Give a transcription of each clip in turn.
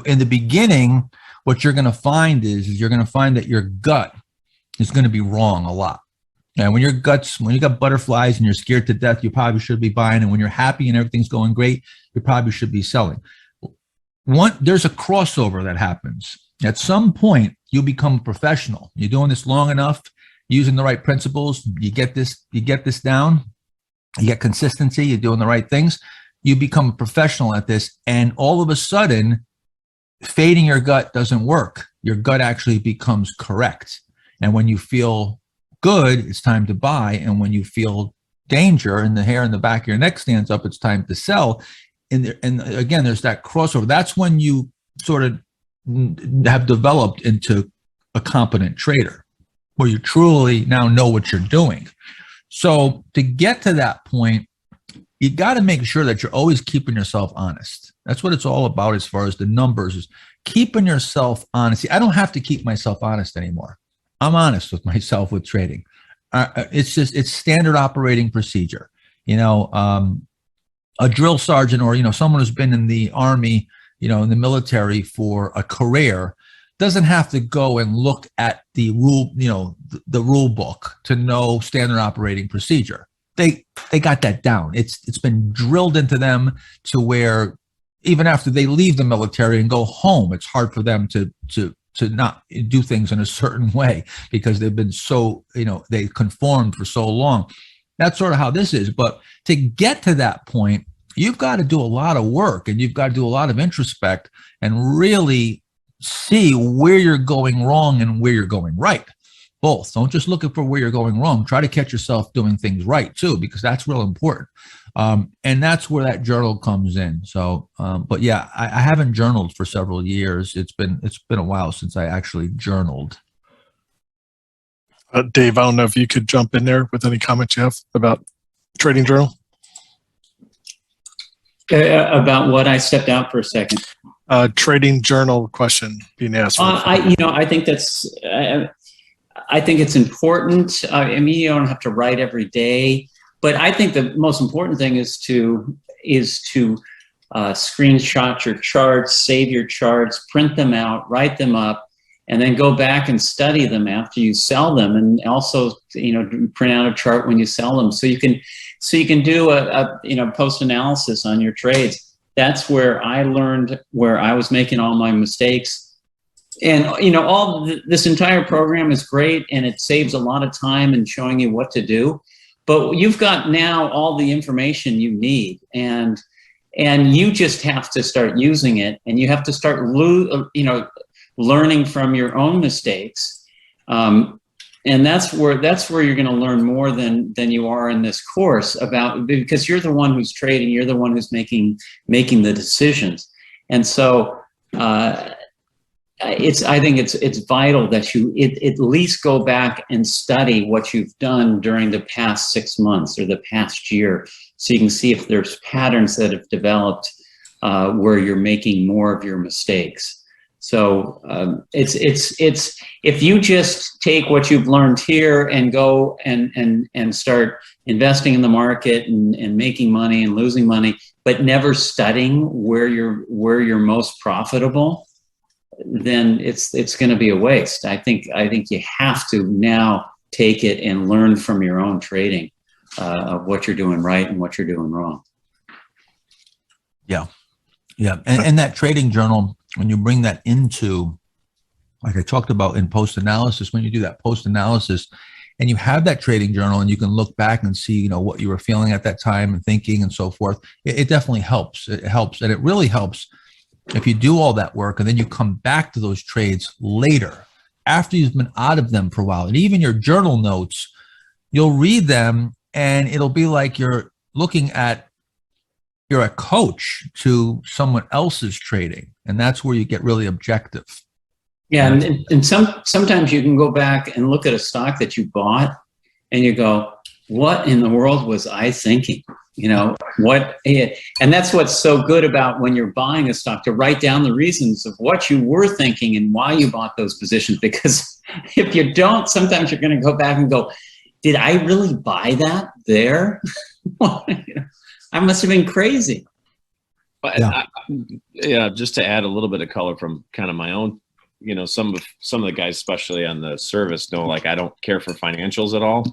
in the beginning, what you're going to find is you're going to find that your gut is going to be wrong a lot. And when you got butterflies and you're scared to death, you probably should be buying. And when you're happy and everything's going great, you probably should be selling. There's a crossover that happens. At some point, you become a professional. You're doing this long enough, using the right principles. You get this down. You get consistency. You're doing the right things. You become a professional at this. And all of a sudden, fading your gut doesn't work. Your gut actually becomes correct. And when you feel good, it's time to buy. And when you feel danger and the hair in the back of your neck stands up, it's time to sell. And again, there's that crossover. That's when you sort of have developed into a competent trader, where you truly now know what you're doing. So to get to that point, you got to make sure that you're always keeping yourself honest. That's what it's all about as far as the numbers, is keeping yourself honest. See, I don't have to keep myself honest anymore. I'm honest with myself with trading. It's standard operating procedure. A drill sergeant, or someone who's been in the Army, in the military for a career, doesn't have to go and look at the rule, the rule book to know standard operating procedure. They got that down. It's been drilled into them to where even after they leave the military and go home, it's hard for them to not do things in a certain way, because they've been so, they conformed for so long. That's sort of how this is. But to get to that point, you've got to do a lot of work, and you've got to do a lot of introspect and really see where you're going wrong and where you're going right. Both. Don't just look for where you're going wrong. Try to catch yourself doing things right too, because that's real important. And that's where that journal comes in. So, but yeah, I haven't journaled for several years. It's been a while since I actually journaled. Dave, I don't know if you could jump in there with any comments you have about trading journal. About what? I stepped out for a second. Trading journal question being asked. I think that's. I think it's important. I mean, you don't have to write every day, but I think the most important thing is to screenshot your charts, save your charts, print them out, write them up, and then go back and study them after you sell them, and also print out a chart when you sell them, so you can do a post analysis on your trades. That's where I learned where I was making all my mistakes. And this entire program is great, and it saves a lot of time in showing you what to do. But you've got now all the information you need, and you just have to start using it, and you have to start learning from your own mistakes. And that's where you're going to learn more than you are in this course, because you're the one who's trading, you're the one who's making the decisions. And so I think it's vital that you at least go back and study what you've done during the past 6 months or the past year, so you can see if there's patterns that have developed where you're making more of your mistakes. So it's if you just take what you've learned here and go and start investing in the market and making money and losing money, but never studying where you're most profitable, then it's going to be a waste. I think you have to now take it and learn from your own trading of what you're doing right and what you're doing wrong. Yeah. And that trading journal, when you bring that into, like I talked about in post-analysis, when you do that post-analysis and you have that trading journal and you can look back and see, what you were feeling at that time and thinking and so forth, it definitely helps. It helps. And it really helps if you do all that work and then you come back to those trades later, after you've been out of them for a while. And even your journal notes, you'll read them and it'll be like you're a coach to someone else's trading. And that's where you get really objective. Yeah, and sometimes you can go back and look at a stock that you bought and you go, what in the world was I thinking? And that's what's so good about when you're buying a stock, to write down the reasons of what you were thinking and why you bought those positions. Because if you don't, sometimes you're going to go back and go, did I really buy that there? I must have been crazy. But Yeah. yeah, just to add a little bit of color from kind of my own, some of the guys, especially on the service, know like I don't care for financials at all.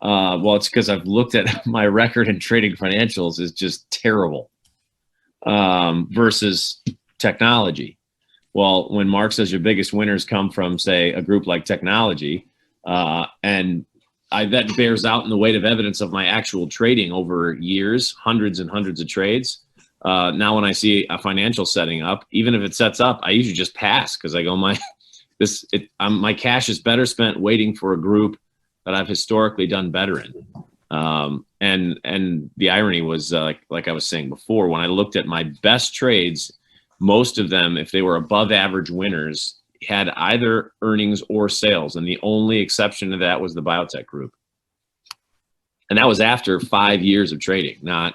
Well, it's because I've looked at my record in trading financials is just terrible versus technology. Well, when Mark says your biggest winners come from, say, a group like technology, and that bears out in the weight of evidence of my actual trading over years, hundreds and hundreds of trades. Now, when I see a financial setting up, even if it sets up, I usually just pass because I go, my cash is better spent waiting for a group that I've historically done better in. And the irony was, like I was saying before, when I looked at my best trades, most of them, if they were above average winners, had either earnings or sales. And the only exception to that was the biotech group. And that was after 5 years of trading, not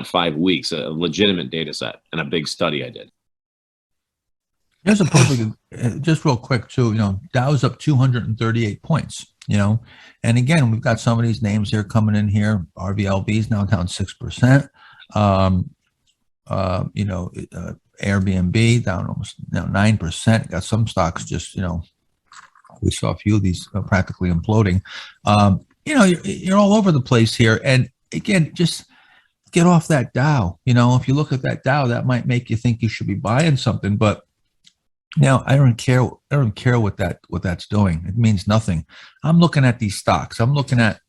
5 weeks, a legitimate data set and a big study I did. Here's a perfect, just real quick too, Dow's up 238 points, and again, we've got some of these names here coming in here. RVLV is now down 6%. Airbnb down almost 9%. Got some stocks just, we saw a few of these practically imploding. You're all over the place here. And again, just get off that Dow. If you look at that Dow, that might make you think you should be buying something, but now I don't care what that's doing. It means nothing. I'm looking at these stocks. I'm looking at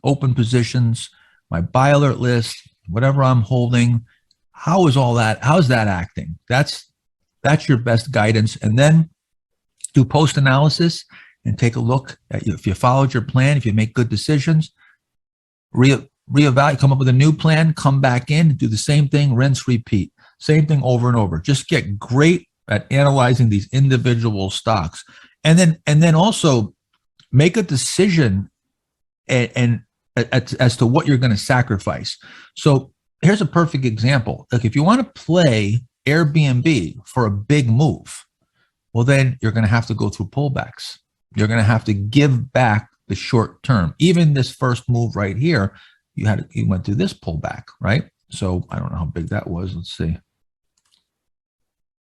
open positions, my buy alert list, whatever I'm holding. How's that acting? That's your best guidance. And then do post analysis and take a look at if you followed your plan, if you make good decisions, reevaluate, come up with a new plan, come back in, do the same thing, rinse, repeat, same thing over and over. Just get great at analyzing these individual stocks, and then also make a decision and as to what you're going to sacrifice. So here's a perfect example. Like if you want to play Airbnb for a big move, well, then you're going to have to go through pullbacks. You're going to have to give back the short term. Even this first move right here, you went through this pullback, right? So I don't know how big that was. Let's see.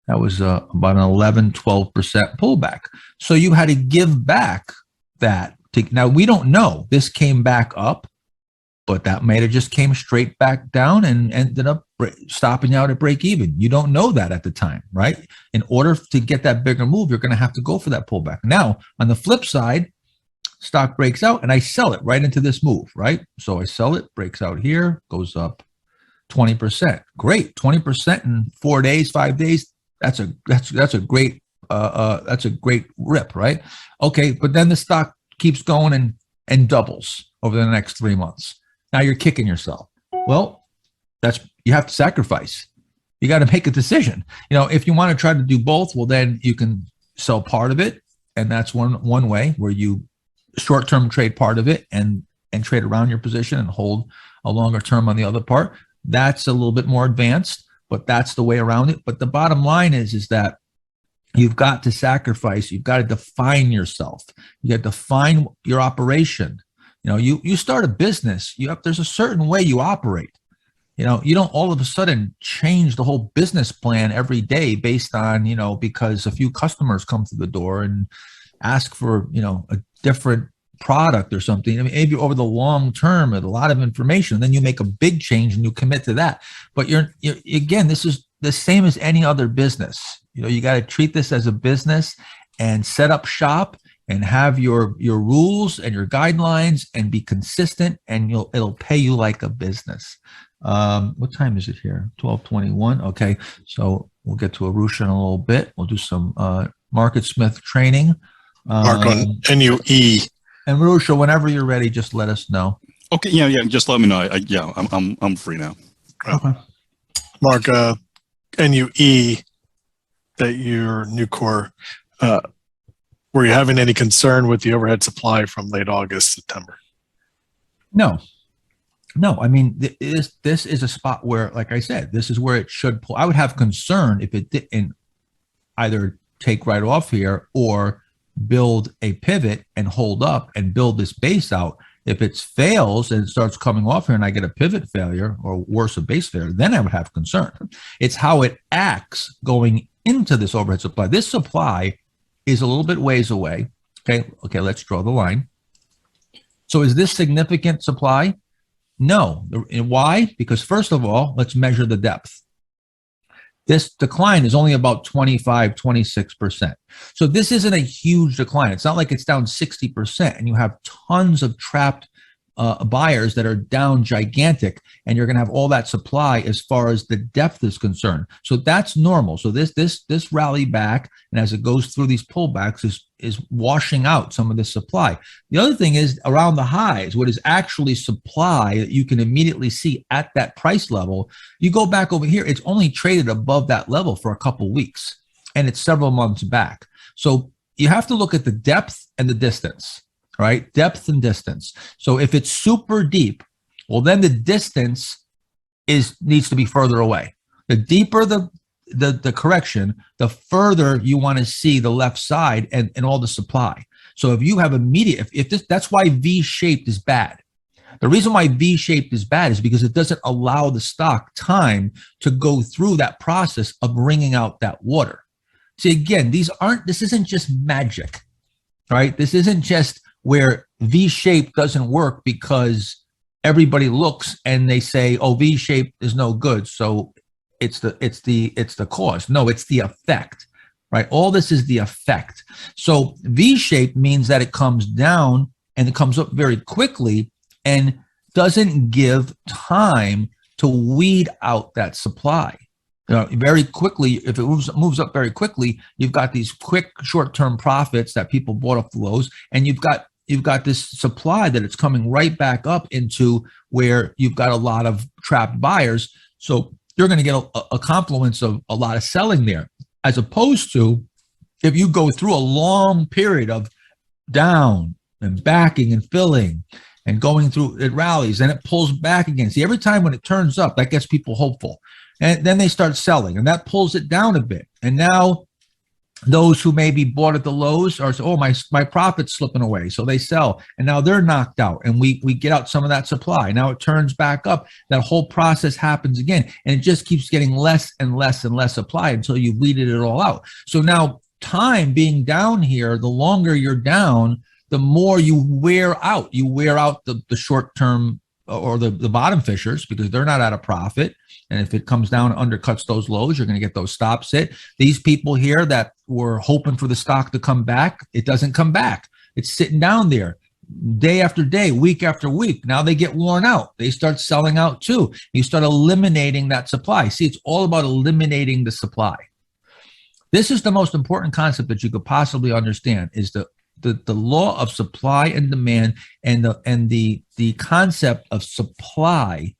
That was about an 11, 12% pullback. So you had to give back that. Now, we don't know. This came back up, but that might have just came straight back down and ended up stopping out at break even. You don't know that at the time, right? In order to get that bigger move, you're going to have to go for that pullback. Now, on the flip side, stock breaks out and I sell it right into this move, right? So I sell it, breaks out here, goes up 20%. Great, 20% in 4 days, 5 days. That's a great rip, right? Okay, but then the stock keeps going and doubles over the next 3 months. Now you're kicking yourself. Well, you have to sacrifice. You got to make a decision. If you want to try to do both, well, then you can sell part of it, and that's one way where you short-term trade part of it and trade around your position and hold a longer term on the other part. That's a little bit more advanced, but that's the way around it. But the bottom line is that you've got to sacrifice. You've got to define yourself. You got to define your operation. You start a business. There's a certain way you operate. You don't all of a sudden change the whole business plan every day based on, because a few customers come through the door and ask for, a different product or something. I mean, maybe over the long term, with a lot of information, then you make a big change and you commit to that. But you're again, this is the same as any other business. You got to treat this as a business and set up shop and have your rules and your guidelines and be consistent, and it'll pay you like a business. What time is it here? 12:21. Okay, so we'll get to Arusha in a little bit. We'll do some Market Smith training. Mark on NUE. And Arusha, whenever you're ready, just let us know. Okay, yeah, just let me know. I'm free now. Okay. Mark, NUE, that your new core, were you having any concern with the overhead supply from late August, September? No. I mean, this is a spot where, like I said, this is where it should pull. I would have concern if it didn't either take right off here or build a pivot and hold up and build this base out If it fails and it starts coming off here and I get a pivot failure or worse, a base failure, then I would have concern. It's how it acts going into this overhead supply. This supply is a little bit ways away. Okay, let's draw the line. So is this significant supply? No. And why? Because first of all, let's measure the depth. This decline is only about 25, 26%. So this isn't a huge decline. It's not like it's down 60% and you have tons of trapped buyers that are down gigantic, and you're going to have all that supply as far as the depth is concerned. So that's normal. So this rally back, and as it goes through these pullbacks, is washing out some of the supply. The other thing is around the highs, what is actually supply that you can immediately see at that price level. You go back over here, it's only traded above that level for a couple weeks, and it's several months back. So you have to look at the depth and the distance. Right? Depth and distance. So if it's super deep, well, then the distance needs to be further away. The deeper the correction, the further you want to see the left side and all the supply. So if you have immediate, that's why V-shaped is bad. The reason why V-shaped is bad is because it doesn't allow the stock time to go through that process of wringing out that water. See, again, this isn't just magic, right? This isn't just where V-shape doesn't work because everybody looks and they say, oh, V-shape is no good, so it's the cause. No, it's the effect, right? All this is the effect. So V-shape means that it comes down and it comes up very quickly and doesn't give time to weed out that supply. Very quickly, if it moves up very quickly, you've got these quick short-term profits that people bought off the lows, and you've got this supply that it's coming right back up into where you've got a lot of trapped buyers. So you're going to get a confluence of a lot of selling there, as opposed to if you go through a long period of down and backing and filling and going through, it rallies and it pulls back again. See, every time when it turns up, that gets people hopeful. And then they start selling and that pulls it down a bit. And now those who maybe bought at the lows are, oh, my profit's slipping away. So they sell and now they're knocked out and we get out some of that supply. Now it turns back up. That whole process happens again. And it just keeps getting less and less and less supply until you've weeded it all out. So now time being down here, the longer you're down, the more you wear out. You wear out the short-term or the bottom fishers because they're not at a profit. And if it comes down, undercuts those lows, you're going to get those stops hit. These people here that were hoping for the stock to come back, it doesn't come back. It's sitting down there day after day, week after week. Now they get worn out. They start selling out too. You start eliminating that supply. See, it's all about eliminating the supply. This is the most important concept that you could possibly understand is the law of supply and demand and the concept of supply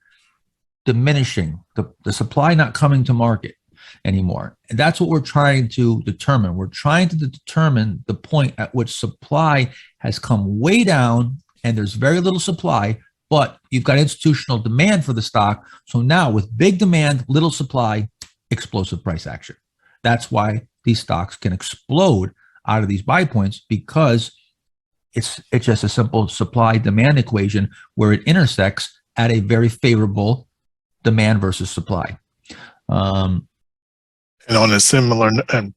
diminishing, the supply not coming to market anymore. And that's what we're trying to determine. We're trying to determine the point at which supply has come way down and there's very little supply, but you've got institutional demand for the stock. So now with big demand, little supply, explosive price action. That's why these stocks can explode out of these buy points because it's just a simple supply demand equation where it intersects at a very favorable demand versus supply. And on a similar, and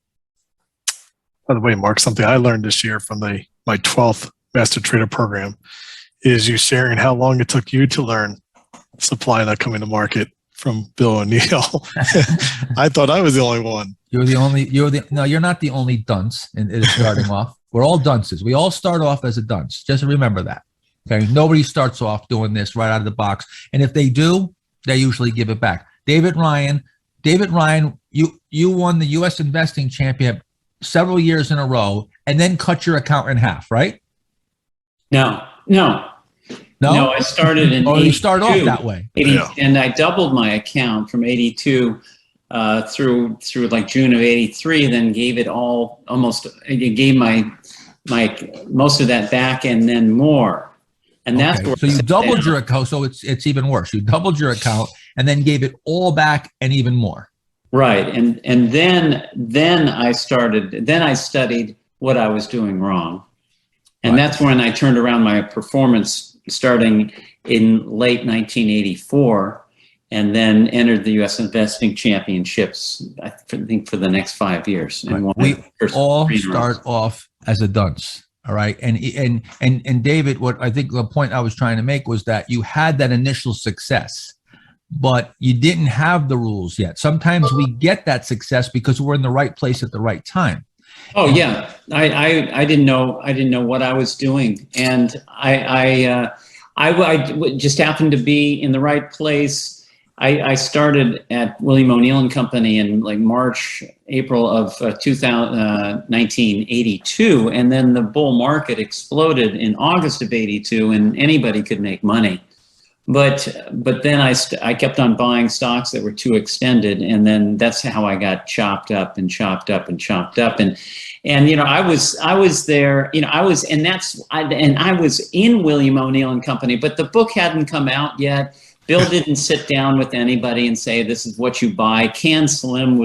by the way, Mark, something I learned this year from my 12th Master Trader program is you sharing how long it took you to learn supply not coming to market from Bill O'Neill. I thought I was the only one. No, you're not the only dunce in starting off. We're all dunces. We all start off as a dunce. Just remember that. Okay. Nobody starts off doing this right out of the box. And if they do, they usually give it back. David Ryan, you won the U.S. Investing Championship several years in a row and then cut your account in half, right? No, I started in 82. You start off that way. And I doubled my account from 82 through like June of 83, then gave it all gave my most of that back and then more. And that's where so you doubled your account. So it's even worse. You doubled your account and then gave it all back and even more. Right. And then I studied what I was doing wrong. And that's when I turned around my performance starting in late 1984, and then entered the U.S. Investing Championships, I think, for the next 5 years. And won We the first all 3 in a row. start off as a dunce. All right. And David, what I think the point I was trying to make was that you had that initial success, but you didn't have the rules yet. Sometimes we get that success because we're in the right place at the right time. Oh yeah, I didn't know what I was doing, and I just happened to be in the right place. I started at William O'Neill and Company in like April of 1982, and then the bull market exploded in August of '82, and anybody could make money. But then I kept on buying stocks that were too extended, and then that's how I got chopped up, and you know, I was there, you know, I was in William O'Neill and Company, but the book hadn't come out yet. Bill didn't sit down with anybody and say, this is what you buy. Can Slim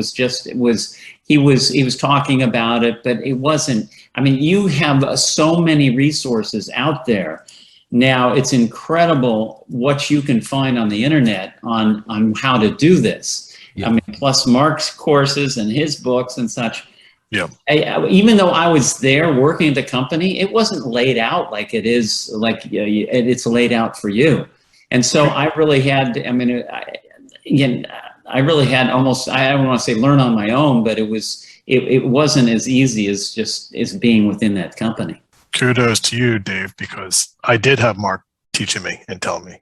he was talking about it, but it wasn't. I mean, you have so many resources out there. Now it's incredible what you can find on the internet on how to do this. Yeah. I mean, plus Mark's courses and his books and such. Yeah. Even though I was there working at the company, it wasn't laid out like it is, like it's laid out for you. And so I really had, I mean, I really had almost, I don't want to say learn on my own, but it wasn't as easy as being within that company. Kudos to you, Dave, because I did have Mark teaching me and telling me.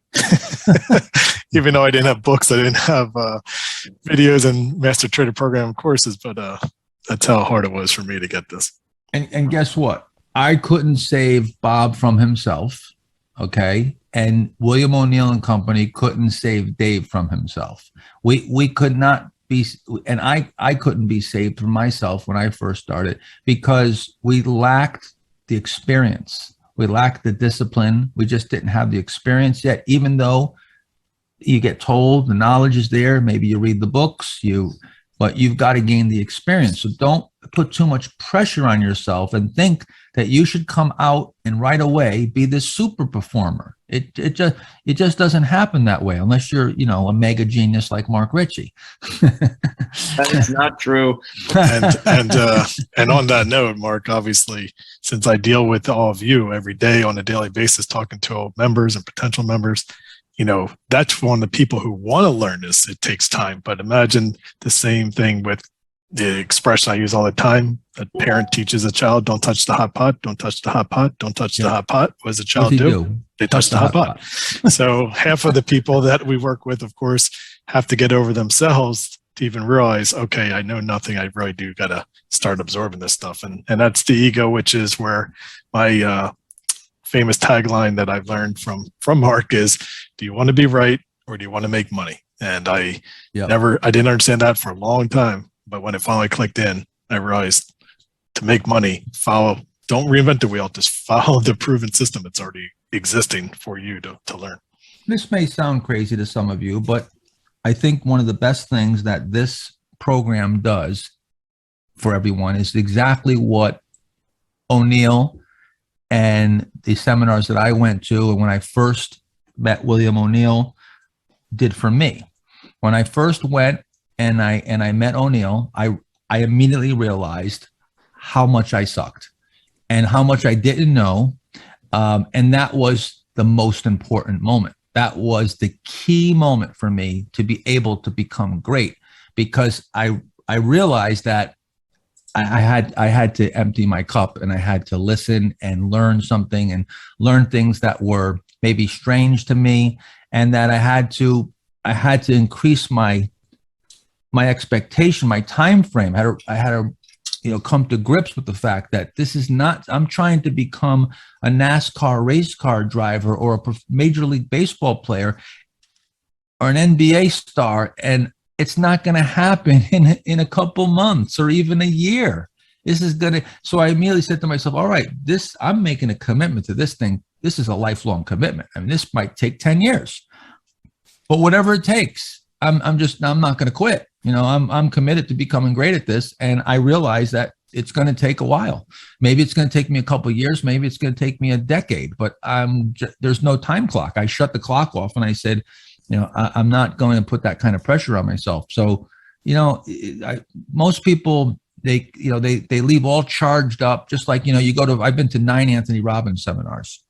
Even though I didn't have books, I didn't have videos and Master Trader Program courses, but that's how hard it was for me to get this. And guess what? I couldn't save Bob from himself, okay? And William O'Neill and Company couldn't save Dave from himself. We could not be, and I couldn't be saved from myself when I first started because we lacked the experience. We lacked the discipline. We just didn't have the experience yet, even though you get told the knowledge is there. Maybe you read the books, but you've got to gain the experience. So don't put too much pressure on yourself and think that you should come out and right away be this super performer. It just doesn't happen that way unless you're, you know, a mega genius like Mark Ritchie. That is not true. And on that note, Mark, obviously, since I deal with all of you every day on a daily basis, talking to members and potential members, you know, that's one of the people who want to learn this. It takes time, but imagine the same thing with the expression I use all the time. A parent teaches a child, don't touch the hot pot, don't touch the hot pot, don't touch the hot pot. What does the child do? They touch the hot pot. So half of the people that we work with, of course, have to get over themselves to even realize, okay, I know nothing. I really do got to start absorbing this stuff. And that's the ego, which is where my famous tagline that I've learned from Mark is, do you want to be right or do you want to make money? And I didn't understand that for a long time. But when it finally clicked in, I realized to make money, don't reinvent the wheel, just follow the proven system that's already existing for you to learn. This may sound crazy to some of you, but I think one of the best things that this program does for everyone is exactly what O'Neill and the seminars that I went to and when I first met William O'Neill did for me. When I first went and I met O'Neill, I immediately realized how much I sucked and how much I didn't know. And that was the most important moment. That was the key moment for me to be able to become great, because I realized that I had to empty my cup and I had to listen and learn something and learn things that were maybe strange to me, and that I had to increase my expectation, my time frame. I had to come to grips with the fact that this is not, I'm trying to become a NASCAR race car driver or a Major League Baseball player or an NBA star, and it's not going to happen in a couple months or even a year. So I immediately said to myself, all right, I'm making a commitment to this thing. This is a lifelong commitment. I mean, this might take 10 years, but whatever it takes, I'm not going to quit. I'm committed to becoming great at this. And I realized that it's going to take a while. Maybe it's going to take me a couple of years. Maybe it's going to take me a decade, but there's no time clock. I shut the clock off and I said, I'm not going to put that kind of pressure on myself. So, most people, they leave all charged up, just like, I've been to 9 Anthony Robbins seminars,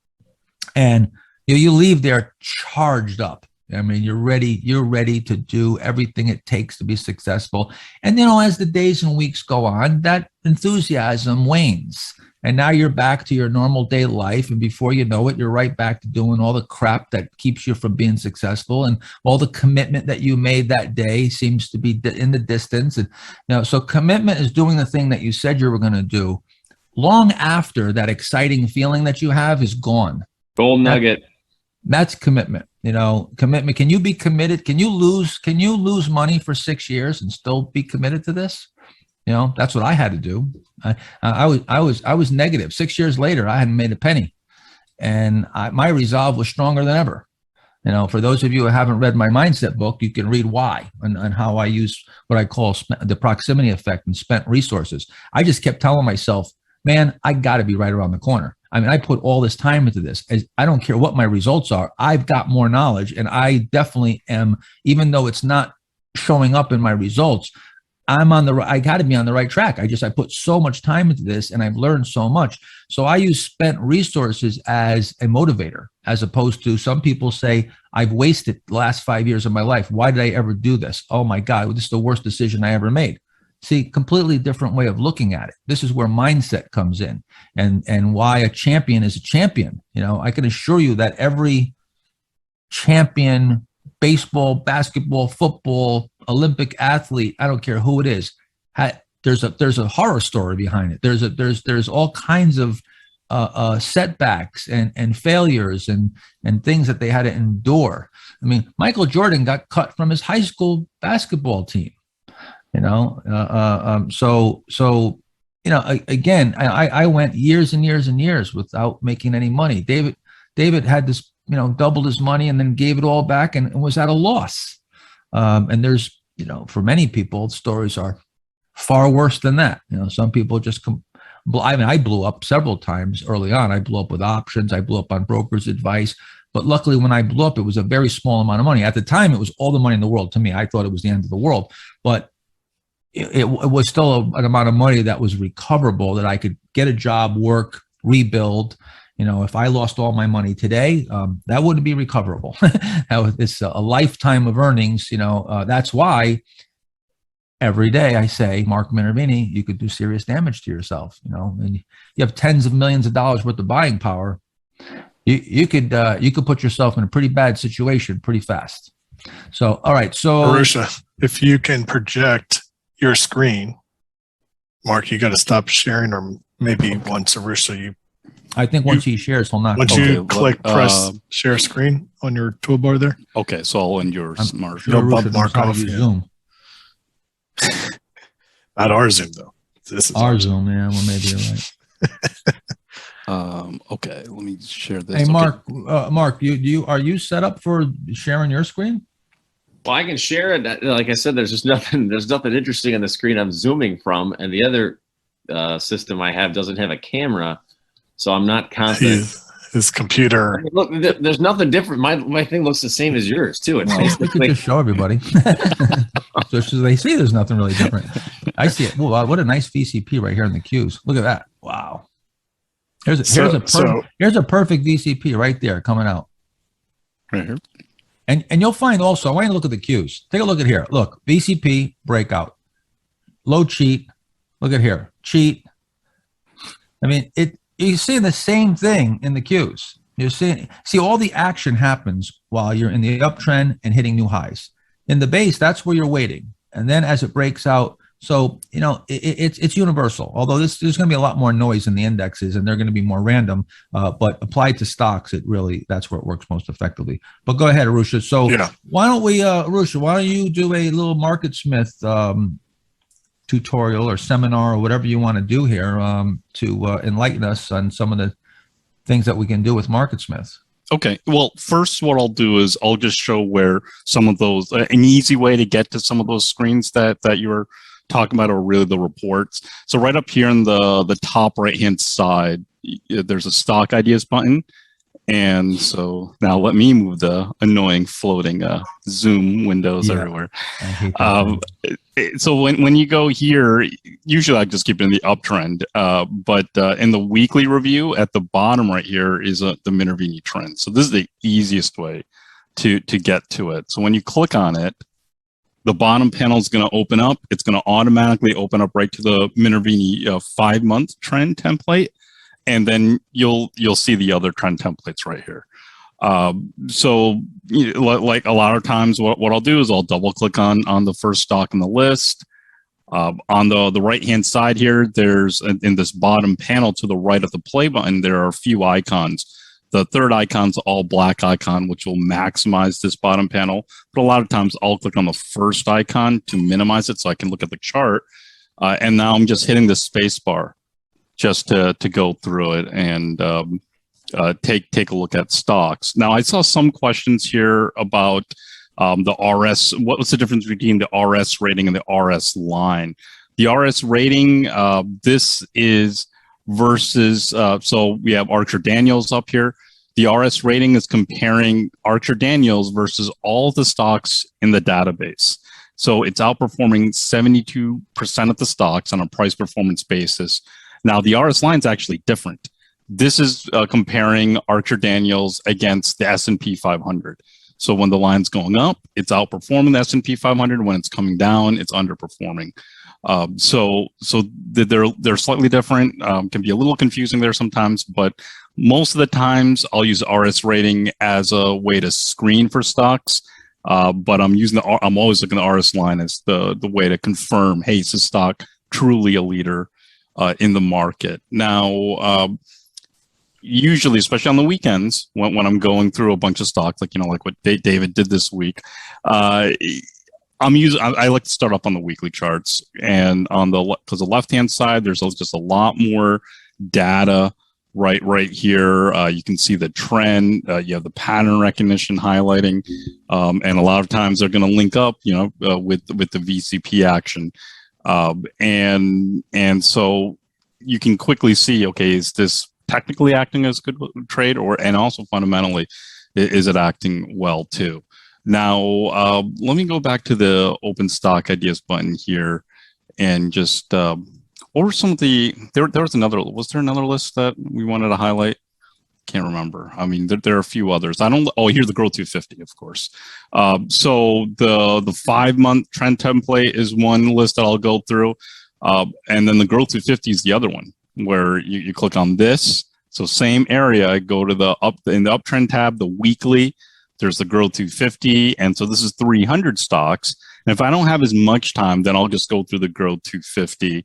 and you leave there charged up. I mean, you're ready to do everything it takes to be successful. And, as the days and weeks go on, that enthusiasm wanes. And now you're back to your normal day life. And before you know it, you're right back to doing all the crap that keeps you from being successful. And all the commitment that you made that day seems to be in the distance. And, so commitment is doing the thing that you said you were going to do long after that exciting feeling that you have is gone. Gold nugget. That's commitment. Commitment. Can you be committed? Can you lose money for 6 years and still be committed to this? That's what I had to do. I was negative. 6 years later, I hadn't made a penny, and my resolve was stronger than ever. For those of you who haven't read my mindset book, you can read why and how I use what I call the proximity effect and spent resources. I just kept telling myself, man, I got to be right around the corner. I mean, I put all this time into this. I don't care what my results are. I've got more knowledge, and I definitely am, even though it's not showing up in my results, I got to be on the right track. I put so much time into this, and I've learned so much. So I use spent resources as a motivator, as opposed to some people say, I've wasted the last 5 years of my life. Why did I ever do this? Oh my God, this is the worst decision I ever made. See, completely different way of looking at it. This is where mindset comes in, and why a champion is a champion. I can assure you that every champion, baseball, basketball, football, Olympic athlete, I don't care who it is, there's a horror story behind it. There's all kinds of setbacks and failures and things that they had to endure. I mean, Michael Jordan got cut from his high school basketball team. Again, I went years and years and years without making any money. David had this, doubled his money and then gave it all back and was at a loss. And there's, for many people, stories are far worse than that. Some people just I blew up several times early on. I blew up with options. I blew up on broker's advice. But luckily, when I blew up, it was a very small amount of money. At the time, it was all the money in the world to me. I thought it was the end of the world. But it was still an amount of money that was recoverable, that I could get a job, work, rebuild. If I lost all my money today, that wouldn't be recoverable. It's a lifetime of earnings. That's why every day I say, Mark Minervini, you could do serious damage to yourself. And you have tens of millions of dollars worth of buying power. You could put yourself in a pretty bad situation pretty fast. So, all right. So, Arusha, if you can project your screen, Mark, you got to stop sharing, or maybe once Arusha, I think once he shares, he'll not. Once you press share screen on your toolbar there. Okay, so I'll end yours, Mark. You'll bump Mark off. Zoom. Not our Zoom though. This is our Zoom. Yeah, well, maybe you're right. Okay, let me share this. Hey, okay. Mark, are you set up for sharing your screen? Well, I can share it. Like I said, there's nothing interesting on the screen I'm zooming from, and the other system I have doesn't have a camera, so I'm not confident. His computer. I mean, look, there's nothing different. My thing looks the same as yours too. It's We could just show everybody, so they see there's nothing really different. I see it. Wow, what a nice VCP right here in the cues. Look at that. Wow. Here's a perfect VCP right there coming out. Right here. And you'll find also, I want you to look at the cues. Take a look at here. Look, VCP, breakout. Low cheat. Look at here. Cheat. I mean, you see the same thing in the cues. You see all the action happens while you're in the uptrend and hitting new highs. In the base, that's where you're waiting. And then as it breaks out, so, it's universal, although there's going to be a lot more noise in the indexes and they're going to be more random, but applied to stocks, that's where it works most effectively. But go ahead, Arusha. So why don't we, Arusha, why don't you do a little MarketSmith tutorial or seminar or whatever you want to do here to enlighten us on some of the things that we can do with MarketSmith. Okay. Well, first, what I'll do is I'll just show where some of those, an easy way to get to some of those screens that you were talking about are really the reports. So right up here in the top right-hand side, there's a stock ideas button. And so now let me move the annoying floating Zoom windows everywhere. I hate that thing. So when you go here, usually I just keep it in the uptrend. But in the weekly review, at the bottom right here is the Minervini trend. So this is the easiest way to get to it. So when you click on it, the bottom panel is going to open up. It's going to automatically open up right to the Minervini 5-month trend template. And then you'll see the other trend templates right here. So like a lot of times what I'll do is I'll double click on the first stock in the list. On the right hand side here, there's in this bottom panel to the right of the play button, there are a few icons. The third icon's all black icon, which will maximize this bottom panel. But a lot of times I'll click on the first icon to minimize it so I can look at the chart. And now I'm just hitting the space bar just to go through it and take a look at stocks. Now, I saw some questions here about the RS. What was the difference between the RS rating and the RS line? The RS rating, this is versus, so we have Archer Daniels up here. The RS rating is comparing Archer Daniels versus all the stocks in the database. So it's outperforming 72% of the stocks on a price performance basis. Now, the RS line is actually different. This is comparing Archer Daniels against the S&P 500. So when the line's going up, it's outperforming the S&P 500. When it's coming down, it's underperforming. So they're slightly different. Can be a little confusing there sometimes, but most of the times I'll use RS rating as a way to screen for stocks. But I'm always looking at the RS line as the way to confirm, hey, is this stock truly a leader in the market? Now, usually, especially on the weekends, when I'm going through a bunch of stocks, like what David did this week, I like to start up on the weekly charts, and because the left-hand side, there's just a lot more data right here. You can see the trend. You have the pattern recognition highlighting, and a lot of times they're going to link up, with the VCP action. And so you can quickly see, okay, is this technically acting as a good trade, and also fundamentally, is it acting well too? Now, let me go back to the open stock ideas button here and just, what were some of there was another list that we wanted to highlight? Can't remember. I mean, there are a few others. Here's the Growth 250, of course. So the 5-month trend template is one list that I'll go through. And then the Growth 250 is the other one, where you click on this. So same area, go to in the uptrend tab, the weekly, there's the Growth 250. And so this is 300 stocks. And if I don't have as much time, then I'll just go through the Growth 250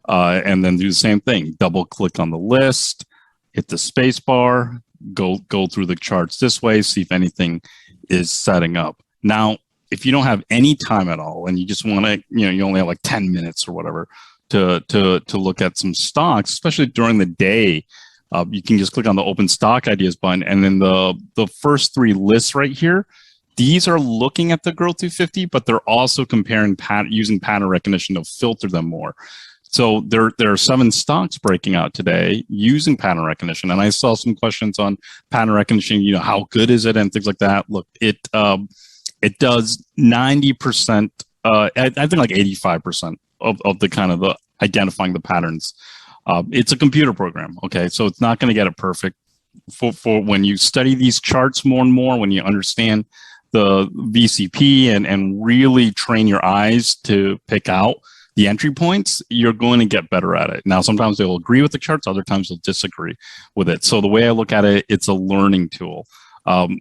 and then do the same thing. Double click on the list, hit the space bar, go through the charts this way, see if anything is setting up. Now, if you don't have any time at all and you just want to, you only have like 10 minutes or whatever to look at some stocks, especially during the day, you can just click on the open stock ideas button, and then the first 3 lists right here, these are looking at the Growth 250, but they're also comparing using pattern recognition to filter them more. So there are 7 stocks breaking out today using pattern recognition, and I saw some questions on pattern recognition. How good is it and things like that. Look, it does 90%. I think like 85% of the kind of the identifying the patterns. It's a computer program, okay? So it's not going to get it perfect. For when you study these charts more and more, when you understand the VCP and really train your eyes to pick out the entry points, you're going to get better at it. Now, sometimes they'll agree with the charts, other times they'll disagree with it. So the way I look at it, it's a learning tool.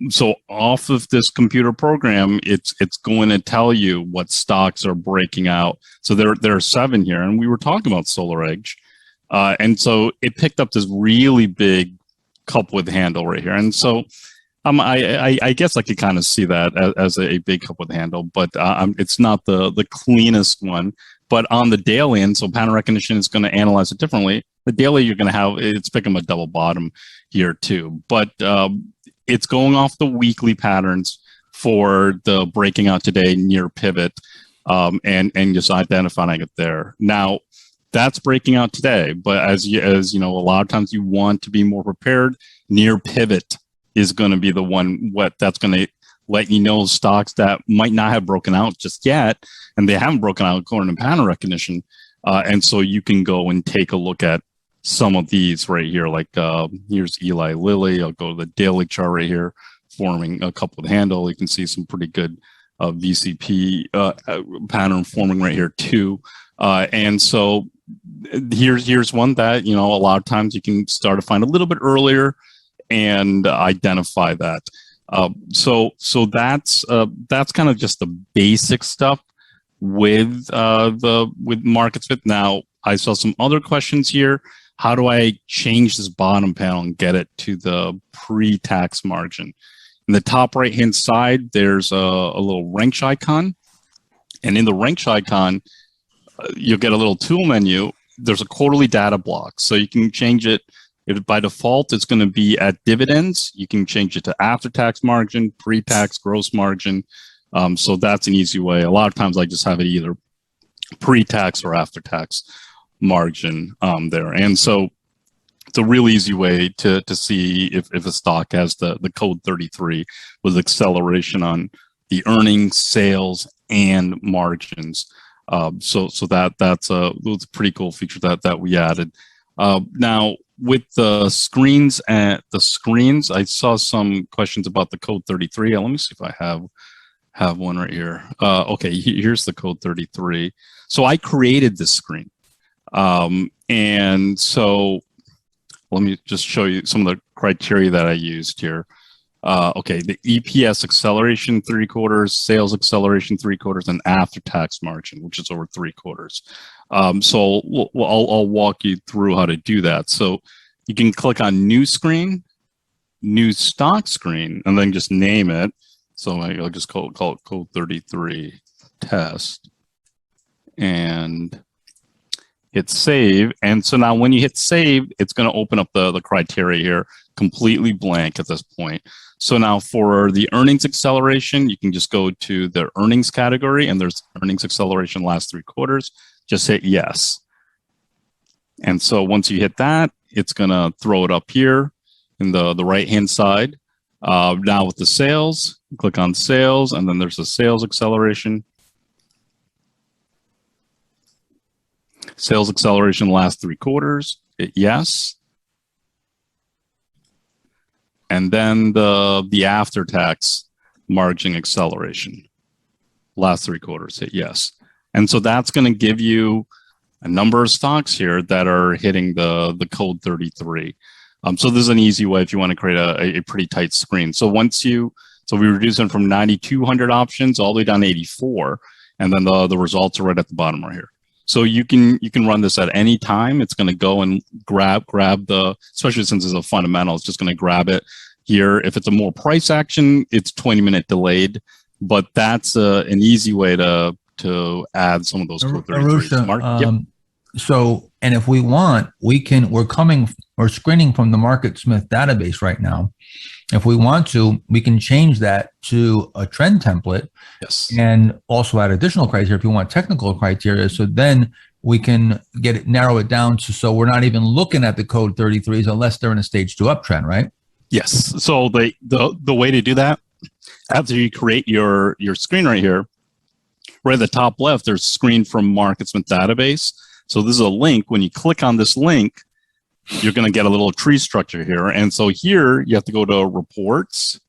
So off of this computer program, it's going to tell you what stocks are breaking out. So there are 7 here, and we were talking about SolarEdge. And so it picked up this really big cup with handle right here. And so I guess I could kind of see that as a big cup with handle, but it's not the cleanest one. But on the daily, and so pattern recognition is going to analyze it differently. The daily, you're going to have, it's picking a double bottom here too. But it's going off the weekly patterns for the breaking out today near pivot. and just identifying it there. Now, that's breaking out today, but as you know, a lot of times you want to be more prepared. Near pivot is going to be the one that's going to let you know stocks that might not have broken out just yet, and they haven't broken out according to pattern recognition. And so you can go and take a look at some of these right here. Like here's Eli Lilly. I'll go to the daily chart right here, forming a couple of handle. You can see some pretty good VCP pattern forming right here too. And so here's one that, you know, a lot of times you can start to find a little bit earlier and identify that. So that's kind of just the basic stuff with MarketSmith. Now, I saw some other questions here. How do I change this bottom panel and get it to the pre-tax margin? In the top right-hand side, there's a little wrench icon. And in the wrench icon, you'll get a little tool menu. There's a quarterly data block. So you can change it. If by default, it's going to be at dividends. You can change it to after-tax margin, pre-tax, gross margin. So that's an easy way. A lot of times I just have it either pre-tax or after-tax margin there. And so it's a really easy way to see if a stock has the code 33 with acceleration on the earnings, sales, and margins. So that's a pretty cool feature that we added. Now with the screens, I saw some questions about the code 33. Let me see if I have one right here. Okay, here's the code 33. So I created this screen. And so let me just show you some of the criteria that I used here. Okay, the EPS acceleration 3/4, sales acceleration 3/4, and after-tax margin, which is over 3/4. So I'll walk you through how to do that. So you can click on New Screen, New Stock Screen, and then just name it. So I'll just call it Code 33 Test, and hit Save. And so now when you hit Save, it's going to open up the criteria here, completely blank at this point. So now for the earnings acceleration, you can just go to the earnings category, and there's earnings acceleration last 3/4. Just hit yes. And so once you hit that, it's going to throw it up here in the right-hand side. Now with the sales, click on sales, and then there's a sales acceleration. Sales acceleration last 3/4, hit yes. And then the after-tax margin acceleration, last 3/4, hit yes. And so that's going to give you a number of stocks here that are hitting the code 33. So this is an easy way if you want to create a pretty tight screen. So we reduce them from 9,200 options all the way down to 84, and then the results are right at the bottom right here. So you can run this at any time. It's going to go and grab especially since it's a fundamental, it's just going to grab it here. If it's a more price action, it's 20-minute delayed, but that's an easy way to add some of those code 33s. Yep. So, and if we want, we're screening from the MarketSmith database right now. If we want to, we can change that to a trend template. Yes. And also add additional criteria if you want technical criteria. So then we can narrow it down so we're not even looking at the code 33s unless they're in a stage 2 uptrend, right? Yes. So the way to do that, after you create your screen right here, right at the top left, there's screen from MarketSmith database. So this is a link. When you click on this link, you're going to get a little tree structure here. And so here you have to go to reports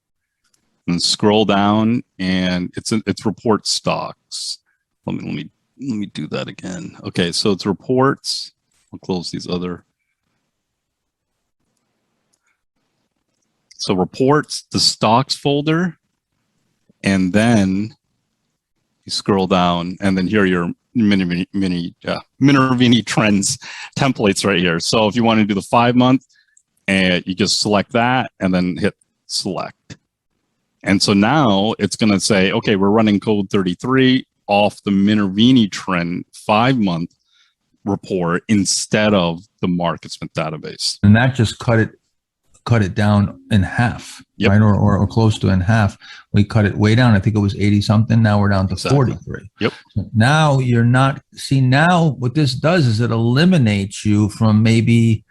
and scroll down, and it's report stocks. Let me do that again. Okay, so it's reports. I'll close these other. So reports, the stocks folder, and then you scroll down, and then here are your Minervini trends templates right here. So if you want to do the 5-month, and you just select that and then hit select. And so now it's going to say, okay, we're running code 33 off the Minervini trend 5-month report instead of the MarketSmith database. And that just cut it cut it down in half, Yep. right? Or close to in half. We cut it way down. I think it was 80 something. Now we're down to Exactly. 43. Yep. So now you're not, see, now what this does is it eliminates you from maybe,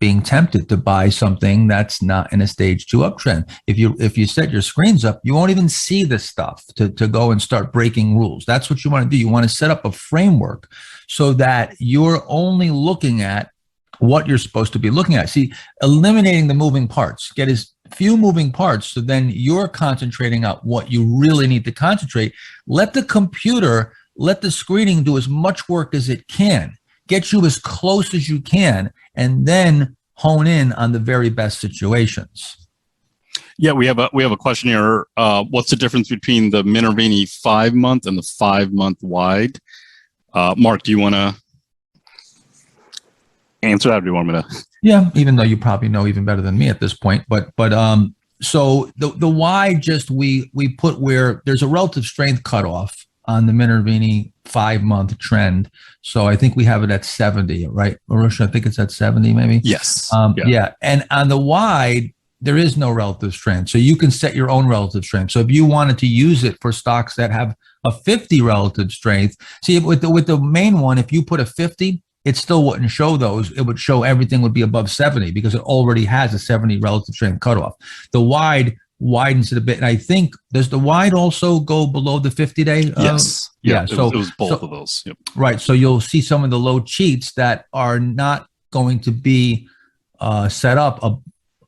being tempted to buy something that's not in a stage 2 uptrend. If you set your screens up, you won't even see this stuff to go and start breaking rules. That's what you want to do. You want to set up a framework so that you're only looking at what you're supposed to be looking at. See, eliminating the moving parts, get as few moving parts, so then you're concentrating on what you really need to concentrate. Let the computer, let the screening do as much work as it can, get you as close as you can, and then hone in on the very best situations. Yeah, we have a question here. What's the difference between the Minervini 5-month and the 5-month wide? Mark, do you want to answer that, or do you want me to? Yeah, even though you probably know even better than me at this point, but so the wide, just we put where there's a relative strength cutoff on the Minervini 5-month trend. So I think we have it at 70, right, Marusha? I think it's at 70, maybe. Yes. Yeah. And on the wide, there is no relative strength. So you can set your own relative strength. So if you wanted to use it for stocks that have a 50 relative strength, see, with the main one, if you put a 50, it still wouldn't show those. It would show everything would be above 70 because it already has a 70 relative strength cutoff. The wide widens it a bit. And I think, does the wide also go below the 50-day? Yes. Yeah. So it was both of those. Yep. Right. So you'll see some of the low cheats that are not going to be set up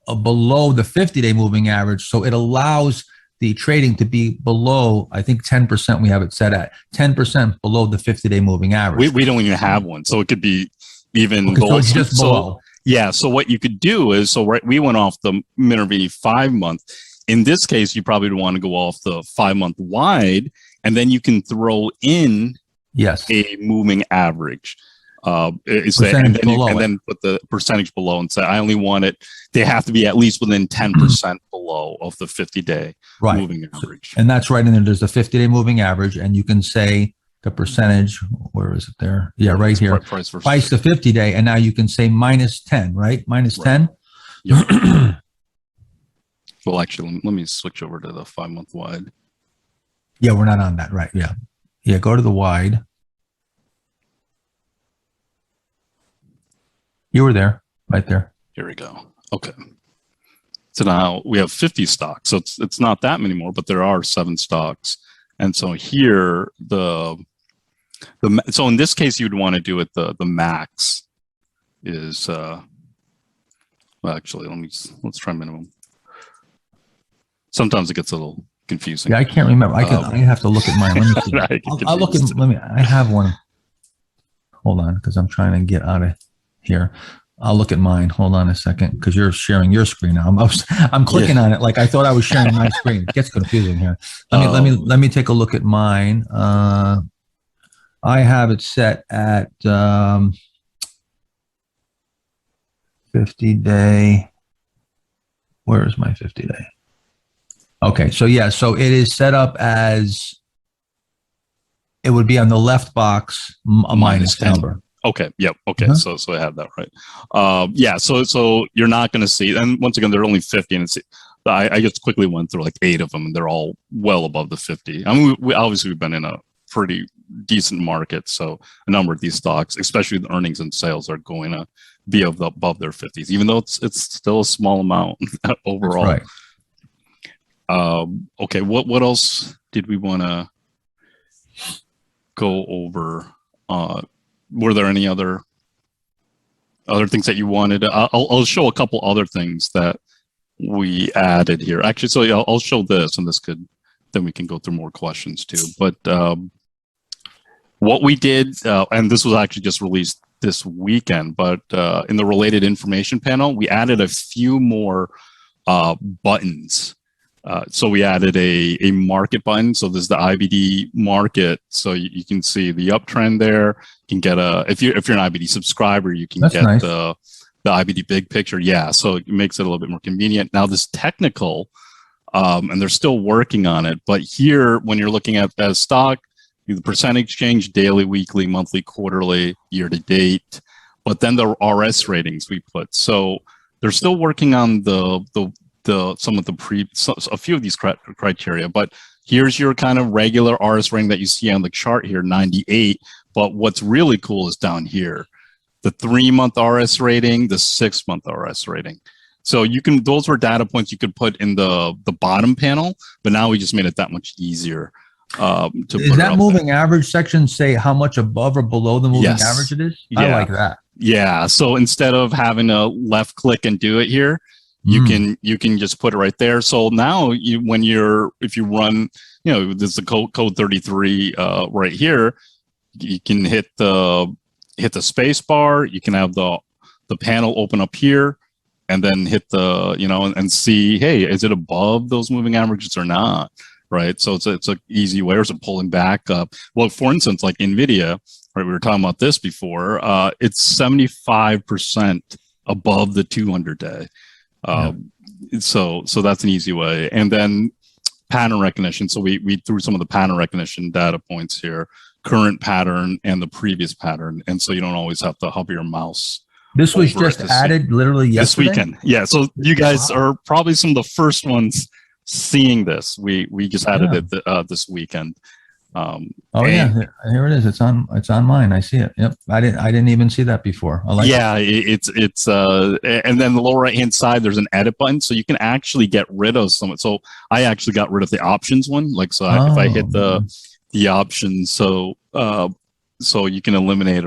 below the 50-day moving average. So it allows the trading to be below, I think 10%, we have it set at 10% below the 50-day moving average. We don't even have one. So it could be even Okay, so it's just below. Yeah. So what you could do is, we went off the Minervini 5-month. In this case, you probably want to go off the 5-month wide, and then you can throw in a moving average. And then put the percentage below and say, I only want it. They have to be at least within 10% below of the 50-day moving average. And that's right in there. There's the 50-day moving average, and you can say the percentage. Where is it there? Yeah, right here. Price the 50-day, and now you can say minus 10, right? Minus 10. Yep. Well, actually, let me switch over to the 5-month wide. Yeah, we're not on that, right? Yeah. Yeah, go to the wide. You were there, right there. Here we go. Okay. So now we have 50 stocks. So it's not that many more, but there are 7 stocks. And so here, so in this case, you'd want to do it, the max is, well, actually, let's try minimum. Sometimes it gets a little confusing. Yeah, I can't remember. I have to look at mine. Let me see. I'll look at, I have one. Hold on, because I'm trying to get out of here. I'll look at mine. Hold on a second, because you're sharing your screen now. I'm clicking on it like I thought I was sharing my screen. It gets confusing here. Let me take a look at mine. I have it set at 50-day. Where is my 50-day? Okay, so yeah, so it is set up as, it would be on the left box, a minus number. Okay. Yep. Okay. So I have that right. Yeah. So you're not going to see, and once again, there are only 50, and I just quickly went through like 8 of them, and they're all well above the 50. I mean, we've been in a pretty decent market, so a number of these stocks, especially the earnings and sales, are going to be above their 50s, even though it's still a small amount overall. Right. Okay. What else did we want to go over? Were there any other things that you wanted? I'll show a couple other things that we added here. Actually, so I'll show this, and then we can go through more questions too. But what we did, and this was actually just released this weekend, but in the related information panel, we added a few more buttons. So we added a market button. So there's the IBD market. So you can see the uptrend there. You can get if you're an IBD subscriber, you can get nice. the IBD big picture. Yeah. So it makes it a little bit more convenient. Now this technical, and they're still working on it, but here, when you're looking at a stock, the percentage change, daily, weekly, monthly, quarterly, year to date, but then the RS ratings we put. So They're still working on some of a few of these criteria, but here's your kind of regular RS rating that you see on the chart here, 98. But what's really cool is down here, the 3-month RS rating, the 6-month RS rating. So those were data points you could put in the bottom panel, but now we just made it that much easier. Is that moving average section say how much above or below the moving average it is? Yeah. I like that. Yeah. So instead of having to left click and do it here, you can just put it right there. So now if you run, there's the code 33 right here, you can hit the space bar. You can have the panel open up here, and then hit the and see, hey, is it above those moving averages or not? Right. So it's an easy way. Or is it pulling back up? Well, for instance, like NVIDIA, right? We were talking about this before. It's 75% above the 200-day. So that's an easy way. And then pattern recognition. So we threw some of the pattern recognition data points here, current pattern and the previous pattern. And so you don't always have to hover your mouse. This was just added literally yesterday? This weekend. Yeah. So you guys are probably some of the first ones seeing this. We just added it this weekend. Here it is. It's on mine. I see it. Yep. I didn't even see that before. I like it's and then the lower right hand side there's an edit button, so you can actually get rid of some. So I actually got rid of the options one. Like if I hit the options, so you can eliminate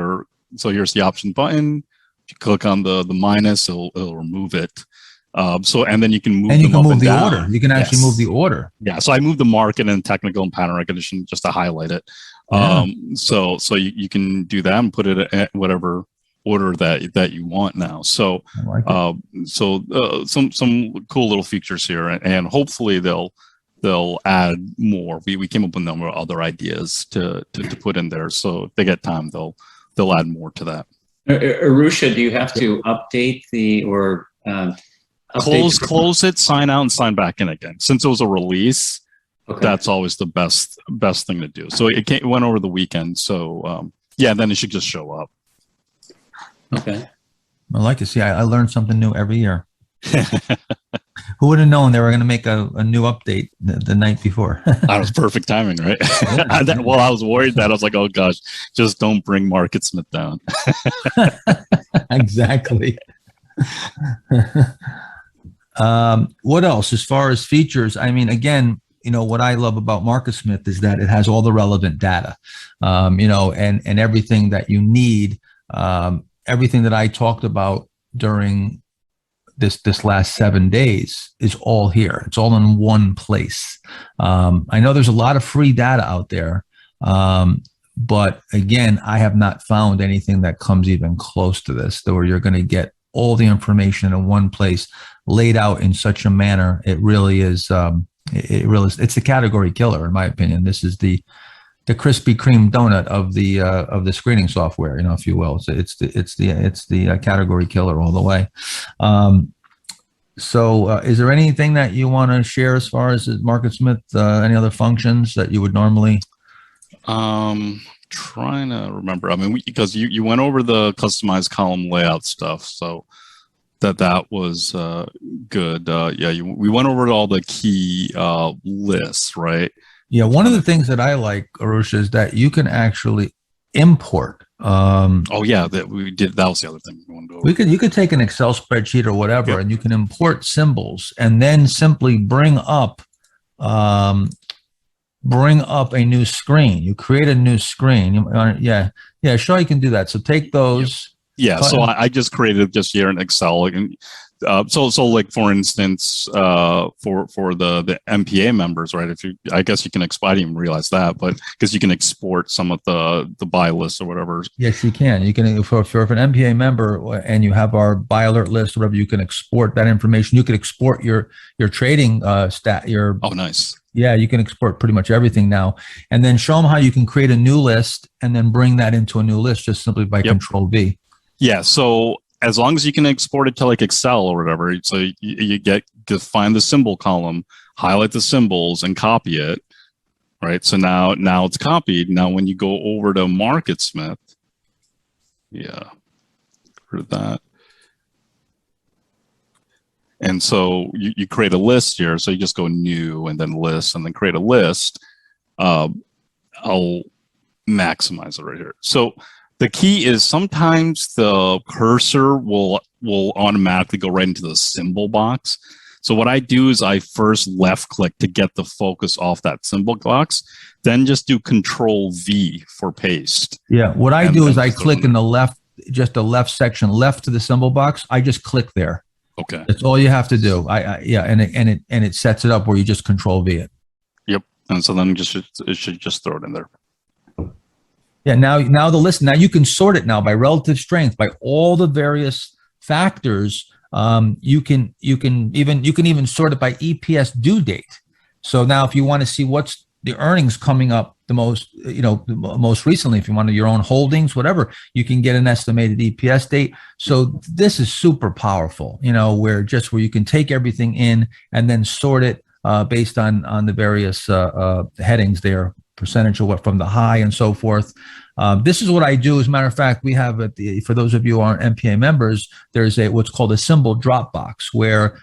so here's the option button. If you click on the minus, it'll remove it. And then you can move the order. You can actually move the order. Yeah. So I moved the market and technical and pattern recognition just to highlight it. So you can do that and put it at whatever order that you want now. So some cool little features here, and hopefully they'll add more. We came up with a number of other ideas to put in there. So if they get time, they'll add more to that. Arusha, do you have to update close it, sign out, and sign back in again? Since it was a release, that's always the best thing to do. So it went over the weekend. So then it should just show up. Okay. I like to see. I learn something new every year. Who would have known they were going to make a new update the night before? That was perfect timing, right? Well, I was worried that I was like, oh gosh, just don't bring Market Smith down. Exactly. What else as far as features? I mean, again, what I love about MarketSmith is that it has all the relevant data, and everything that you need, everything that I talked about during this last 7 days is all here. It's all in one place. I know there's a lot of free data out there, but again, I have not found anything that comes even close to this, where you're going to get all the information in one place, laid out in such a manner. It really is. It's the category killer, in my opinion. This is the Krispy Kreme donut of the screening software, if you will. So it's the category killer all the way. So is there anything that you want to share as far as MarketSmith? Any other functions that you would normally? Trying to remember. I mean, because you went over the customized column layout stuff, so that was good. We went over all the key lists, right? Yeah, one of the things that I like, Arusha, is that you can actually import. That we did. That was the other thing we wanted to go over. You could take an Excel spreadsheet or whatever, and you can import symbols, and then simply bring up a new screen. You create a new screen. Sure, you can do that. So take those. Yeah. So I just created just here in Excel, and so like for instance, for the MPA members, right? I guess you can export. I didn't even realize that, but because you can export some of the buy lists or whatever. Yes, you can. You can for an MPA member, and you have our buy alert list, or whatever. You can export that information. You can export your trading stat. Oh, nice. Yeah, you can export pretty much everything now, and then show them how you can create a new list and then bring that into a new list just simply by Control V. Yeah. So as long as you can export it to like Excel or whatever, so you find the symbol column, highlight the symbols, and copy it, right? So now it's copied. Now when you go over to MarketSmith, rid of that. And so you create a list here. So you just go new and then list and then create a list. I'll maximize it right here. So the key is sometimes the cursor will automatically go right into the symbol box. So what I do is I first left click to get the focus off that symbol box, then just do Control V for paste. Yeah. What I And do then is I just click open in it. the left, just the left section, left to the symbol box. I just click there. Okay. That's all you have to do. Yeah, and it sets it up where you just Control V it. Yep. And so then it should just throw it in there. Yeah. Now the list. Now you can sort it now by relative strength, by all the various factors. You can even sort it by EPS due date. So now if you want to see what's the earnings coming up the most, most recently, if you want your own holdings, whatever, you can get an estimated EPS date. So this is super powerful, where you can take everything in and then sort it based on the various headings there, percentage of what from the high and so forth. This is what I do. As a matter of fact, we have for those of you who aren't MPA members, there's what's called a symbol drop box where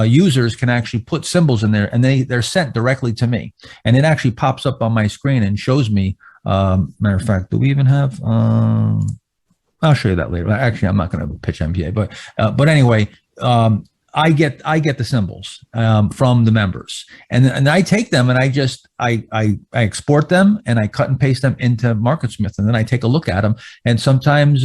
users can actually put symbols in there and they're sent directly to me. And it actually pops up on my screen and shows me, matter of fact, do we even have, I'll show you that later. Actually, I'm not going to pitch MPA, but anyway, I get the symbols from the members, and I take them and I export them and I cut and paste them into MarketSmith, and then I take a look at them. And sometimes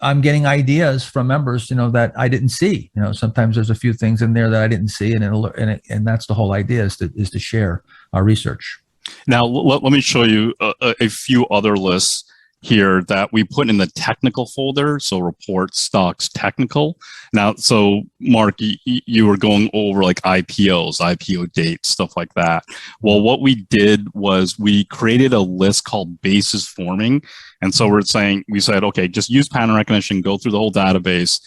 I'm getting ideas from members, that I didn't see. Sometimes there's a few things in there that I didn't see, and that's the whole idea is to share our research. Now let me show you a few other lists here that we put in the technical folder. So report stocks technical. Now, so Mark, you were going over like IPOs, IPO dates, stuff like that. Well, what we did was we created a list called basis forming. And so we said, okay, just use pattern recognition, go through the whole database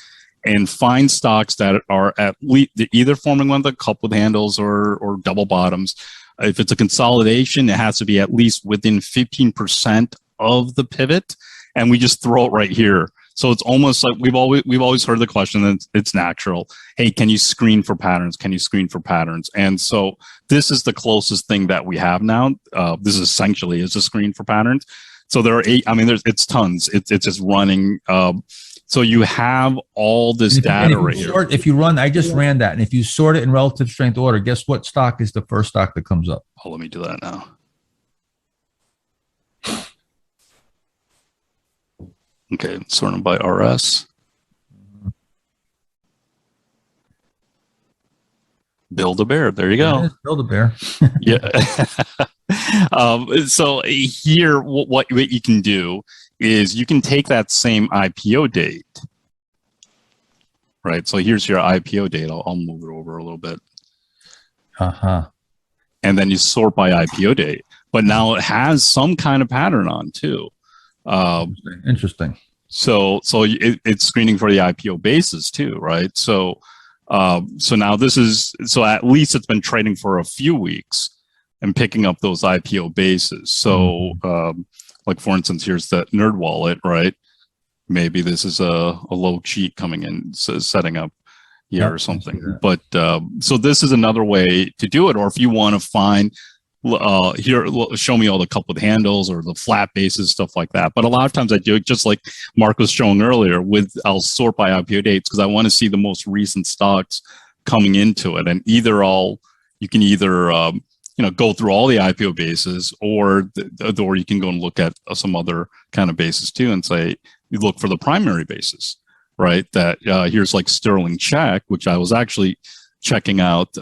and find stocks that are at least either forming one of the cup with handles or double bottoms. If it's a consolidation, it has to be at least within 15% of the pivot, and we just throw it right here. So it's almost like we've always heard the question, and it's natural. Hey, can you screen for patterns? Can you screen for patterns? And so this is the closest thing that we have now. This is essentially is a screen for patterns. So there are 8. I mean, it's tons. It's just running. So you have all this data right here. If you run, I just ran that, and if you sort it in relative strength order, guess what stock is the first stock that comes up? Oh, let me do that now. Okay, sorting by RS. Build-A-Bear. There you go. Build-A-Bear. Yeah. So here, what you can do is you can take that same IPO date, right? So here's your IPO date. I'll move it over a little bit. And then you sort by IPO date. But now it has some kind of pattern on too. Interesting. So it's screening for the IPO basis too, right? So now so at least it's been trading for a few weeks and picking up those IPO bases. So like for instance, here's that Nerd Wallet, right? Maybe this is a low cheat coming in, setting up here or something. But so this is another way to do it. Or if you want to find here, show me all the cup with handles or the flat bases, stuff like that. But a lot of times I do it just like Mark was showing earlier I'll sort by IPO dates because I want to see the most recent stocks coming into it. And you can either go through all the IPO bases or you can go and look at some other kind of bases too and say, you look for the primary basis, right? That here's like Sterling Check, which I was actually checking out.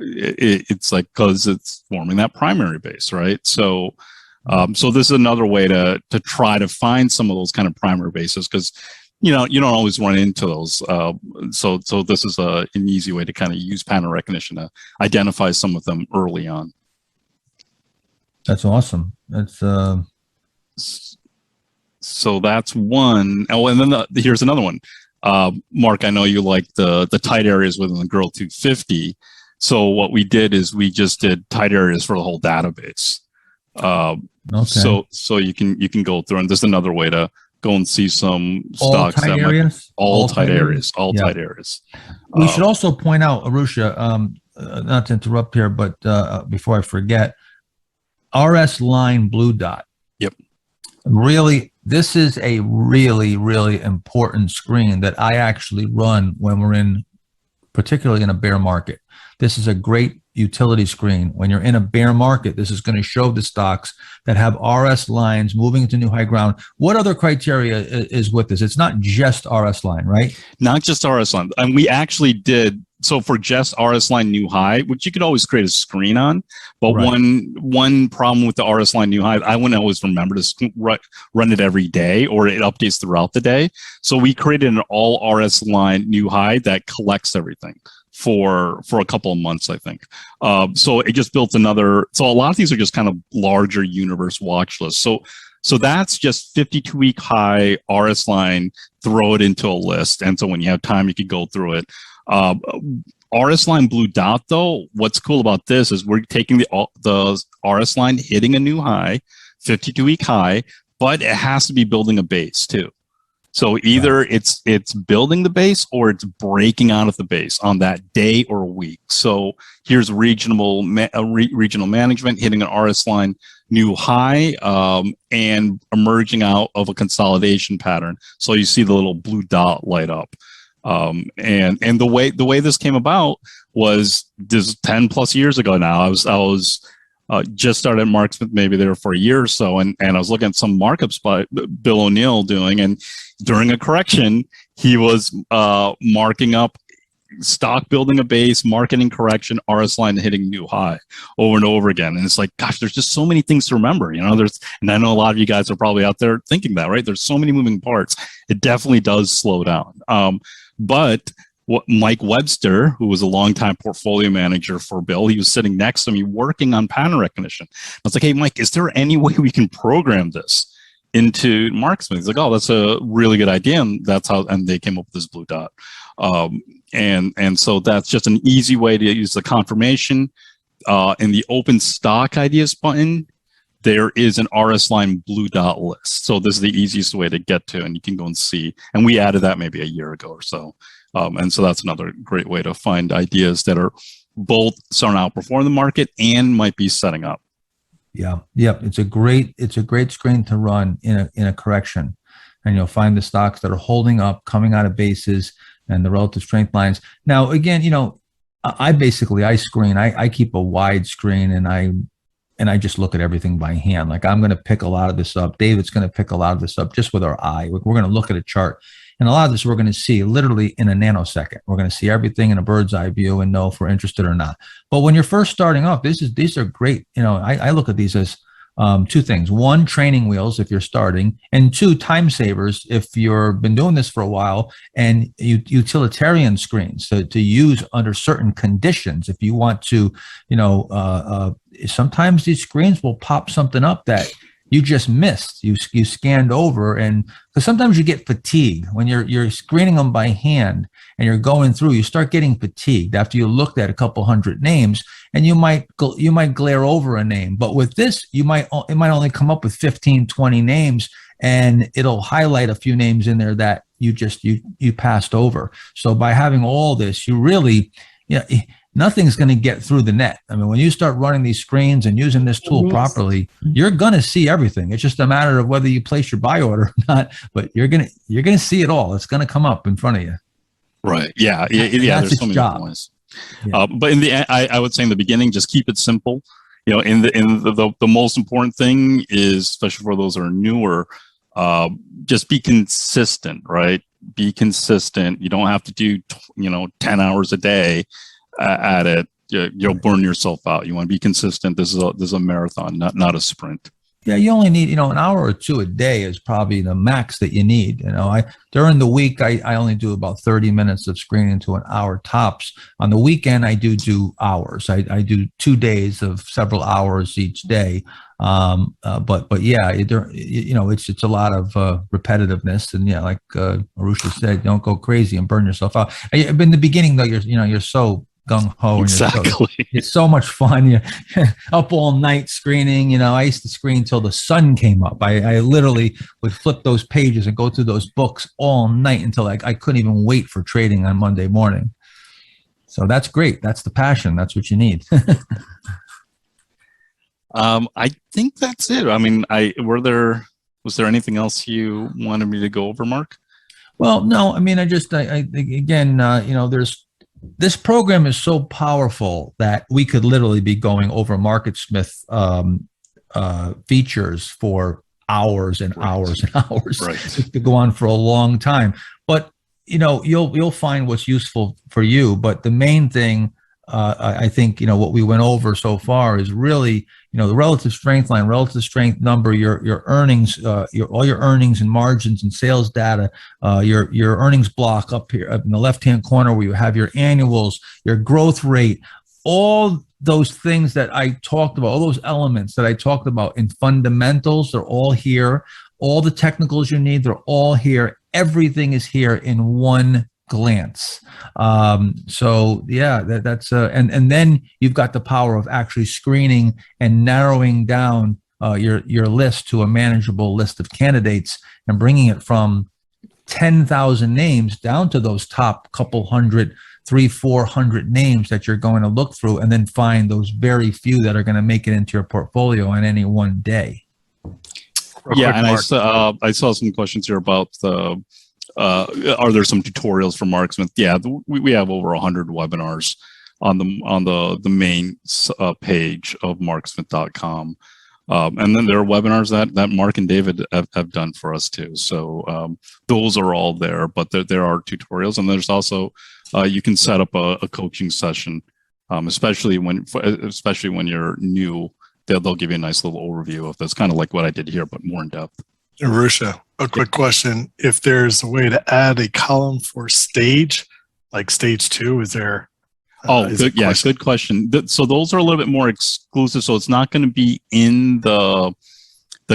It's like because it's forming that primary base, right? So so this is another way to try to find some of those kind of primary bases because you don't always run into those. So this is an easy way to kind of use pattern recognition to identify some of them early on. That's awesome. That's so that's one. Oh, and then here's another one. Mark, I know you like the tight areas within the Girl 250. So what we did is we just did tight areas for the whole database. Okay. So you can go through, and there's another way to go and see some All stocks tight that might be areas. all tight areas, all Yeah. tight areas. We should also point out, Arusha, not to interrupt here, but before I forget, RS line blue dot. Yep. Really, this is a really, really important screen that I actually run when we're in, particularly in a bear market. This is a great utility screen. When you're in a bear market, this is going to show the stocks that have RS lines moving into new high ground. What other criteria is with this? It's not just RS line, right? Not just RS line. And we actually did, so for just RS line new high, which you could always create a screen on, but Right. one problem with the RS line new high, I wouldn't always remember to run it every day, or it updates throughout the day. So we created an all RS line new high that collects everything for a couple of months, I think. So it just built another, so a lot of these are just kind of larger universe watch lists. So that's just 52-week high RS line, throw it into a list. And so when you have time, you could go through it. RS line blue dot, though, what's cool about this is we're taking the RS line, hitting a new high, 52-week high, but it has to be building a base too. So either it's building the base or it's breaking out of the base on that day or week. So here's regional management hitting an RS line new high and emerging out of a consolidation pattern. So you see the little blue dot light up. And the way this came about was this 10 plus years ago now. I was just started at Mark Smith, maybe there for a year or so, and I was looking at some markups by Bill O'Neill doing, and during a correction, he was marking up stock, building a base, marketing correction, RS line hitting new high over and over again. And it's like, gosh, there's just so many things to remember, you know, and I know a lot of you guys are probably out there thinking that, right? There's so many moving parts. It definitely does slow down. But what Mike Webster, who was a longtime portfolio manager for Bill, he was sitting next to me working on pattern recognition. I was like, hey, Mike, is there any way we can program this into Mark Smith? He's like, oh, that's a really good idea. And that's how, and they came up with this blue dot. And so that's just an easy way to use the confirmation. In the open stock ideas button, there is an RS line blue dot list. So this is the easiest way to get to, and you can go and see. And we added that maybe a year ago or so. And so that's another great way to find ideas that are both starting to outperform the market and might be setting up. Yeah. Yep. It's a great screen to run in a correction, and you'll find the stocks that are holding up, coming out of bases, and the relative strength lines. Now, again, you know, I screen, I keep a wide screen, and I just look at everything by hand. Like, I'm going to pick a lot of this up. David's going to pick a lot of this up just with our eye. We're going to look at a chart. And a lot of this we're going to see literally in a nanosecond. We're going to see everything in a bird's eye view and know if we're interested or not. But when you're first starting off, these are great. You know, I look at these as two things. One, training wheels if you're starting, and two, time savers if you've been doing this for a while, and utilitarian screens to use under certain conditions. If you want to, you know, sometimes these screens will pop something up that you just missed. You scanned over, and because sometimes you get fatigued when you're screening them by hand and you're going through. You start getting fatigued after you looked at a couple hundred names, and you might glare over a name. But with this, it might only come up with 15, 20 names, and it'll highlight a few names in there that you passed over. So by having all this, you really, nothing's going to get through the net. I mean, when you start running these screens and using this tool properly, you're going to see everything. It's just a matter of whether you place your buy order or not, but you're going to see it all. It's going to come up in front of you. Right. Yeah. That's there's so its many job. ways. Yeah. But in the end, I would say in the beginning, just keep it simple. You know, in the most important thing is, especially for those that are newer, just be consistent, right? Be consistent. You don't have to do, 10 hours a day at it. You'll burn yourself out. You want to be consistent. This is a marathon, not a sprint. Yeah, you only need, an hour or two a day is probably the max that you need. During the week, I only do about 30 minutes of screening to an hour tops. On the weekend, I do hours. I do 2 days of several hours each day. But yeah, it's a lot of repetitiveness, and like Arusha said, don't go crazy and burn yourself out. In the beginning, though, you're so gung ho. Exactly. It's so much fun. You're up all night screening. I used to screen till the sun came up. I literally would flip those pages and go through those books all night until I couldn't even wait for trading on Monday morning. So that's great. That's the passion. That's what you need. I think that's it. I mean, was there anything else you wanted me to go over, Mark? Well, no, I mean, again, this program is so powerful that we could literally be going over MarketSmith features for hours and hours and hours. Right. It could go on for a long time. But you'll find what's useful for you. But the main thing, I think, what we went over so far is really, the relative strength line, relative strength number, your earnings, all your earnings and margins and sales data, your earnings block up here up in the left-hand corner where you have your annuals, your growth rate, all those things that I talked about, all those elements that I talked about in fundamentals, they're all here. All the technicals you need, they're all here. Everything is here in one glance. So yeah, that's and then you've got the power of actually screening and narrowing down your list to a manageable list of candidates and bringing it from 10,000 names down to those top couple hundred, 300-400 names that you're going to look through, and then find those very few that are going to make it into your portfolio on any one day. Yeah, and I saw some questions here about the are there some tutorials for MarkSmith? Yeah, we have over 100 webinars on the main page of marksmith.com. And then there are webinars that Mark and David have done for us too. So those are all there, but there are tutorials, and there's also you can set up a coaching session, especially when you're new. They'll give you a nice little overview of this, kind of like what I did here, but more in depth. Arusha, a quick question. If there's a way to add a column for stage, like stage 2, is there? Good. Yeah, good question. So those are a little bit more exclusive. So it's not going to be in the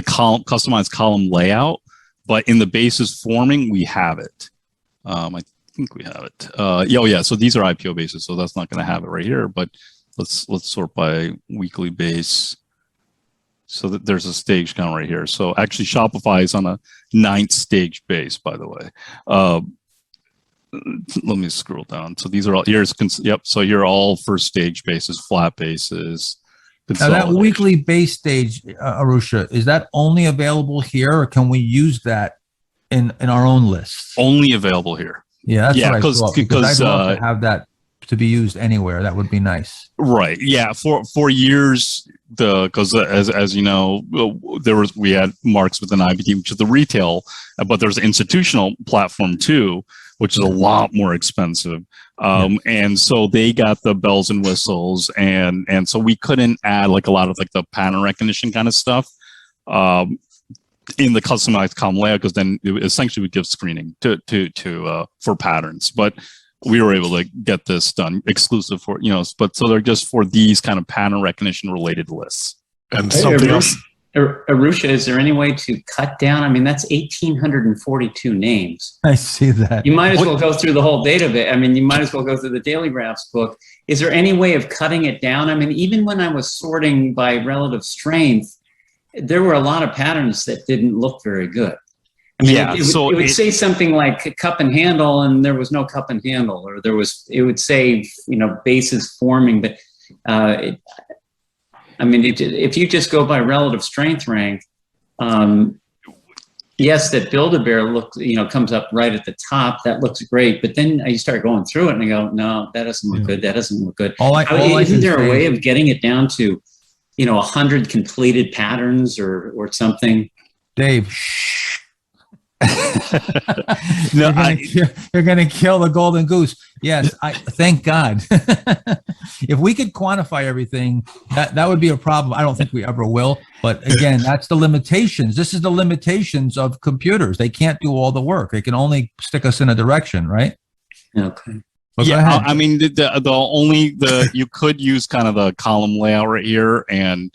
column, customized column layout, but in the basis forming, we have it. I think we have it. Yeah. So these are IPO bases, so that's not going to have it right here. But let's sort by weekly base. So that there's a stage count right here. So actually Shopify is on a 9th stage base, by the way. Let me scroll down. So these are all, yep. So you're all first stage bases, flat bases. Now that weekly base stage, Arusha, is that only available here, or can we use that in our own lists? Only available here. Yeah, that's what I thought, because I'd love to have that to be used anywhere. That would be nice. Right. Yeah. For years, because as you know, we had Marks with an IBD, which is the retail, but there's an institutional platform too, which is a lot more expensive. And so they got the bells and whistles, and so we couldn't add like a lot of like the pattern recognition kind of stuff in the customized column layout, because then it essentially would give screening for patterns. But we were able to get this done exclusive for, but so they're just for these kind of pattern recognition related lists. And something else. Arusha, is there any way to cut down? I mean, that's 1,842 names. I see that. You might as well go through the whole database. I mean, you might as well go through the Daily Graphs book. Is there any way of cutting it down? I mean, even when I was sorting by relative strength, there were a lot of patterns that didn't look very good. I mean, yeah, it would say something like cup and handle, and there was no cup and handle, or it would say, bases forming. But I mean, if you just go by relative strength rank, yes, that Build-A-Bear comes up right at the top. That looks great. But then you start going through it and you go, no, that doesn't look good. That doesn't look good. Isn't there a way of getting it down to, 100 completed patterns or something? Dave, shh. No, you're going to kill the golden goose. Yes, thank God. If we could quantify everything, that would be a problem. I don't think we ever will. But again, that's the limitations. This is the limitations of computers. They can't do all the work. They can only stick us in a direction, right? Okay. Well, yeah, I mean, you could use kind of the column layout right here, and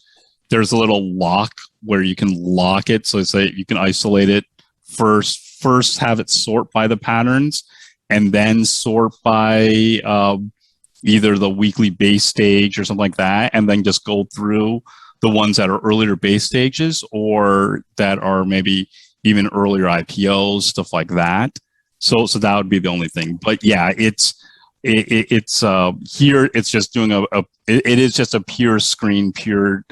there's a little lock where you can lock it. So say you can isolate it. First have it sort by the patterns, and then sort by either the weekly base stage or something like that, and then just go through the ones that are earlier base stages or that are maybe even earlier IPOs, stuff like that. So that would be the only thing. But yeah, it's here. It's just doing it is just a pure screen, pure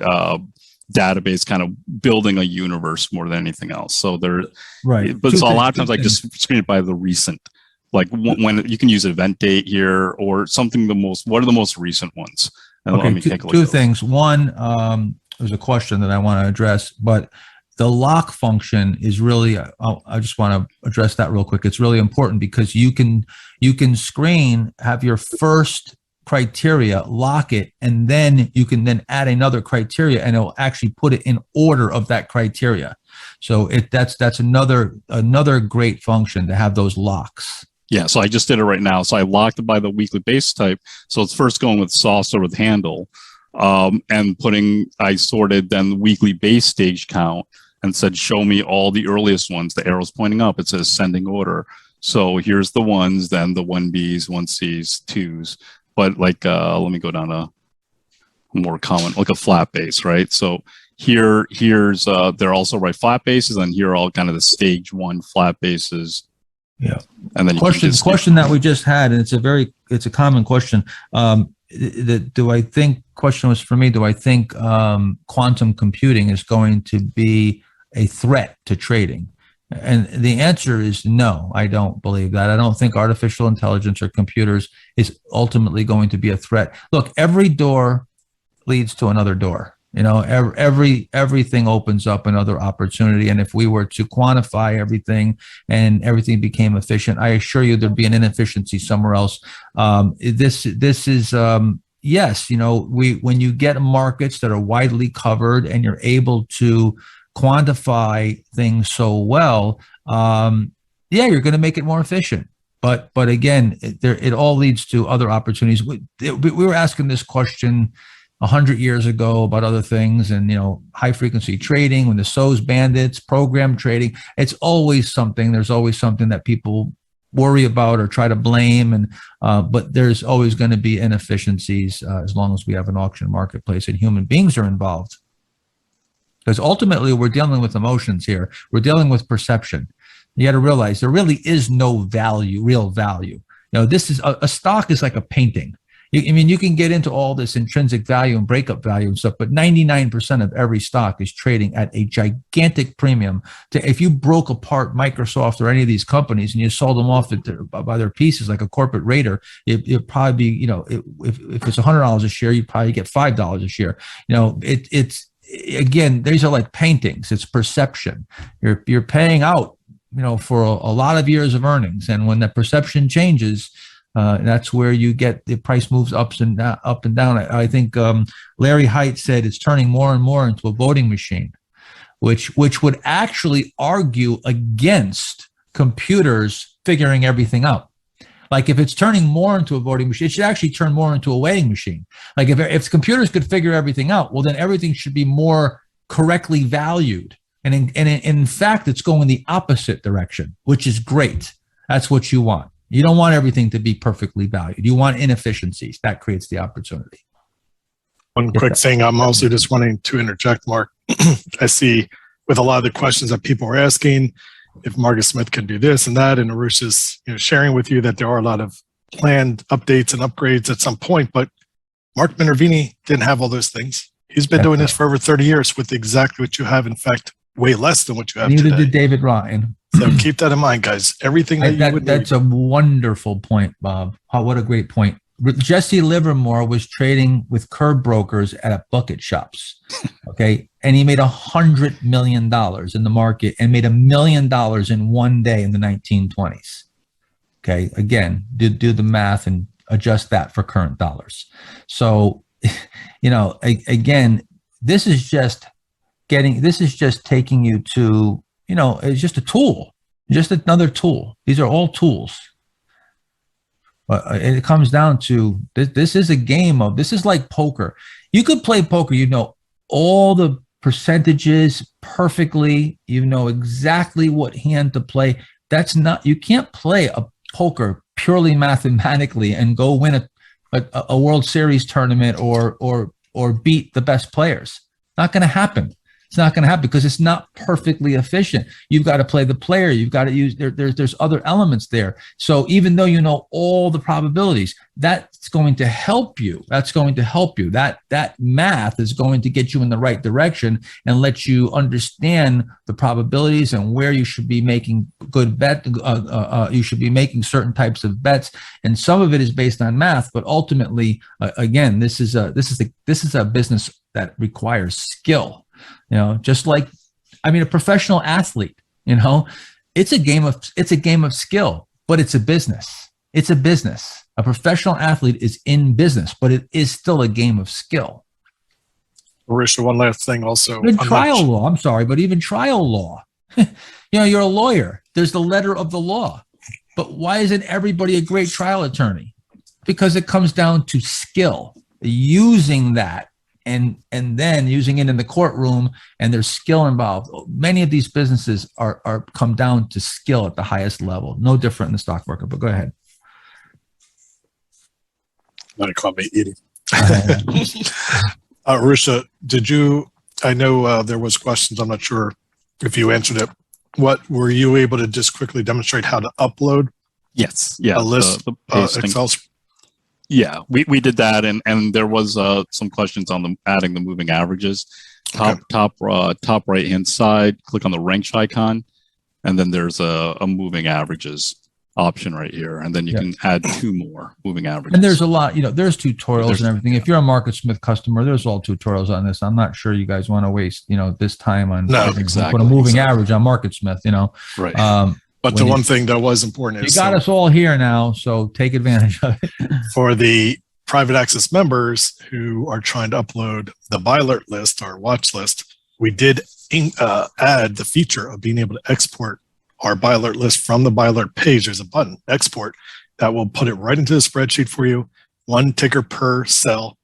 database, kind of building a universe more than anything else. So there, Right. But so a lot of times I just screen it by the recent, like when you can use event date here or something. What are the most recent ones? And okay, let me take a look. Two things. One, there's a question that I want to address, but the lock function is really, I just want to address that real quick. It's really important because you can screen, have your first criteria, lock it, and then you can then add another criteria and it'll actually put it in order of that criteria. So that's another great function to have those locks. Yeah, so I just did it right now. So I locked it by the weekly base type. So it's first going with sauce or with handle, and I sorted then the weekly base stage count and said, show me all the earliest ones. The arrow's pointing up. It says ascending order. So here's the ones, then the 1Bs, 1Cs, 2s. But like, let me go down to more common, like a flat base, right? So here's they're also flat bases, and here are all kind of the stage 1 flat bases. Yeah. And then question that we just had, and it's a common question. Question was for me, do I think quantum computing is going to be a threat to trading? And the answer is no, I don't believe that. I don't think artificial intelligence or computers is ultimately going to be a threat. Look, every door leads to another door. You know, everything opens up another opportunity. And if we were to quantify everything and everything became efficient, I assure you there'd be an inefficiency somewhere else. This is yes, you know, when you get markets that are widely covered and you're able to quantify things so well, yeah, you're going to make it more efficient. But again, it all leads to other opportunities. We were asking this question 100 years ago about other things, and, you know, high frequency trading, when the SOS bandits, program trading, it's always something. There's always something that people worry about or try to blame, and but there's always going to be inefficiencies as long as we have an auction marketplace and human beings are involved. Because ultimately, we're dealing with emotions here. We're dealing with perception. You got to realize there really is no value, real value. You know, this is a stock is like a painting. I mean, you can get into all this intrinsic value and breakup value and stuff, but 99% of every stock is trading at a gigantic premium. If you broke apart Microsoft or any of these companies and you sold them off by their pieces like a corporate raider, it'd probably be, you know, if it's $100 a share, you'd probably get $5 a share. You know, it's again, these are like paintings. It's perception. You're paying out, you know, for a lot of years of earnings, and when the perception changes, that's where you get the price moves up and down. I think Larry Height said it's turning more and more into a voting machine, which would actually argue against computers figuring everything out. Like if it's turning more into a voting machine, it should actually turn more into a weighing machine. Like if computers could figure everything out, well, then everything should be more correctly valued. And in fact, it's going the opposite direction, which is great. That's what you want. You don't want everything to be perfectly valued. You want inefficiencies. That creates the opportunity. One quick thing, I'm also just wanting to interject, Mark. I see with a lot of the questions that people are asking, if Marcus Smith can do this and that, and Arush is, you know, sharing with you that there are a lot of planned updates and upgrades at some point, but Mark Minervini didn't have all those things. He's been doing this for over 30 years with exactly what you have. In fact, way less than what you have Neither today. did David Ryan. So keep that in mind, guys. Everything That's a wonderful point, Bob. What a great point. Jesse Livermore was trading with curb brokers at bucket shops. Okay. And he made $100 million in the market and made $1 million in one day in the 1920s. Okay. Again, do the math and adjust that for current dollars. So, you know, again, this is just taking you to, you know, it's just a tool, just another tool. These are all tools. But it comes down to this is a game of, this is like poker. You could play poker, you know all the percentages perfectly, you know exactly what hand to play. That's not, you can't play a poker purely mathematically and go win a World Series tournament or beat the best players. Not going to happen. It's not going to happen because it's not perfectly efficient. You've got to play the player. You've got to use there's other elements there. So even though you know all the probabilities, that's going to help you. That's going to help you. That math is going to get you in the right direction and let you understand the probabilities and where you should be making good bet. You should be making certain types of bets, and some of it is based on math. But ultimately, again, this is a business that requires skill. Just like, a professional athlete, it's a game of skill, but it's a business. It's a business. A professional athlete is in business, but it is still a game of skill. Marisha, one last thing also. Even trial law, I'm sorry, but even trial law, you're a lawyer. There's the letter of the law. But why isn't everybody a great trial attorney? Because it comes down to skill, using that. And then using it in the courtroom, and there's skill involved. Many of these businesses are come down to skill at the highest level. No different in the stock market. But go ahead. Not call me eating. Marisha, I know there was questions. I'm not sure if you answered it. What were you able to just quickly demonstrate how to upload? Yes. Yeah. A list, the pasting. Excel. Yeah, we did that, and there was some questions on adding the moving averages. Top right hand side, click on the range icon, and then there's a moving averages option right here, and then you can add 2 more moving averages. And there's a lot, there's tutorials and everything. If you're a MarketSmith customer, there's all tutorials on this. I'm not sure you guys want to waste this time on exactly put a moving average on MarketSmith. Right. But the one thing that was important is you got us all here now, so take advantage of it. For the private access members who are trying to upload the buy alert list or watch list, we did add the feature of being able to export our buy alert list from the buy alert page. There's a button, export, that will put it right into the spreadsheet for you. 1 ticker per cell.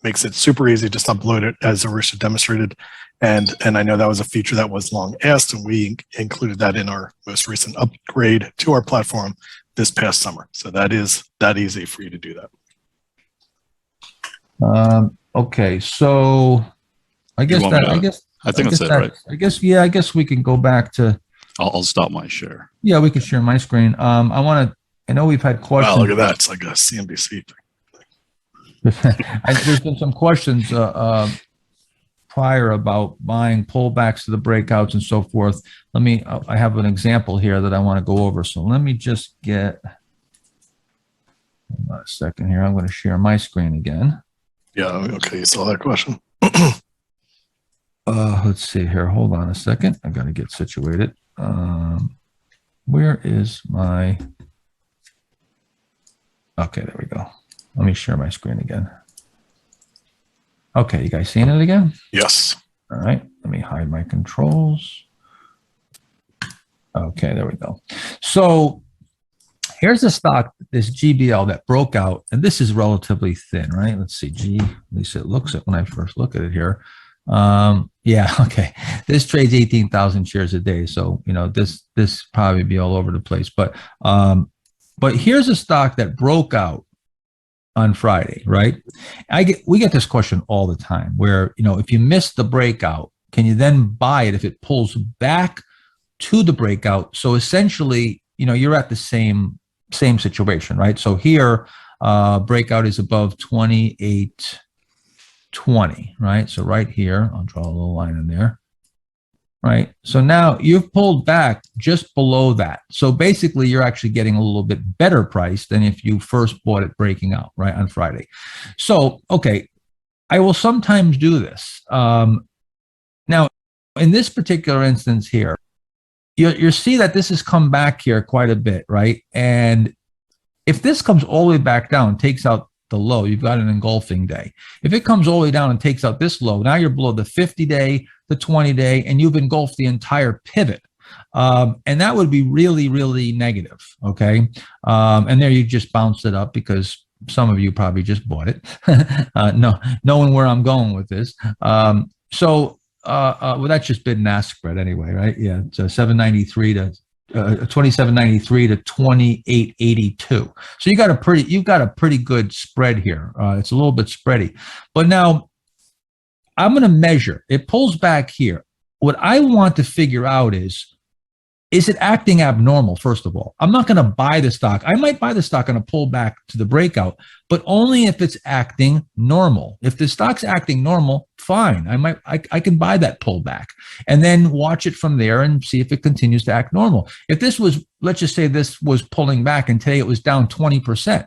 Makes it super easy. Just upload it, as Arisha demonstrated. And I know that was a feature that was long asked, and we included that in our most recent upgrade to our platform this past summer. So that is that easy for you to do that. Okay, so I guess that's it, right? I guess we can go back to. I'll stop my share. Yeah, we can share my screen. I know we've had questions. Wow, look at that! It's like a CNBC thing. There's been some questions prior about buying pullbacks to the breakouts and so forth. I have an example here that I want to go over. So let me just hold on a second here. I'm going to share my screen again. Yeah, okay, you saw that question. Let's see here. Hold on a second. I got to get situated. Where is my... Okay, there we go. Let me share my screen again. Okay, you guys seeing it again? Yes. All right, let me hide my controls. Okay, there we go. So here's a stock, this GBL that broke out, and this is relatively thin, right? Let's see, at least it looks it when I first look at it here. Yeah, okay. This trades 18,000 shares a day, so this probably be all over the place. But here's a stock that broke out on Friday, right? We get this question all the time where, if you miss the breakout, can you then buy it if it pulls back to the breakout? So essentially, you're at the same situation, right? So here, breakout is above 28.20, right? So right here, I'll draw a little line in there. Right. So now you've pulled back just below that. So basically you're actually getting a little bit better price than if you first bought it breaking out right on Friday. So, okay, I will sometimes do this. Now, in this particular instance here, you see that this has come back here quite a bit, right? And if this comes all the way back down, takes out the low, you've got an engulfing day. If it comes all the way down and takes out this low, now you're below the 50-day, the 20-day, and you've engulfed the entire pivot. And that would be really, really negative, okay? And there you just bounce it up because some of you probably just bought it, knowing where I'm going with this. Well, that's just bid and ask spread anyway, right? Yeah, it's 793 to 27.93 to 28.82. So you've got a pretty good spread here. It's a little bit spready, but now I'm going to measure. It pulls back here. What I want to figure out is it acting abnormal? First of all, I'm not going to buy the stock. I might buy the stock on a pullback to the breakout, but only if it's acting normal. If the stock's acting normal, fine. I can buy that pullback and then watch it from there and see if it continues to act normal. If this was, let's just say this was pulling back and today it was down 20%,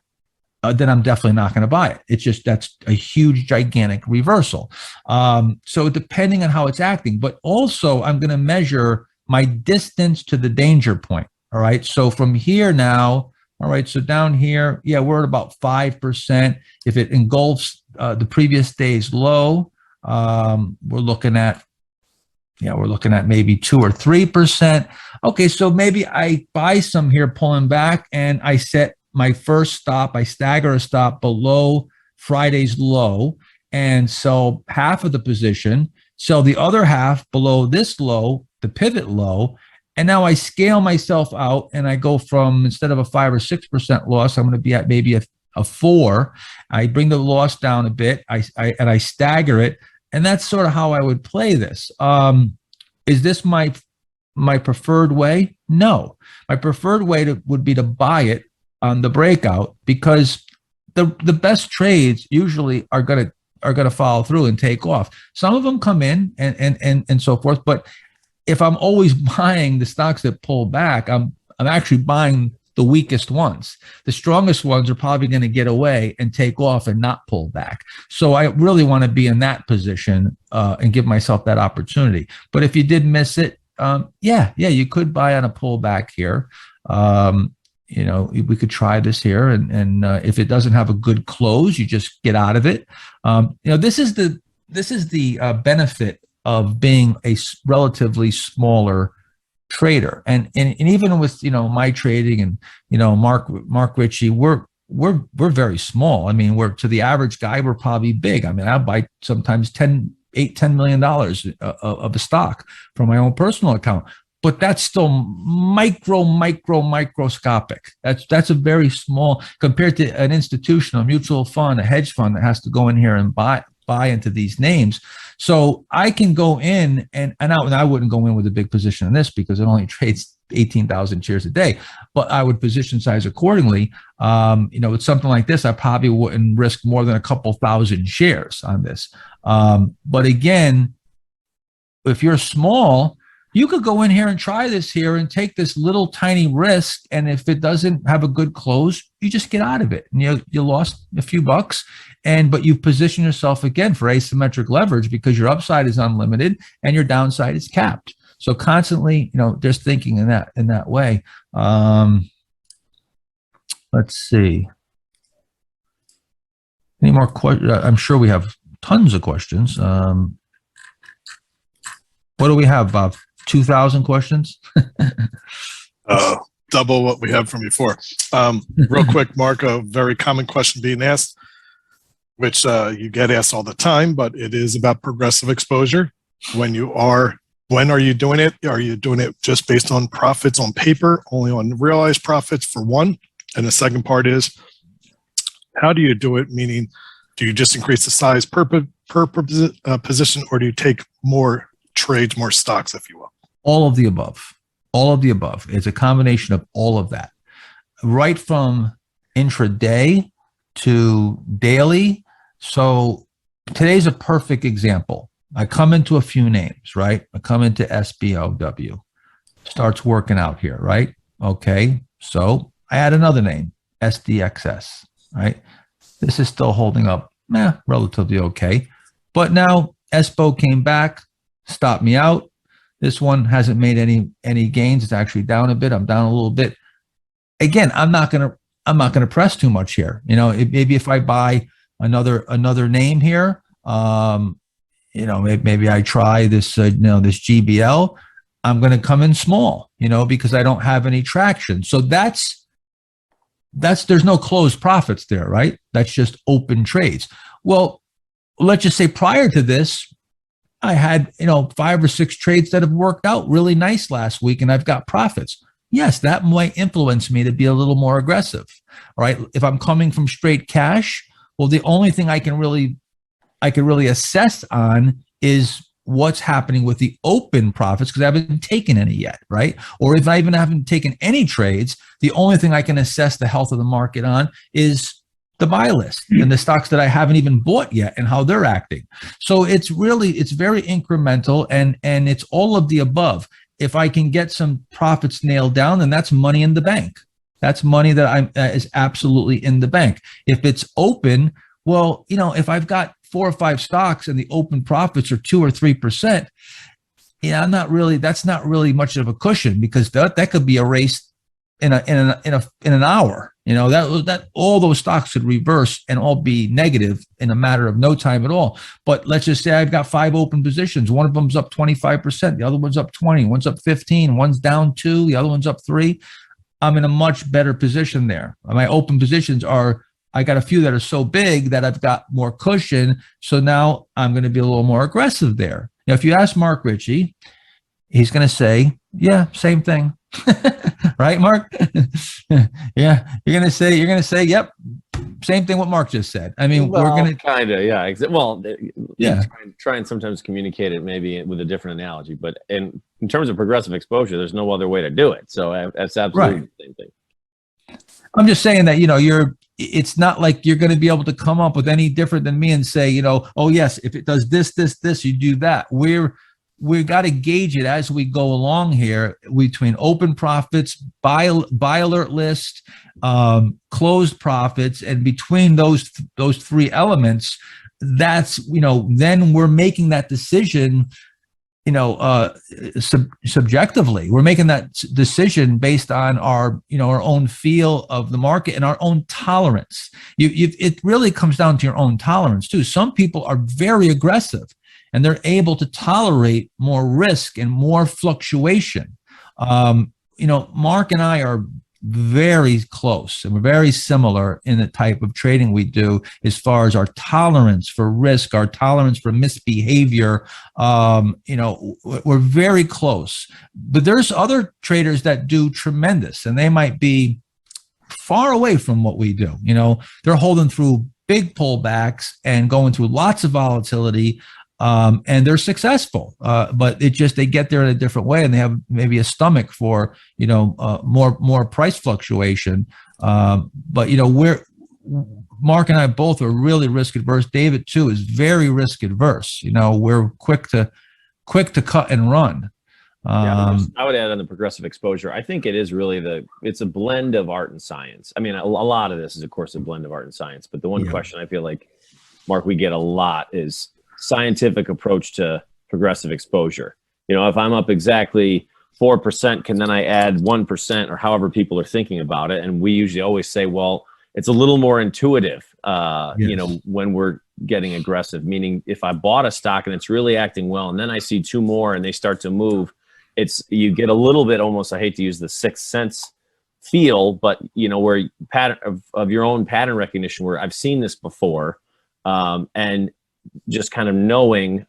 then I'm definitely not going to buy it. It's just, that's a huge, gigantic reversal. So depending on how it's acting, but also I'm going to measure my distance to the danger point. All right. So from here now, all right. So down here, yeah, we're at about 5%. If it engulfs the previous day's low, we're looking at maybe 2 or 3%. Okay. So maybe I buy some here pulling back and I set my first stop. I stagger a stop below Friday's low. And so half of the position, sell the other half below this low, the pivot low, and now I scale myself out and I go from, instead of a 5 or 6% loss, I'm going to be at maybe a 4. I bring the loss down a bit, I stagger it, and that's sort of how I would play this. Is this my preferred way? No. My preferred way would be to buy it on the breakout, because the best trades usually are going to follow through and take off. Some of them come in and so forth, but if I'm always buying the stocks that pull back, I'm actually buying the weakest ones. The strongest ones are probably going to get away and take off and not pull back. So I really want to be in that position and give myself that opportunity. But if you did miss it, you could buy on a pullback here. We could try this here, and if it doesn't have a good close, you just get out of it. This is the benefit of being a relatively smaller trader, and even with my trading and Mark Ritchie, we're very small. I mean, we're, to the average guy, we're probably big. I mean, I buy sometimes $10 million of a stock from my own personal account. But that's still microscopic. That's a very small, compared to an institutional mutual fund, a hedge fund that has to go in here and buy into these names. So I can go in and I wouldn't go in with a big position in this because it only trades 18,000 shares a day, but I would position size accordingly. With something like this, I probably wouldn't risk more than a couple thousand shares on this. But again, if you're small, you could go in here and try this here and take this little tiny risk. And if it doesn't have a good close, you just get out of it. And you lost a few bucks, but you've positioned yourself again for asymmetric leverage because your upside is unlimited and your downside is capped. So constantly, just thinking in that way. Let's see. Any more questions? I'm sure we have tons of questions. What do we have, Bob? 2,000 questions? Double what we had from before. Real quick, Mark, a very common question being asked, which you get asked all the time, but it is about progressive exposure. When are you doing it? Are you doing it just based on profits on paper, only on realized profits, for one? And the second part is, how do you do it? Meaning, do you just increase the size per position, or do you take more trades, more stocks, if you will? All of the above. All of the above. It's a combination of all of that. Right from intraday to daily. So today's a perfect example. I come into a few names, right? I come into SBOW. Starts working out here, right? Okay. So I add another name, SDXS, right? This is still holding up, relatively okay. But now SBO came back, stopped me out. This one hasn't made any gains. It's actually down a bit. I'm down a little bit. Again, I'm not gonna press too much here. Maybe if I buy another name here, maybe I try this this GBL. I'm gonna come in small, because I don't have any traction. So that's there's no closed profits there, right? That's just open trades. Well, let's just say prior to this, I had 5 or 6 trades that have worked out really nice last week, and I've got profits. yes, that might influence me to be a little more aggressive. All right. If I'm coming from straight cash, well, the only thing I can really assess on is what's happening with the open profits because I haven't taken any yet, right? Or if I even haven't taken any trades, the only thing I can assess the health of the market on is the buy list and the stocks that I haven't even bought yet and how they're acting. So it's very incremental and it's all of the above. If I can get some profits nailed down, then that's money in the bank. That's money that is absolutely in the bank. If it's open, well, if I've got 4 or 5 stocks and the open profits are 2 or 3%, that's not really much of a cushion because that could be erased in an hour. That all those stocks could reverse and all be negative in a matter of no time at all. But let's just say I've got 5 open positions. One of them's up 25%, the other one's up 20, one's up 15, one's down 2, the other one's up 3. I'm in a much better position there. My open positions I got a few that are so big that I've got more cushion. So now I'm going to be a little more aggressive there. Now, if you ask Mark Ritchie, he's going to say, yeah, same thing. Right, Mark? Yeah. You're going to say, yep, same thing what Mark just said. I mean, we're going to kind of, yeah. Well, yeah. Try and sometimes communicate it maybe with a different analogy, but in terms of progressive exposure, there's no other way to do it. So that's absolutely Right. the same thing. I'm just saying that, it's not like you're going to be able to come up with any different than me and say, oh yes, if it does this, you do that. We've got to gauge it as we go along here between open profits, buy alert list, closed profits, and between those 3 elements, that's, then we're making that decision, subjectively. We're making that decision based on our own feel of the market and our own tolerance. It really comes down to your own tolerance too. Some people are very aggressive and they're able to tolerate more risk and more fluctuation. Mark and I are very close and we're very similar in the type of trading we do as far as our tolerance for risk, our tolerance for misbehavior. We're very close, but there's other traders that do tremendous and they might be far away from what we do. They're holding through big pullbacks and going through lots of volatility. And they're successful, but they get there in a different way, and they have maybe a stomach for more price fluctuation. But Mark and I both are really risk adverse. David too is very risk adverse. We're quick to cut and run. I would add on the progressive exposure. I think it is really it's a blend of art and science. I mean, a lot of this is of course a blend of art and science. But the one question I feel like, Mark, we get a lot is scientific approach to progressive exposure. If I'm up exactly 4%, can then I add 1% or however people are thinking about it? And we usually always say, well, it's a little more intuitive, when we're getting aggressive, meaning if I bought a stock and it's really acting well, and then I see 2 more and they start to move, you get a little bit almost, I hate to use the sixth sense feel, but where pattern of your own pattern recognition, where I've seen this before, and just kind of knowing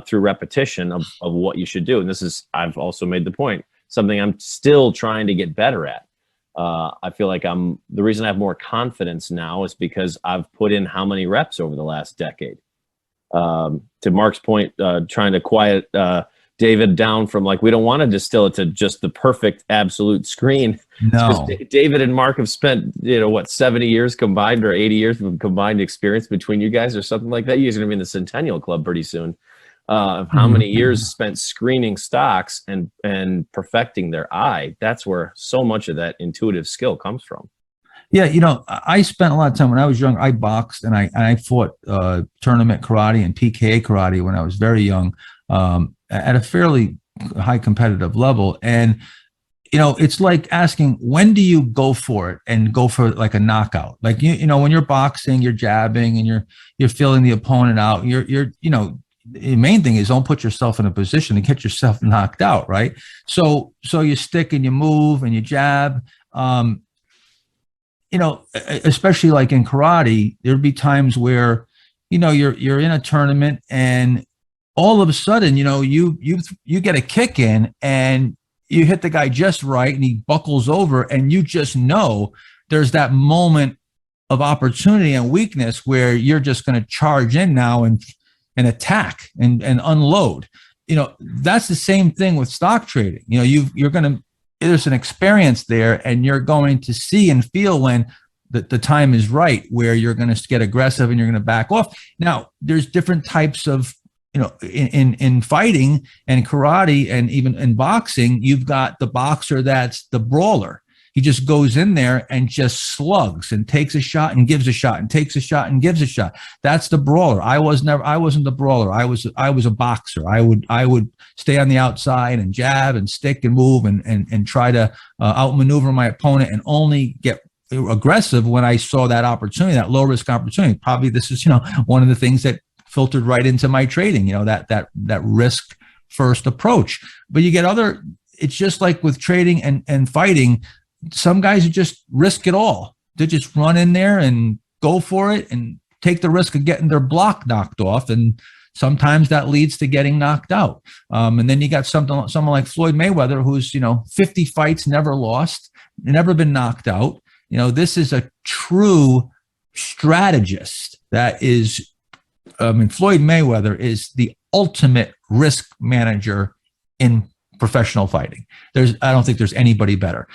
through repetition of what you should do. And I've also made the point, something I'm still trying to get better at. I feel like the reason I have more confidence now is because I've put in how many reps over the last decade. To Mark's point, trying to quiet David down from we don't want to distill it to just the perfect absolute screen. No. David and Mark have spent 70 years combined or 80 years of combined experience between you guys or something like that. You guys are gonna be in the Centennial Club pretty soon. Of how many years spent screening stocks and perfecting their eye. That's where so much of that intuitive skill comes from. Yeah, I spent a lot of time when I was young. I boxed and I fought tournament karate and PKA karate when I was very young, at a fairly high competitive level. And it's like asking, when do you go for it and go for a knockout? When you're boxing, you're jabbing and you're feeling the opponent out. The main thing is don't put yourself in a position to get yourself knocked out, right? So you stick and you move and you jab. Especially like in karate, there'd be times where, you're in a tournament and all of a sudden, you get a kick in and you hit the guy just right and he buckles over, and you just know there's that moment of opportunity and weakness where you're just going to charge in now and attack and unload. That's the same thing with stock trading. You're going to, there's an experience there, and you're going to see and feel when the time is right, where you're going to get aggressive and you're going to back off. Now, there's different types of, in fighting and karate and even in boxing, you've got the boxer that's the brawler. He just goes in there and just slugs and takes a shot and gives a shot and takes a shot and gives a shot. That's the brawler. I wasn't the brawler. I was a boxer. I would stay on the outside and jab and stick and move and try to outmaneuver my opponent, and only get aggressive when I saw that opportunity, that low risk opportunity. Probably this is, one of the things that filtered right into my trading, that risk first approach. But you get it's just like with trading and fighting. Some guys just risk it all. They just run in there and go for it and take the risk of getting their block knocked off. And sometimes that leads to getting knocked out. And then you got someone like Floyd Mayweather, who's, 50 fights, never lost, never been knocked out. This is a true strategist that is, Floyd Mayweather is the ultimate risk manager in professional fighting. I don't think there's anybody better.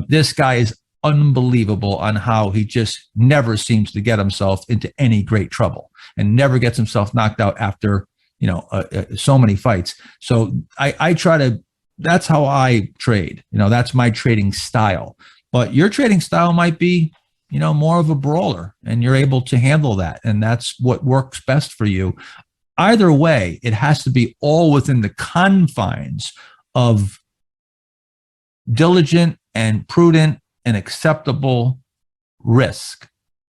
This guy is unbelievable on how he just never seems to get himself into any great trouble and never gets himself knocked out after, so many fights. So I try to, that's how I trade. That's my trading style. But your trading style might be, more of a brawler, and you're able to handle that. And that's what works best for you. Either way, it has to be all within the confines of diligent and prudent and acceptable risk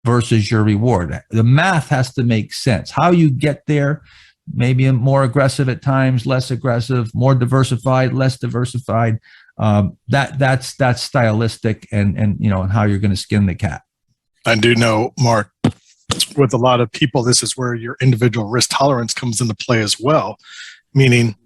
versus your reward. The math has to make sense. How you get there, maybe more aggressive at times, less aggressive, more diversified, less diversified. That's stylistic and how you're going to skin the cat. I do know, Mark, with a lot of people, this is where your individual risk tolerance comes into play as well. Meaning,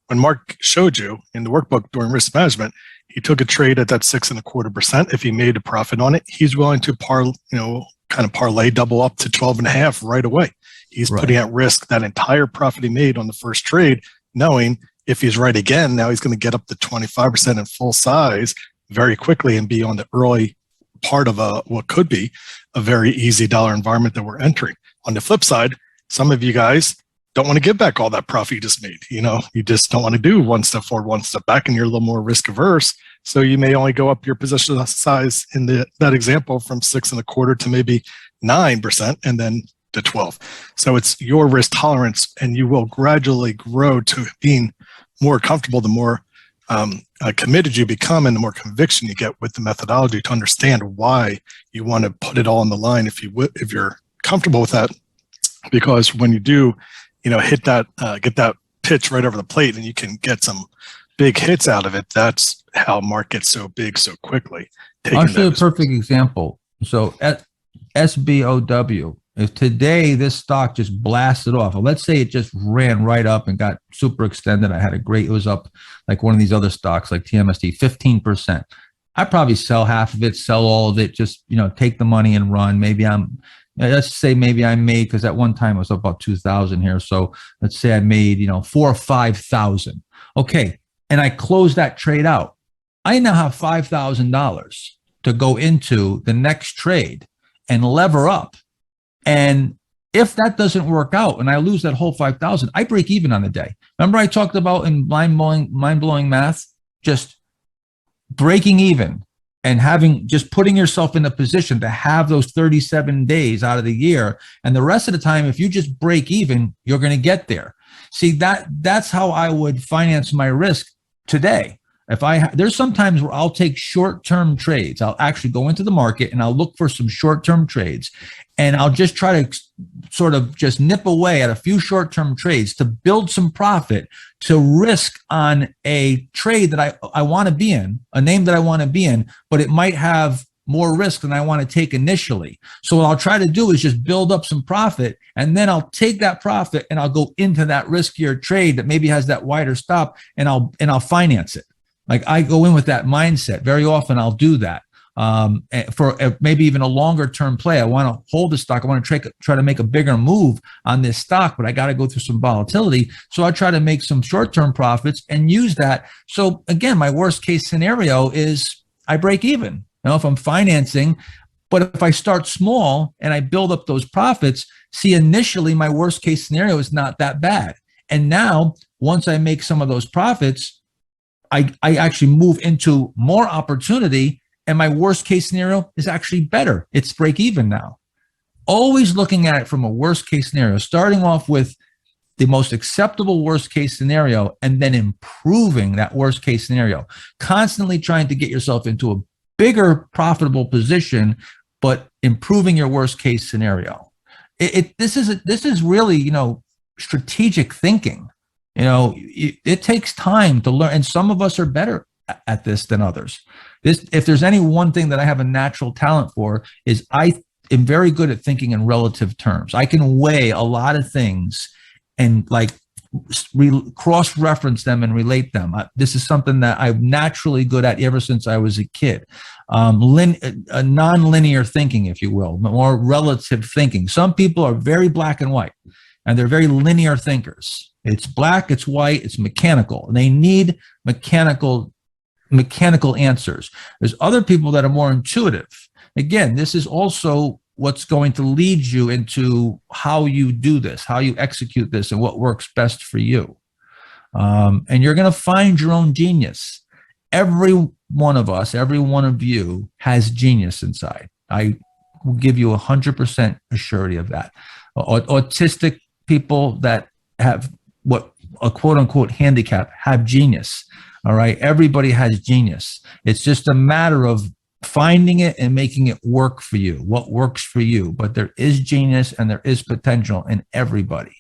when Mark showed you in the workbook during risk management, he took a trade at that 6.25%. If he made a profit on it, he's willing to parlay double up to 12.5 right away. He's right. Putting at risk that entire profit he made on the first trade, knowing if he's right again, now he's going to get up to 25% in full size very quickly and be on the early part of what could be a very easy dollar environment that we're entering. On the flip side, some of you guys don't want to give back all that profit you just made. You just don't want to do one step forward, one step back, and you're a little more risk averse. So you may only go up your position size in that example from 6.25 to maybe 9% and then to 12. So it's your risk tolerance, and you will gradually grow to being more comfortable the more committed you become and the more conviction you get with the methodology to understand why you want to put it all on the line if you're comfortable with that. Because when you do, hit that, get that pitch right over the plate and you can get some big hits out of it, that's how Mark gets so big so quickly. I'll show you a perfect example. So at SBOW, if today this stock just blasted off, well, let's say it just ran right up and got super extended. It was up like one of these other stocks like TMST, 15%. I probably sell half of it, sell all of it, just, take the money and run. Let's say I made, because at one time it was up about 2,000 here. So let's say I made, 4,000 or 5,000. Okay. And I closed that trade out. I now have $5,000 to go into the next trade and lever up. And if that doesn't work out and I lose that whole 5,000, I break even on the day. Remember I talked about in mind-blowing math, just breaking even and just putting yourself in a position to have those 37 days out of the year. And the rest of the time, if you just break even, you're going to get there. See, that's how I would finance my risk today. There's sometimes where I'll take short-term trades. I'll actually go into the market and I'll look for some short-term trades, and I'll just try to sort of just nip away at a few short-term trades to build some profit, to risk on a trade that I want to be in, a name that I want to be in, but it might have more risk than I want to take initially. So what I'll try to do is just build up some profit, and then I'll take that profit and I'll go into that riskier trade that maybe has that wider stop, and I'll finance it. Like I go in with that mindset. Very often I'll do that. For maybe even a longer term play. I want to hold the stock. I want to try to make a bigger move on this stock, but I got to go through some volatility. So I try to make some short term profits and use that. So again, my worst case scenario is I break even. If I'm financing, but if I start small and I build up those profits, see, initially my worst case scenario is not that bad. And now once I make some of those profits, I actually move into more opportunity. And my worst case scenario is actually better. It's break even now. Always looking at it from a worst case scenario, starting off with the most acceptable worst case scenario and then improving that worst case scenario. Constantly trying to get yourself into a bigger profitable position, but improving your worst case scenario. This is really, strategic thinking. It takes time to learn, and some of us are better at this than others. If there's any one thing that I have a natural talent for, is I am very good at thinking in relative terms. I can weigh a lot of things and cross-reference them and relate them. This is something that I'm naturally good at ever since I was a kid. Non-linear thinking, if you will, more relative thinking. Some people are very black and white, and they're very linear thinkers. It's black, it's white, it's mechanical. And they need mechanical answers. There's other people that are more intuitive. Again, this is also what's going to lead you into how you do this, how you execute this, and what works best for you. And you're going to find your own genius. Every one of us, every one of you has genius inside. I will give you 100% assurity of that. Autistic people that have what a quote unquote handicap have genius. All right. Everybody has genius. It's just a matter of finding it and making it work for you, what works for you. But there is genius and there is potential in everybody.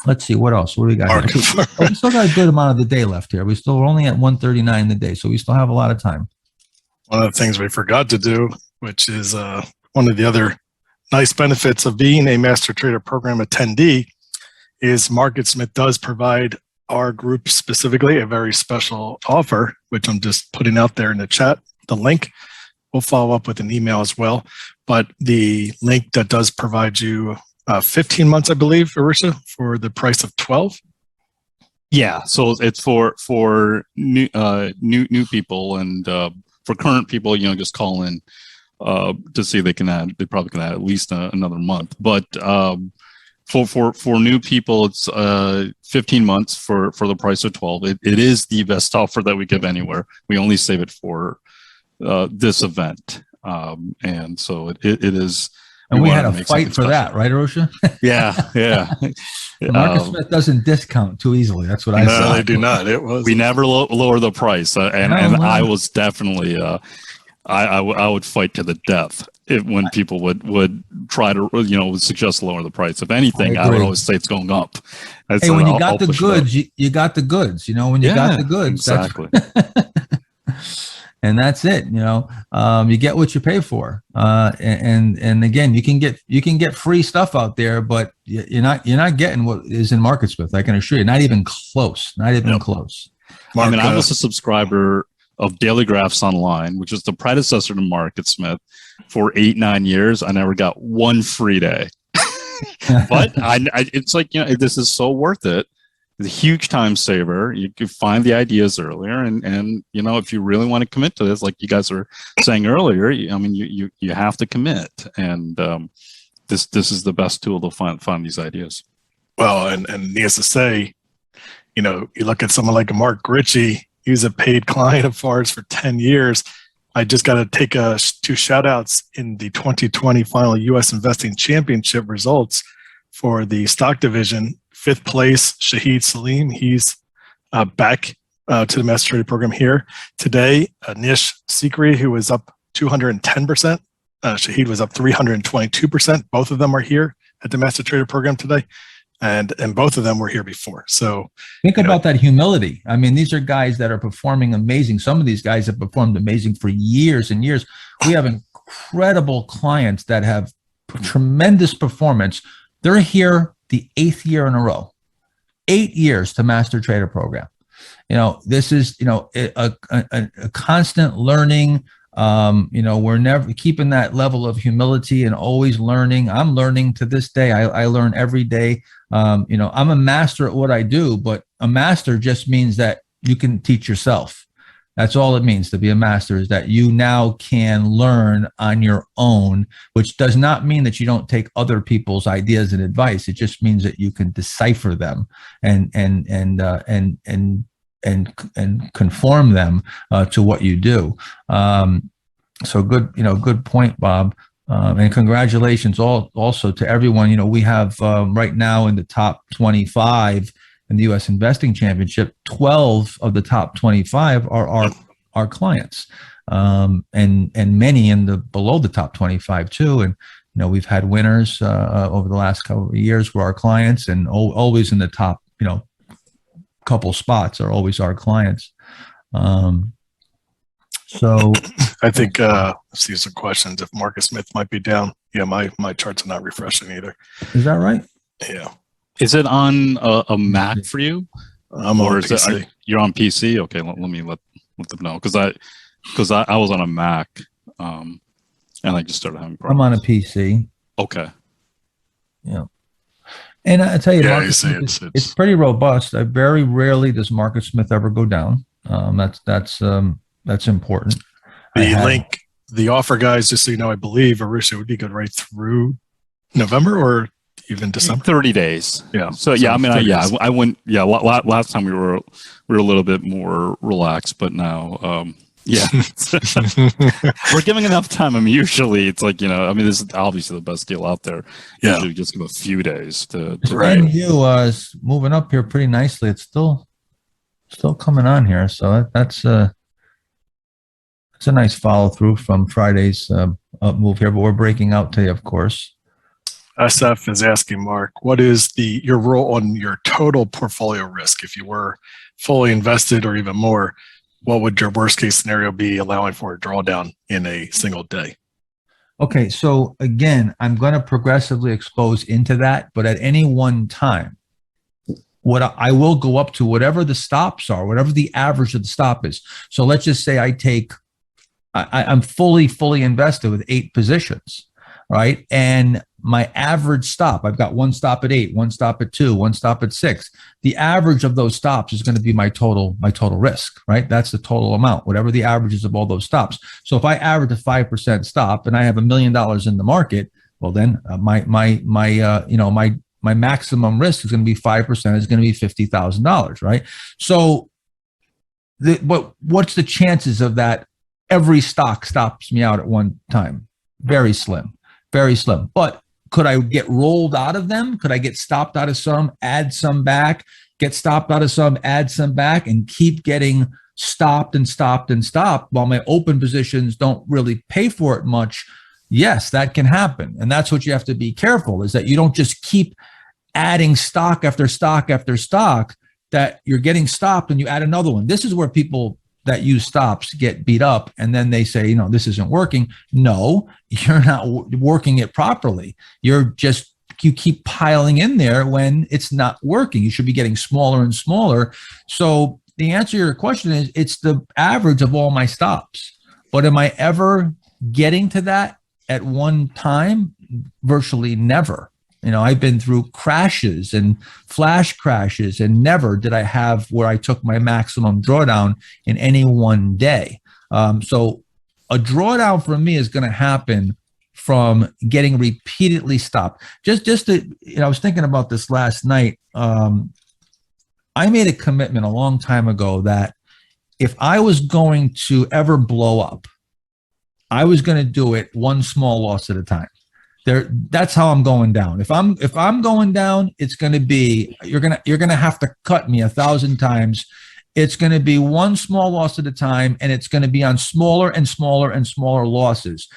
Let's see, what else? What do we got here? We still got a good amount of the day left here. We're only at 1:39 the day, so we still have a lot of time. One of the things we forgot to do, which is one of the other nice benefits of being a Master Trader Program attendee, is MarketSmith does provide our group specifically a very special offer, which I'm just putting out there in the chat. The link, we'll follow up with an email as well. But the link that does provide you 15 months, I believe, Arusha, for the price of 12. Yeah, so it's for new people, and for current people, just call in to see they can add. They probably can add at least another month. But for new people, it's 15 months for the price of 12. It is the best offer that we give anywhere. We only save it for this event, and so it is. And we had a fight for that, right, Arusha? Yeah. MarketSmith doesn't discount too easily. That's what I said. No, they do not. We never lower the price, and I was definitely I would fight to the death when people would try to would suggest lower the price. If anything, I would always say it's going up. Hey, when you got the goods, you got the goods. When you got the goods, exactly. And that's it. You get what you pay for. And again, you can get free stuff out there, but you're not getting what is in MarketSmith. I can assure you, not even close. Not even close. Mark, I was a subscriber of Daily Graphs Online, which is the predecessor to MarketSmith, for 8-9 years. I never got one free day, but it's like this is so worth it. It's a huge time saver. You can find the ideas earlier, and if you really want to commit to this, like you guys were saying earlier, you have to commit, and this is the best tool to find these ideas. Well, and needless to say, you look at someone like Mark Ritchie. He's a paid client of ours for 10 years. I just got to take 2 shout outs in the 2020 final U.S. Investing Championship results for the stock division. 5th place, Shahid Salim. He's back to the Master Trader Program here today. Nish Sikri, who was up 210%. Shahid was up 322%. Both of them are here at the Master Trader Program today. And both of them were here before. So think about that humility. I mean, these are guys that are performing amazing. Some of these guys have performed amazing for years and years. We have incredible clients that have tremendous performance. They're here the 8th year in a row. 8 years to Master Trader Program. This is, a constant learning. We're never keeping that level of humility and always learning. I'm learning to this day. I learn every day. I'm a master at what I do, but a master just means that you can teach yourself. That's all it means to be a master, is that you now can learn on your own, which does not mean that you don't take other people's ideas and advice. It just means that you can decipher them and conform them to what you do. So good point, Bob. And congratulations also to everyone. We have right now in the top 25 in the U.S. Investing Championship, 12 of the top 25 are our clients, and many in the below the top 25 too. And we've had winners over the last couple of years for our clients, and always in the top couple spots are always our clients. So I think let's see some questions. If Marcus Smith might be down. Yeah, my charts are not refreshing either. Is that right? Yeah. Is it on a Mac for you? I'm on PC. You're on PC? Okay, let me let them know, because I was on a Mac, and I just started having problems. I'm on a PC. Okay. Yeah. And I tell you, Yeah, Marcus Smith, it's pretty robust. Very rarely does Marcus Smith ever go down. That's important. The offer, guys, just so you know, I believe Arusha would be good right through November or even December. 30 days. Yeah. So yeah, I went. Yeah, last time we were a little bit more relaxed, but now, yeah, we're giving enough time. I mean, usually it's like, this is obviously the best deal out there. Yeah. Usually just give a few days to Right. And you is moving up here pretty nicely. It's still coming on here, so that's a nice follow through from Friday's up move here. But we're breaking out today, of course. SF is asking, Mark, what is your role on your total portfolio risk? If you were fully invested or even more, what would your worst case scenario be, allowing for a drawdown in a single day? Okay, so again, I'm going to progressively expose into that, but at any one time, what I will go up to whatever the stops are, whatever the average of the stop is. So let's just say I'm fully invested with 8 positions, right? And my average stop, I've got one stop at 8, one stop at 2, one stop at 6. The average of those stops is going to be my total risk, right? That's the total amount, whatever the average is of all those stops. So if I average a 5% stop and I have $1 million in the market, well, then my maximum risk is going to be 5%, is going to be $50,000, right? So what's the chances of that every stock stops me out at one time? Very slim, very slim. But could I get rolled out of them? Could I get stopped out of some, add some back, get stopped out of some, add some back, and keep getting stopped and stopped and stopped while my open positions don't really pay for it much? Yes, that can happen. And that's what you have to be careful, is that you don't just keep adding stock after stock after stock, that you're getting stopped and you add another one. This is where people that use stops get beat up, and then they say, this isn't working. No, you're not working it properly. You keep piling in there when it's not working. You should be getting smaller and smaller. So the answer to your question is, it's the average of all my stops. But am I ever getting to that at one time? Virtually never. I've been through crashes and flash crashes, and never did I have where I took my maximum drawdown in any one day. So a drawdown for me is going to happen from getting repeatedly stopped. I was thinking about this last night. I made a commitment a long time ago that if I was going to ever blow up, I was going to do it one small loss at a time. That's how I'm going down. If I'm going down, it's going to be, you're going to have to cut me 1,000 times. It's going to be one small loss at a time, and it's going to be on smaller and smaller and smaller losses.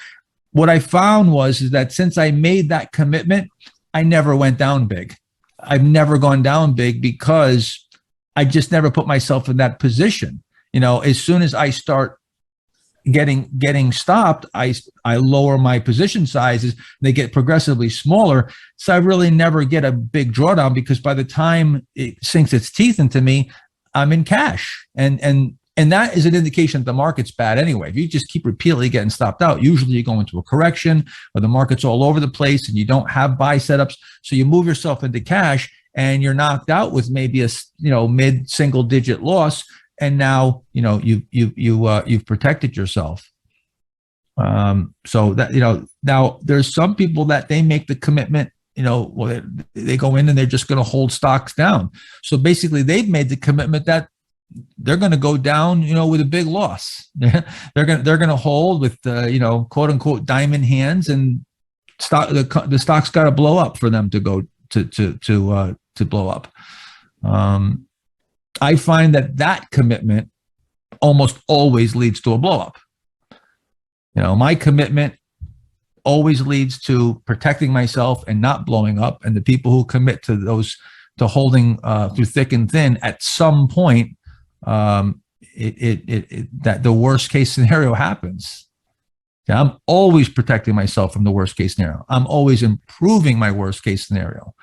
What I found is that since I made that commitment, I never went down big. I've never gone down big because I just never put myself in that position. As soon as I start getting stopped, I lower my position sizes. They get progressively smaller. So I really never get a big drawdown, because by the time it sinks its teeth into me, I'm in cash. And that is an indication that the market's bad anyway. If you just keep repeatedly getting stopped out, usually you go into a correction or the market's all over the place and you don't have buy setups. So you move yourself into cash and you're knocked out with maybe a mid single digit loss. And now, you've protected yourself. So that, now there's some people that they make the commitment, they go in and they're just going to hold stocks down. So basically they've made the commitment that they're going to go down, with a big loss. They're going to hold with, quote unquote diamond hands, and the stock's got to blow up for them to go to blow up. I find that commitment almost always leads to a blow up. My commitment always leads to protecting myself and not blowing up. And the people who commit to holding through thick and thin, at some point, that the worst case scenario happens. I'm always protecting myself from the worst case scenario. I'm always improving my worst case scenario.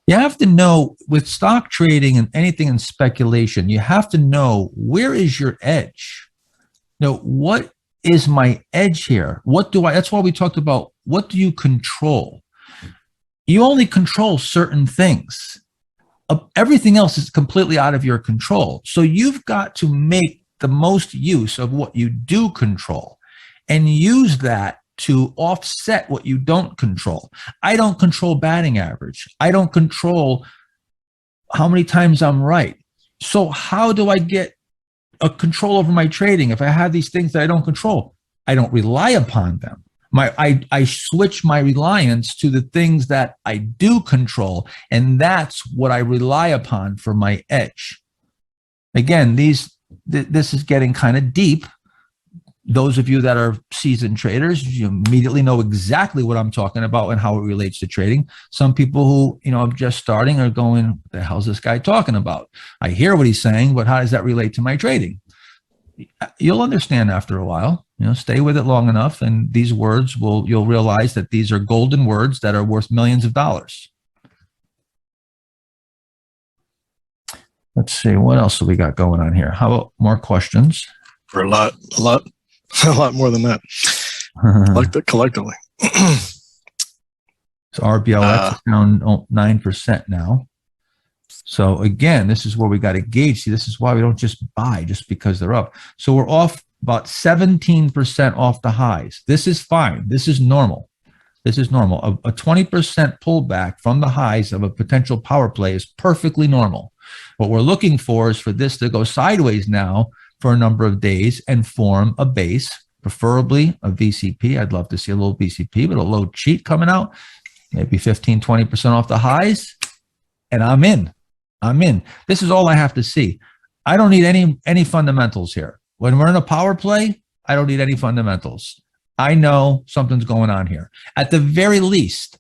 You have to know, with stock trading and anything in speculation, you have to know, where is your edge? What is my edge here? That's why we talked about, what do you control? You only control certain things. Everything else is completely out of your control. So you've got to make the most use of what you do control and use that to offset what you don't control. I don't control batting average. I don't control how many times I'm right. So how do I get a control over my trading if I have these things that I don't control? I don't rely upon them. I switch my reliance to the things that I do control, and that's what I rely upon for my edge. Again, this is getting kind of deep. Those of you that are seasoned traders, you immediately know exactly what I'm talking about and how it relates to trading. Some people who, are just starting are going, what the hell is this guy talking about? I hear what he's saying, but how does that relate to my trading? You'll understand after a while. Stay with it long enough, and these words you'll realize that these are golden words that are worth millions of dollars. Let's see, what else have we got going on here? How about more questions? For a lot more than that. Collectively. So RBLX is down 9% now. So again, this is where we got to gauge. See, this is why we don't just buy just because they're up. So we're off about 17% off the highs. This is fine. This is normal. This is normal. A 20% pullback from the highs of a potential power play is perfectly normal. What we're looking for is for this to go sideways now for a number of days and form a base, preferably a VCP. I'd love to see a little VCP, but a low cheat coming out, maybe 15, 20% off the highs, and I'm in. This is all I have to see. I don't need any fundamentals here. When we're in a power play, I don't need any fundamentals. I know something's going on here. At the very least,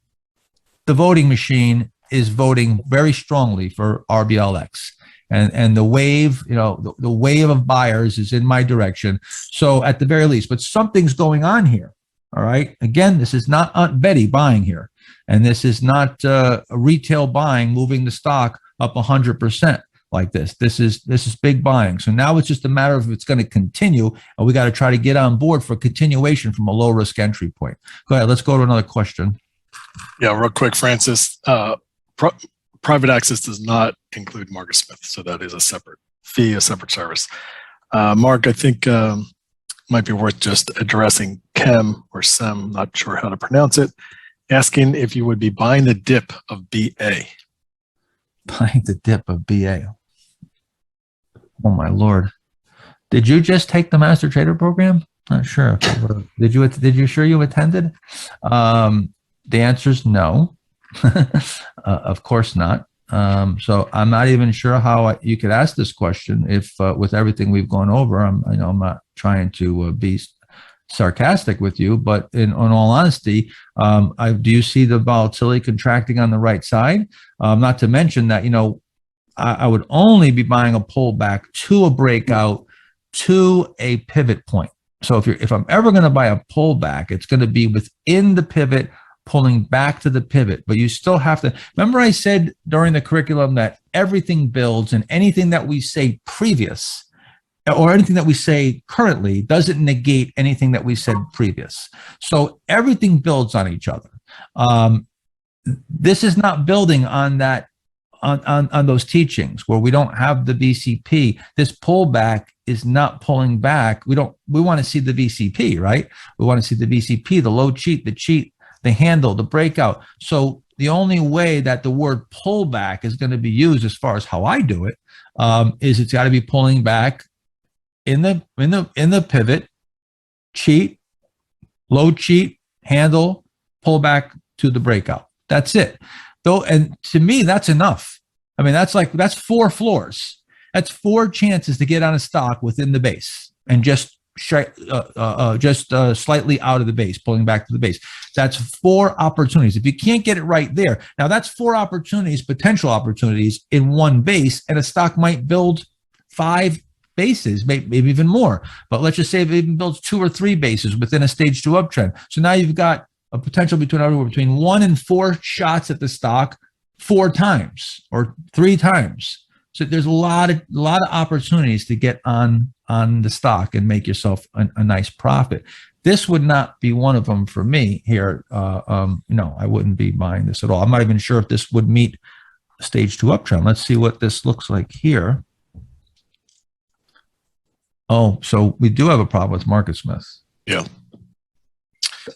the voting machine is voting very strongly for RBLX. And the wave, the wave of buyers is in my direction. So at the very least, but something's going on here. All right. Again, this is not Aunt Betty buying here. And this is not a retail buying, moving the stock up 100% like this. This is big buying. So now it's just a matter of if it's going to continue, and we got to try to get on board for continuation from a low risk entry point. Go ahead. Let's go to another question. Yeah, real quick, Francis. Private access does not include Marcus Smith, so that is a separate fee, a separate service. Mark, I think might be worth just addressing Kem or Sem, not sure how to pronounce it, asking if you would be buying the dip of BA. Buying the dip of BA. Oh my Lord. Did you just take the Master Trader program? Not sure. Did you sure you attended? The answer is no. Of course not. So I'm not even sure how you could ask this question if with everything we've gone over. I'm not trying to be sarcastic with you, but in all honesty, do you see the volatility contracting on the right side? Not to mention that, I would only be buying a pullback to a breakout to a pivot point. So if I'm ever going to buy a pullback, it's going to be within the pivot pulling back to the pivot, but you still have to remember I said during the curriculum that everything builds, and anything that we say previous or anything that we say currently doesn't negate anything that we said previous. So everything builds on each other. This is not building on that, on those teachings where we don't have the VCP. This pullback is not pulling back. We want to see the VCP, right? We want to see the VCP, the low cheat, the handle, the breakout. So the only way that the word pullback is going to be used, as far as how I do it, is it's got to be pulling back in the pivot, cheat, low cheat, handle, pull back to the breakout. That's it. Though, and to me, that's enough. I mean, that's 4 floors. That's 4 chances to get on a stock within the base and just slightly out of the base, pulling back to the base. That's 4 opportunities. If you can't get it right there, now that's 4 opportunities, potential opportunities in one base, and a stock might build 5 bases, maybe even more. But let's just say if it even builds 2 or 3 bases within a stage 2 uptrend. So now you've got a potential between 1 and 4 shots at the stock 4 times or 3 times. So there's a lot of opportunities to get on the stock and make yourself a nice profit. This would not be one of them for me here. No, I wouldn't be buying this at all. I'm not even sure if this would meet stage 2 uptrend. Let's see what this looks like here. Oh, so we do have a problem with MarketSmith. Yeah.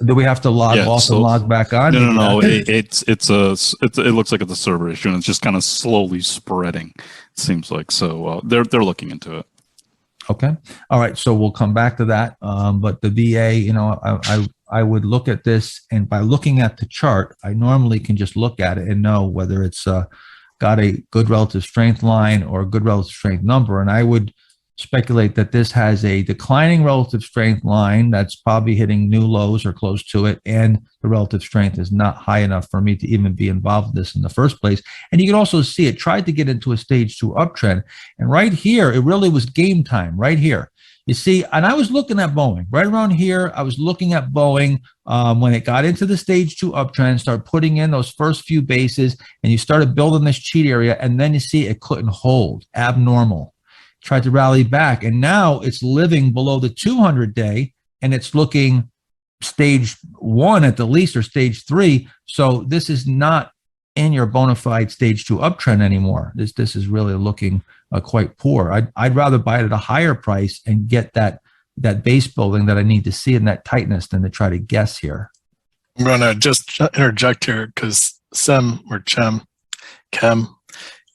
Do we have to log off and log back on? No. It looks like it's a server issue, and it's just kind of slowly spreading. It seems like so. They're looking into it. Okay. All right. So we'll come back to that. But the VA, I would look at this, and by looking at the chart, I normally can just look at it and know whether it's got a good relative strength line or a good relative strength number. And I would speculate that this has a declining relative strength line that's probably hitting new lows or close to it, and the relative strength is not high enough for me to even be involved in this in the first place. And you can also see it tried to get into a stage 2 uptrend, and right here it really was game time. Right here, you see, and I was looking at Boeing right around here. I was looking at Boeing when it got into the stage 2 uptrend, started putting in those first few bases, and you started building this cheat area, and then you see it couldn't hold, abnormal. Tried to rally back, and now it's living below the 200-day, and it's looking stage 1 at the least, or stage 3. So this is not in your bona fide stage 2 uptrend anymore. This is really looking quite poor. I'd rather buy it at a higher price and get that base building that I need to see in that tightness than to try to guess here. I'm going to just interject here because Kem,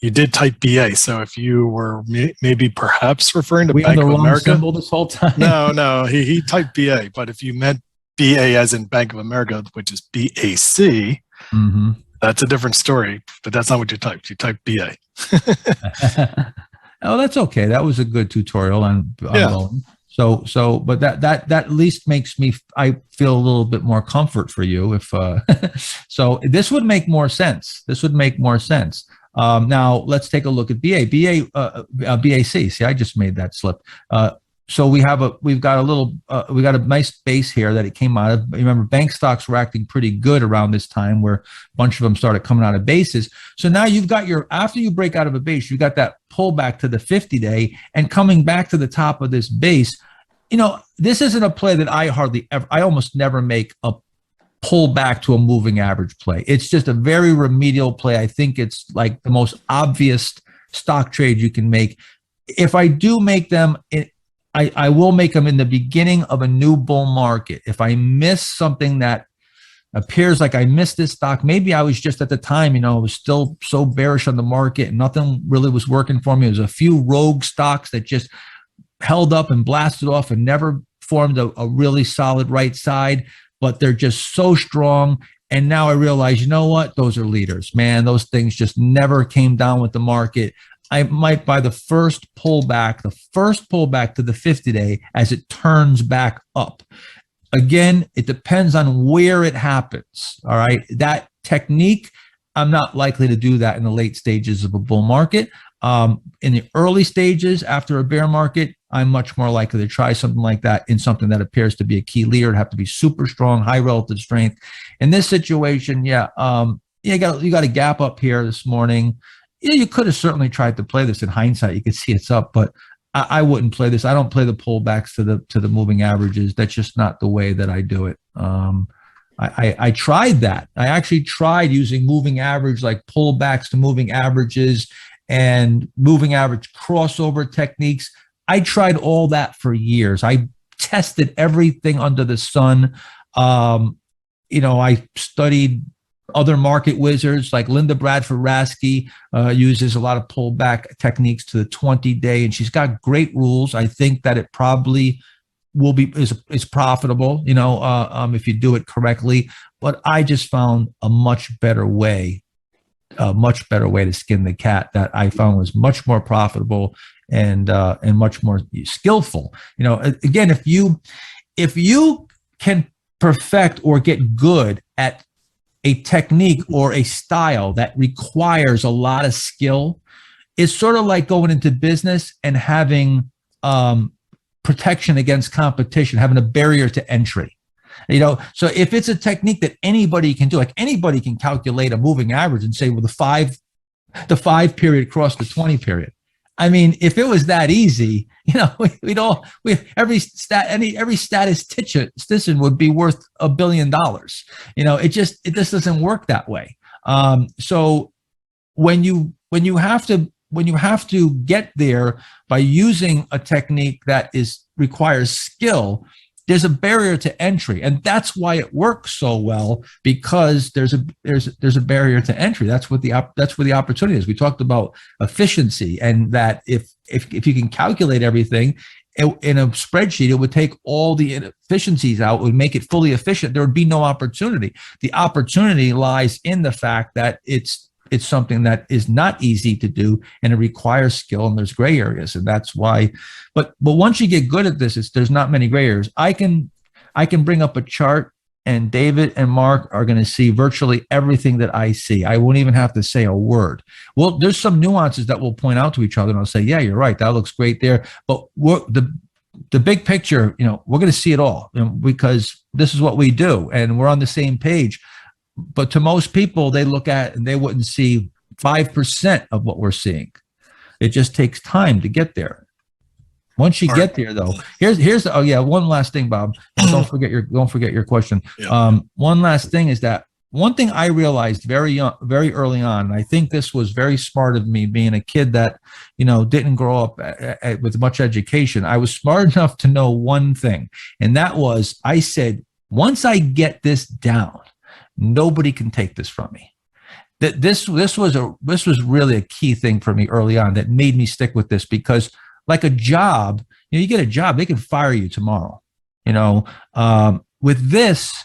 you did type BA, so if you were maybe perhaps referring to Bank of America symbol this whole time. No, he typed BA, but if you meant BA as in Bank of America, which is BAC, that's a different story. But that's not what you typed. You typed BA. Oh, that's okay. That was a good tutorial on Boeing. So, but that at least makes me, I feel a little bit more comfort for you. If so, this would make more sense. Now let's take a look at BAC. See, I just made that slip. So we've got a nice base here that it came out of. Remember, bank stocks were acting pretty good around this time, where a bunch of them started coming out of bases. So now you've got after you break out of a base, you got that pullback to the 50-day and coming back to the top of this base. This isn't a play that I almost never make a pull back to a moving average play. It's just a very remedial play. I think it's like the most obvious stock trade you can make. If I do make them, I will make them in the beginning of a new bull market. If I miss something that appears like I missed this stock, maybe I was just at the time, I was still so bearish on the market and nothing really was working for me. There was a few rogue stocks that just held up and blasted off and never formed a really solid right side, but they're just so strong. And now I realize, you know what? Those are leaders, man. Those things just never came down with the market. I might buy the first pullback to the 50-day as it turns back up. Again, it depends on where it happens. All right. That technique, I'm not likely to do that in the late stages of a bull market. In the early stages after a bear market, I'm much more likely to try something like that in something that appears to be a key leader. It'd have to be super strong, high relative strength. In this situation, you got a gap up here this morning. Yeah, you could have certainly tried to play this. In hindsight, you could see it's up, but I wouldn't play this. I don't play the pullbacks to the moving averages. That's just not the way that I do it. I tried that. I actually tried using moving average, like pullbacks to moving averages and moving average crossover techniques. I tried all that for years. I tested everything under the sun. I studied other market wizards like Linda Bradford Rasky, uses a lot of pullback techniques to the 20-day, and she's got great rules. I think that it probably is profitable, if you do it correctly. But I just found a much better way to skin the cat that I found was much more profitable and much more skillful. Again, if you can perfect or get good at a technique or a style that requires a lot of skill, it's sort of like going into business and having protection against competition, having a barrier to entry. So if it's a technique that anybody can do, like anybody can calculate a moving average and say, well, the 5 period cross the 20 period. I mean, if it was that easy, every statistician would be worth $1 billion. It just doesn't work that way. So when you have to get there by using a technique that requires skill, there's a barrier to entry, and that's why it works so well, because there's a barrier to entry. That's where the opportunity is. We talked about efficiency, and that if you can calculate everything in a spreadsheet, it would take all the inefficiencies out, it would make it fully efficient. There would be no opportunity. The opportunity lies in the fact that it's something that is not easy to do, and it requires skill, and there's gray areas, and that's why. But once you get good at this, there's not many gray areas. I can bring up a chart, and David and Mark are going to see virtually everything that I see. I won't even have to say a word. Well, there's some nuances that we'll point out to each other, and I'll say, yeah, you're right, that looks great there. But the big picture, we're going to see it all, because this is what we do, and we're on the same page. But to most people, they look at and they wouldn't see 5% of what we're seeing. It just takes time to get there. Once you get there, though, here's one last thing, Bob. Don't forget your question. Yeah. One last thing is that one thing I realized very early on, and I think this was very smart of me, being a kid that didn't grow up with much education. I was smart enough to know one thing, and that was, I said, once I get this down, nobody can take this from me. This was really a key thing for me early on that made me stick with this, because like a job, you get a job, they can fire you tomorrow. With this,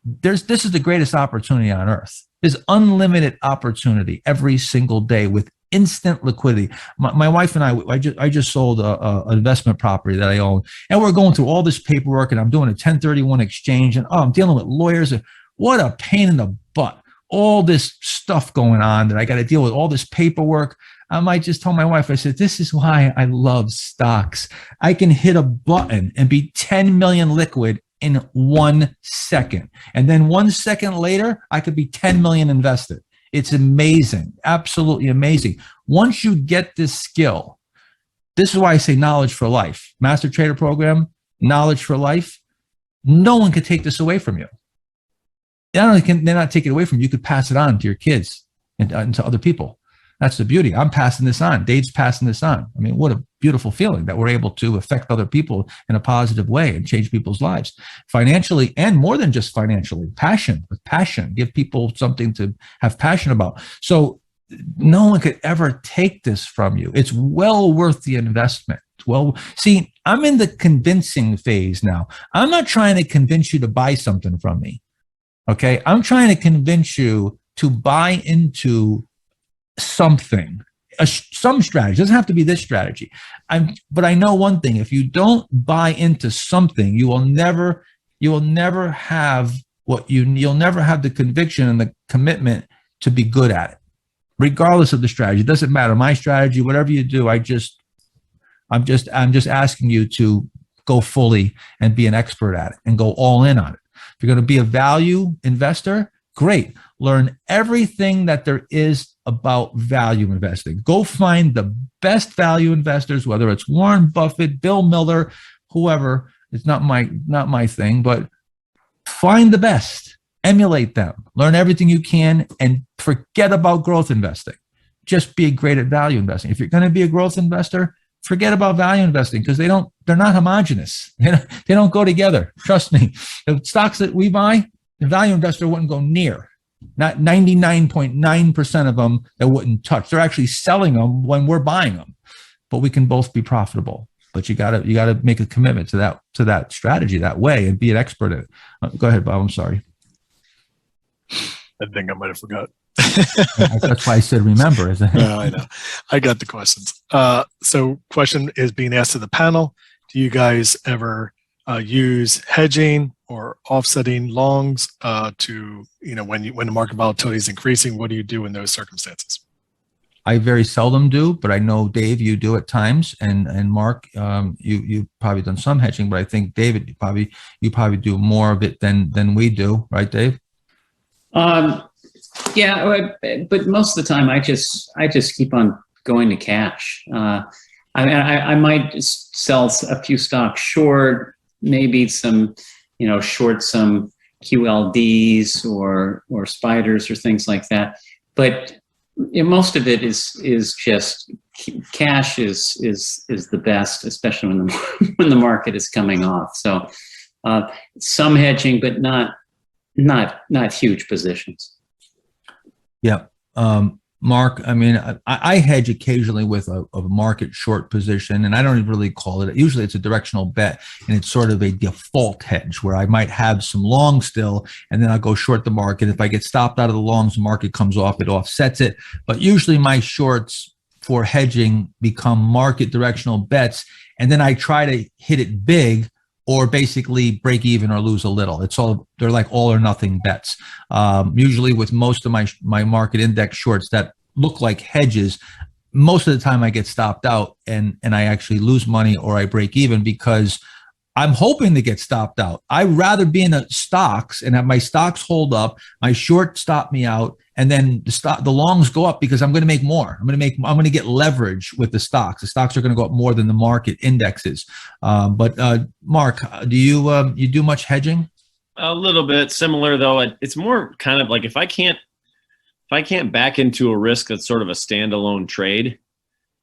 this is the greatest opportunity on earth. There's unlimited opportunity every single day with instant liquidity. My wife and I just sold an investment property that I own, and we're going through all this paperwork, and I'm doing a 1031 exchange, and I'm dealing with lawyers. And what a pain in the butt. All this stuff going on that I got to deal with, all this paperwork. I might just tell my wife, I said, this is why I love stocks. I can hit a button and be 10 million liquid in 1 second. And then 1 second later, I could be 10 million invested. It's amazing. Absolutely amazing. Once you get this skill, this is why I say knowledge for life. Master Trader Program, knowledge for life. No one can take this away from you. Not only can they not take it away from you, you could pass it on to your kids and to other people. That's the beauty. I'm passing this on. Dave's passing this on. I mean, what a beautiful feeling that we're able to affect other people in a positive way and change people's lives financially, and more than just financially. With passion, give people something to have passion about. So no one could ever take this from you. It's well worth the investment. Well, see, I'm in the convincing phase now. I'm not trying to convince you to buy something from me. Okay, I'm trying to convince you to buy into something, some strategy. It doesn't have to be this strategy. But I know one thing: if you don't buy into something, you'll never have you'll never have the conviction and the commitment to be good at it, regardless of the strategy. It doesn't matter. My strategy, whatever you do, I'm just asking you to go fully and be an expert at it and go all in on it. If you're going to be a value investor, great. Learn everything that there is about value investing. Go find the best value investors, whether it's Warren Buffett, Bill Miller, whoever. It's not my thing, but find the best, emulate them, learn everything you can, and forget about growth investing. Just be great at value investing. If you're going to be a growth investor, forget about value investing because they're not homogenous. They don't go together. Trust me. The stocks that we buy, the value investor wouldn't go near. Not 99.9% of them that wouldn't touch. They're actually selling them when we're buying them. But we can both be profitable. But you gotta make a commitment to that strategy that way and be an expert at it. Go ahead, Bob. I'm sorry. I think I might have forgot. That's why I said remember, isn't it? No, I know. I got the questions. So question is being asked to the panel. Do you guys ever use hedging or offsetting longs to, when the market volatility is increasing, what do you do in those circumstances? I very seldom do, but I know, Dave, you do at times, and Mark, you've probably done some hedging, but I think, David, you probably do more of it than we do, right, Dave? Yeah, but most of the time I just keep on going to cash. I might sell a few stocks short, maybe some, short some QLDs or spiders or things like that. But most of it is just cash is the best, especially when the market is coming off. So some hedging, but not huge positions. Yeah. Mark, I mean, I hedge occasionally with a market short position, and I don't even really call it. Usually it's a directional bet, and it's sort of a default hedge where I might have some long still, and then I'll go short the market. If I get stopped out of the longs, the market comes off, it offsets it. But usually my shorts for hedging become market directional bets, and then I try to hit it big or basically break even or lose a little. They're like all or nothing bets. Usually with most of my market index shorts that look like hedges, most of the time I get stopped out and I actually lose money or I break even because I'm hoping to get stopped out. I'd rather be in the stocks and have my stocks hold up, my short stop me out, and then the longs go up because I'm going to make more. I'm going to get leverage with the stocks. The stocks are going to go up more than the market indexes. But Mark, do you do much hedging? A little bit similar, though. It's more kind of like if I can't back into a risk that's sort of a standalone trade,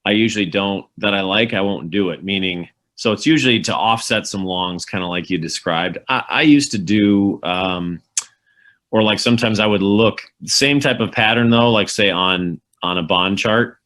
I usually don't. That I won't do it. Meaning, so it's usually to offset some longs, kind of like you described. I used to do. Or like sometimes I would look same type of pattern though, like say on a bond chart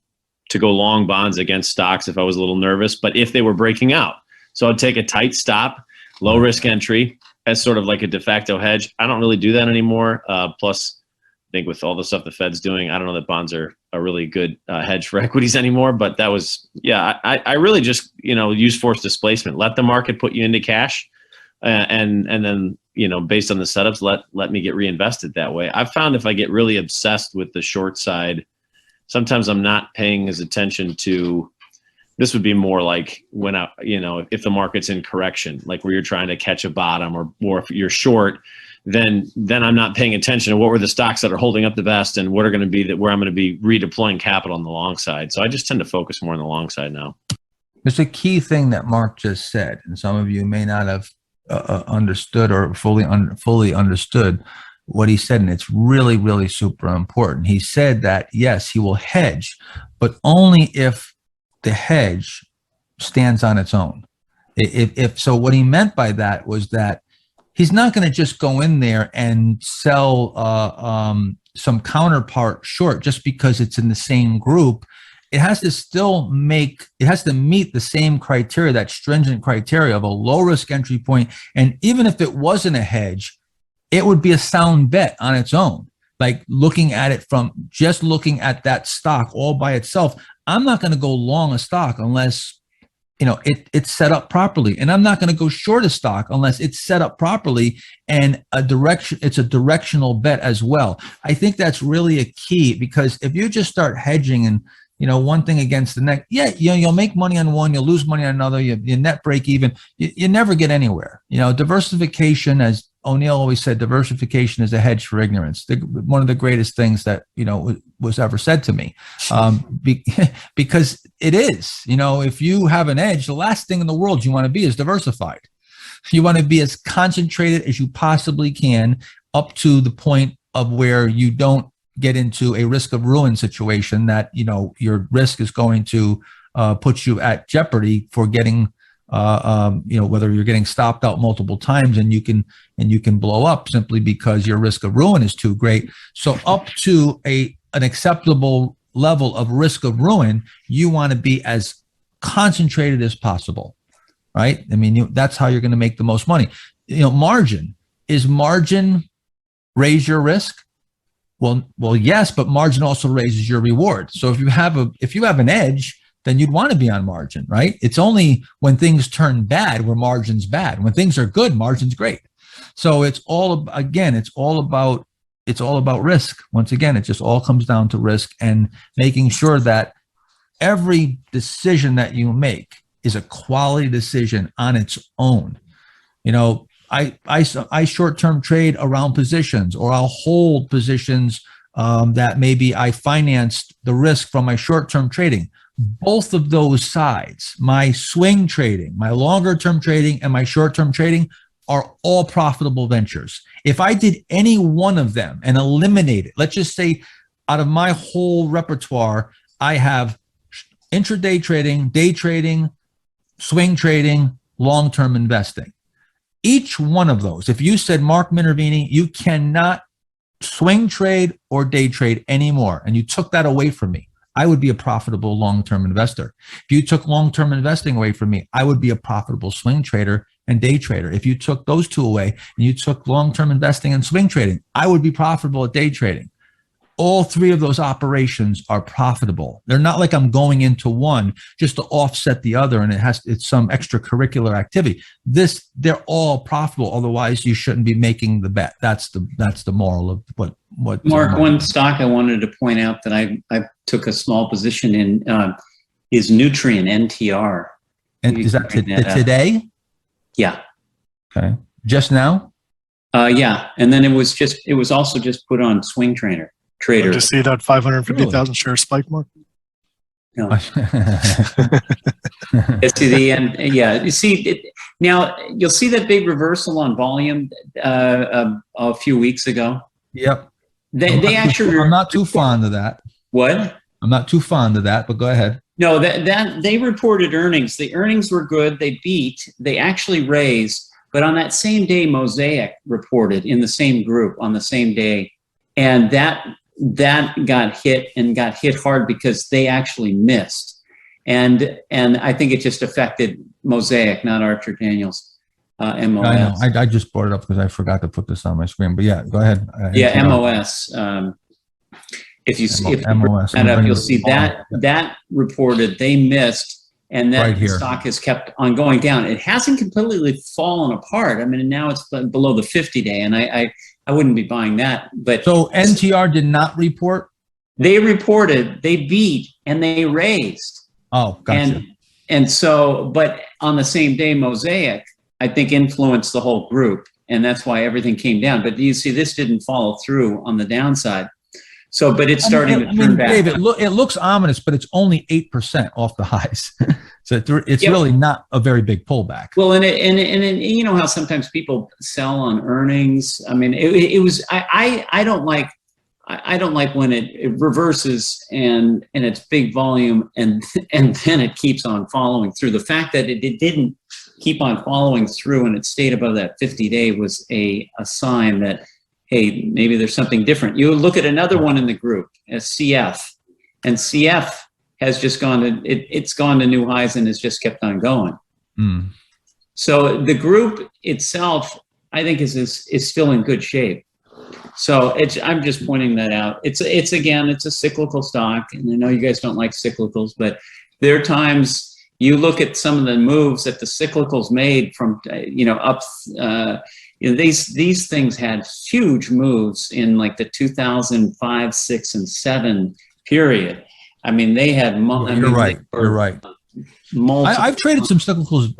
to go long bonds against stocks if I was a little nervous, but if they were breaking out. So I'd take a tight stop, low risk entry as sort of like a de facto hedge. I don't really do that anymore. Plus I think with all the stuff the Fed's doing, I don't know that bonds are a really good hedge for equities anymore, but that was, I really just, use forced displacement, let the market put you into cash and then, based on the setups, let me get reinvested that way. I've found if I get really obsessed with the short side, sometimes I'm not paying as attention to, this would be more like when if the market's in correction, like where you're trying to catch a bottom or if you're short, then I'm not paying attention to what were the stocks that are holding up the best and what are going to be where I'm going to be redeploying capital on the long side. So I just tend to focus more on the long side now. There's a key thing that Mark just said, and some of you may not have understood or fully understood what he said, and it's really, really super important. He said that yes, he will hedge, but only if the hedge stands on its own. If so, what he meant by that was that he's not going to just go in there and sell some counterpart short just because it's in the same group. It has to meet the same criteria, that stringent criteria of a low risk entry point. And even if it wasn't a hedge, it would be a sound bet on its own. Like looking at it from just looking at that stock all by itself, I'm not going to go long a stock unless it's set up properly. And I'm not going to go short a stock unless it's set up properly and it's a directional bet as well. I think that's really a key because if you just start hedging and one thing against the next. Yeah, you'll make money on one, you'll lose money on another, you net break even. You never get anywhere. Diversification, as O'Neill always said, diversification is a hedge for ignorance. One of the greatest things that, was ever said to me, because it is, if you have an edge, the last thing in the world you want to be is diversified. You want to be as concentrated as you possibly can, up to the point of where you don't get into a risk of ruin situation that, your risk is going to put you at jeopardy for getting, whether you're getting stopped out multiple times and you can blow up simply because your risk of ruin is too great. So up to an acceptable level of risk of ruin, you want to be as concentrated as possible, right? I mean, that's how you're going to make the most money. Margin raise your risk? Well, yes, but margin also raises your reward. So if you have an edge, then you'd want to be on margin, right? It's only when things turn bad where margin's bad. When things are good, margin's great. So it's all about risk. Once again, it just all comes down to risk and making sure that every decision that you make is a quality decision on its own. I short-term trade around positions, or I'll hold positions that maybe I financed the risk from my short-term trading. Both of those sides, my swing trading, my longer-term trading, and my short-term trading, are all profitable ventures. If I did any one of them and eliminate it, let's just say out of my whole repertoire, I have intraday trading, day trading, swing trading, long-term investing. Each one of those, if you said, Mark Minervini, you cannot swing trade or day trade anymore, and you took that away from me, I would be a profitable long-term investor. If you took long-term investing away from me, I would be a profitable swing trader and day trader. If you took those two away and you took long-term investing and swing trading, I would be profitable at day trading. All three of those operations are profitable. They're not like I'm going into one just to offset the other and it's some extracurricular activity. They're all profitable. Otherwise, you shouldn't be making the bet. That's the moral of what Mark, one stock I wanted to point out that I took a small position in is Nutrien, NTR. And is that today? Yeah. Okay. Just now? Yeah. And then it was also just put on Swing Trader. Did you see that 550,000 share spike, Mark? No. You see now you'll see that big reversal on volume a few weeks ago. Yep. They actually. I'm not too fond of that. What? I'm not too fond of that, but go ahead. No, that they reported earnings. The earnings were good. They beat. They actually raised. But on that same day, Mosaic reported in the same group on the same day, and that got hit hard because they actually missed, and I think it just affected Mosaic, not Archer Daniels, MOS. I know. I just brought it up because I forgot to put this on my screen. But yeah, go ahead. Yeah, MOS. If you MOS, that up, you'll see that reported they missed, and that right stock has kept on going down. It hasn't completely fallen apart. I mean, now it's below the 50-day, and I wouldn't be buying that. But so NTR did not report? They reported, they beat, and they raised. Oh, gotcha. And so, but on the same day, Mosaic, I think, influenced the whole group, and that's why everything came down. But you see, this didn't follow through on the downside. So, but it's starting to turn back. Dave, it looks ominous, but it's only 8% off the highs. So it's really not a very big pullback. Well, and you know how sometimes people sell on earnings. I mean, it was I don't like when it reverses and it's big volume and then it keeps on following through. The fact that it didn't keep on following through and it stayed above that 50-day was a sign that, hey, maybe there's something different. You look at another one in the group, CF, and CF has just it's gone to new highs and has just kept on going. Mm. So the group itself, I think, is still in good shape. So I'm just pointing that out. It's a cyclical stock, and I know you guys don't like cyclicals, but there are times you look at some of the moves that the cyclicals made from up. These things had huge moves in like the 2005, 6, and 7 period. I mean, they had. You're right. You're right. I've traded some cyclicals,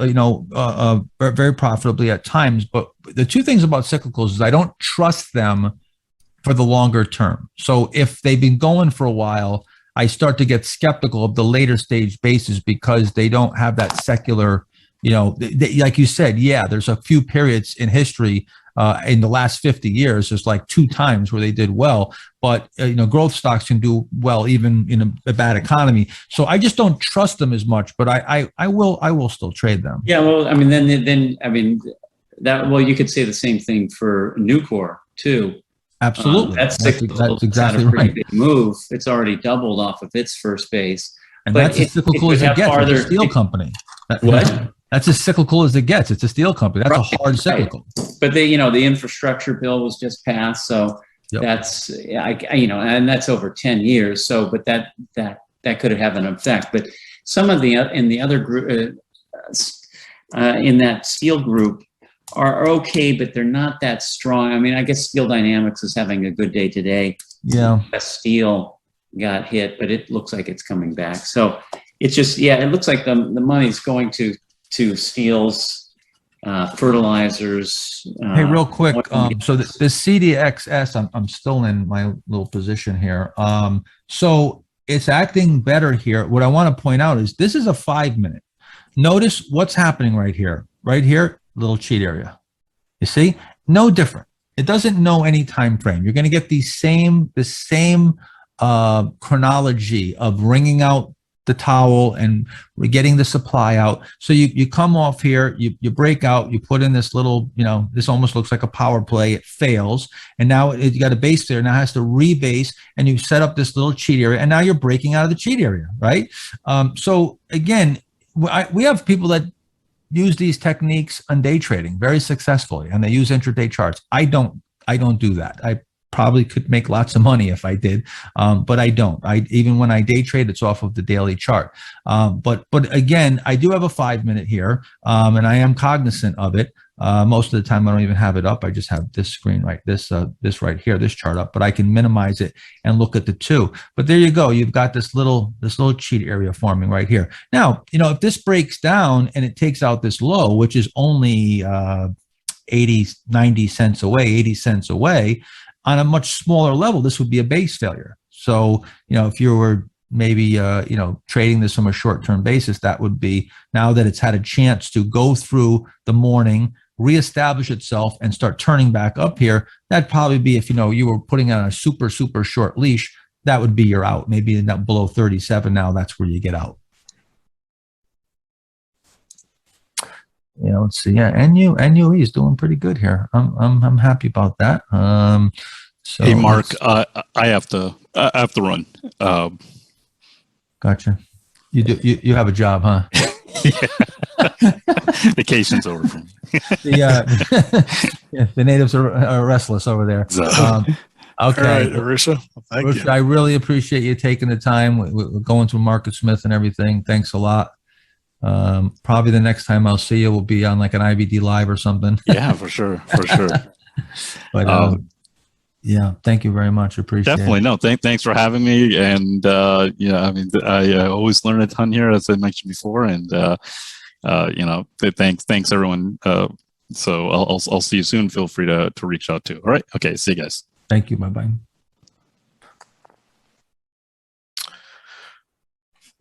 very profitably at times. But the two things about cyclicals is I don't trust them for the longer term. So if they've been going for a while, I start to get skeptical of the later stage bases because they don't have that secular, like you said, yeah, there's a few periods in history in the last 50 years, there's like 2 times where they did well, but growth stocks can do well even in a bad economy. So I just don't trust them as much, but I will still trade them. Yeah, well, I mean, you could say the same thing for Nucor too. Absolutely, that's exactly had a pretty right. big move. It's already doubled off of its first base, and that's as cyclical as it gets. It's a steel company. What? That's as cyclical as it gets. It's a steel company. That's a hard cyclical. But the infrastructure bill was just passed, so that's and that's over 10 years. So, but that could have an effect. But some of in the other group, in that steel group, are okay, but they're not that strong. I mean, I guess Steel Dynamics is having a good day today. Yeah, steel got hit, but it looks like it's coming back. So it's just it looks like the money's going to steels, fertilizers. Hey, real quick. So the CDXS, I'm still in my little position here. So it's acting better here. What I want to point out is this is a 5-minute. Notice what's happening right here. Right here, little cheat area. You see, no different. It doesn't know any time frame. You're going to get the same chronology of wringing out the towel and we're getting the supply out. So you come off here, you break out, you put in this little, this almost looks like a power play. It fails. And now you got a base there. Now it has to rebase and you set up this little cheat area. And now you're breaking out of the cheat area, right? So again, we have people that use these techniques on day trading very successfully, and they use intraday charts. I don't do that. I probably could make lots of money if I did, but I don't. Even when I day trade, it's off of the daily chart. But again, I do have a 5-minute here, and I am cognizant of it. Most of the time, I don't even have it up. I just have this screen this right here, this chart up. But I can minimize it and look at the two. But there you go. You've got this little cheat area forming right here. Now, if this breaks down and it takes out this low, which is only 90 cents away, on a much smaller level, this would be a base failure. So, if you were maybe, trading this from a short-term basis, that would be, now that it's had a chance to go through the morning, reestablish itself and start turning back up here, that'd probably be, if, you were putting on a super, super short leash, that would be your out. Maybe in that below 37 now, that's where you get out. Let's see. Yeah, NUE is doing pretty good here. I'm happy about that. So hey, Mark, I have to run. Gotcha. You have a job, huh? Vacation's over for me. The natives are restless over there. Okay. All right, Arusha. Thank you. I really appreciate you taking the time. We're going through Market Smith and everything. Thanks a lot. Probably the next time I'll see you will be on like an IBD live or something. Yeah, for sure. But yeah, thank you very much. Appreciate definitely. it. No, thanks for having me. And I always learn a ton here, as I mentioned before. And thanks everyone. So I'll see you soon. Feel free to reach out too. All right. Okay. See you guys. Thank you. Bye-bye.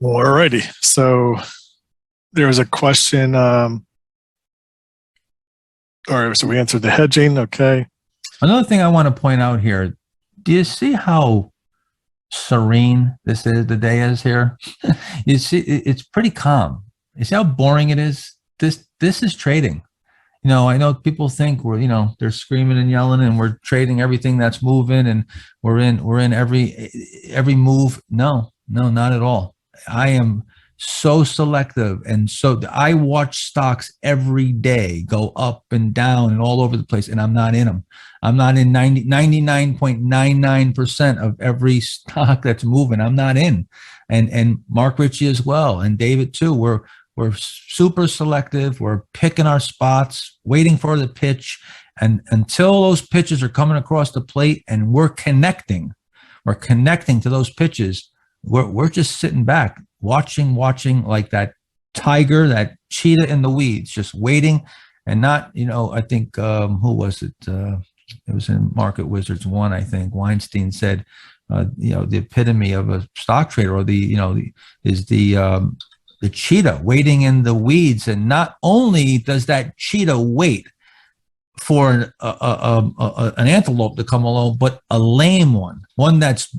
All righty. So there was a question, so we answered the hedging. Okay. Another thing I want to point out here, do you see how serene the day is here? You see, it's pretty calm. You see how boring it is? This is trading. I know people think they're screaming and yelling and we're trading everything that's moving and we're in every move. No, not at all. I am so selective, and so I watch stocks every day go up and down and all over the place, and I'm not in them. I'm not in 99.99% of every stock that's moving. I'm not in, and Mark Ritchie as well, and David too. We're super selective. We're picking our spots, waiting for the pitch, and until those pitches are coming across the plate and we're connecting to those pitches, we're just sitting back, watching like that tiger, that cheetah in the weeds, just waiting and not, I think, who was it? It was in Market Wizards 1, I think. Weinstein said, the epitome of a stock trader, or is the cheetah waiting in the weeds. And not only does that cheetah wait for an antelope to come along, but a lame one that's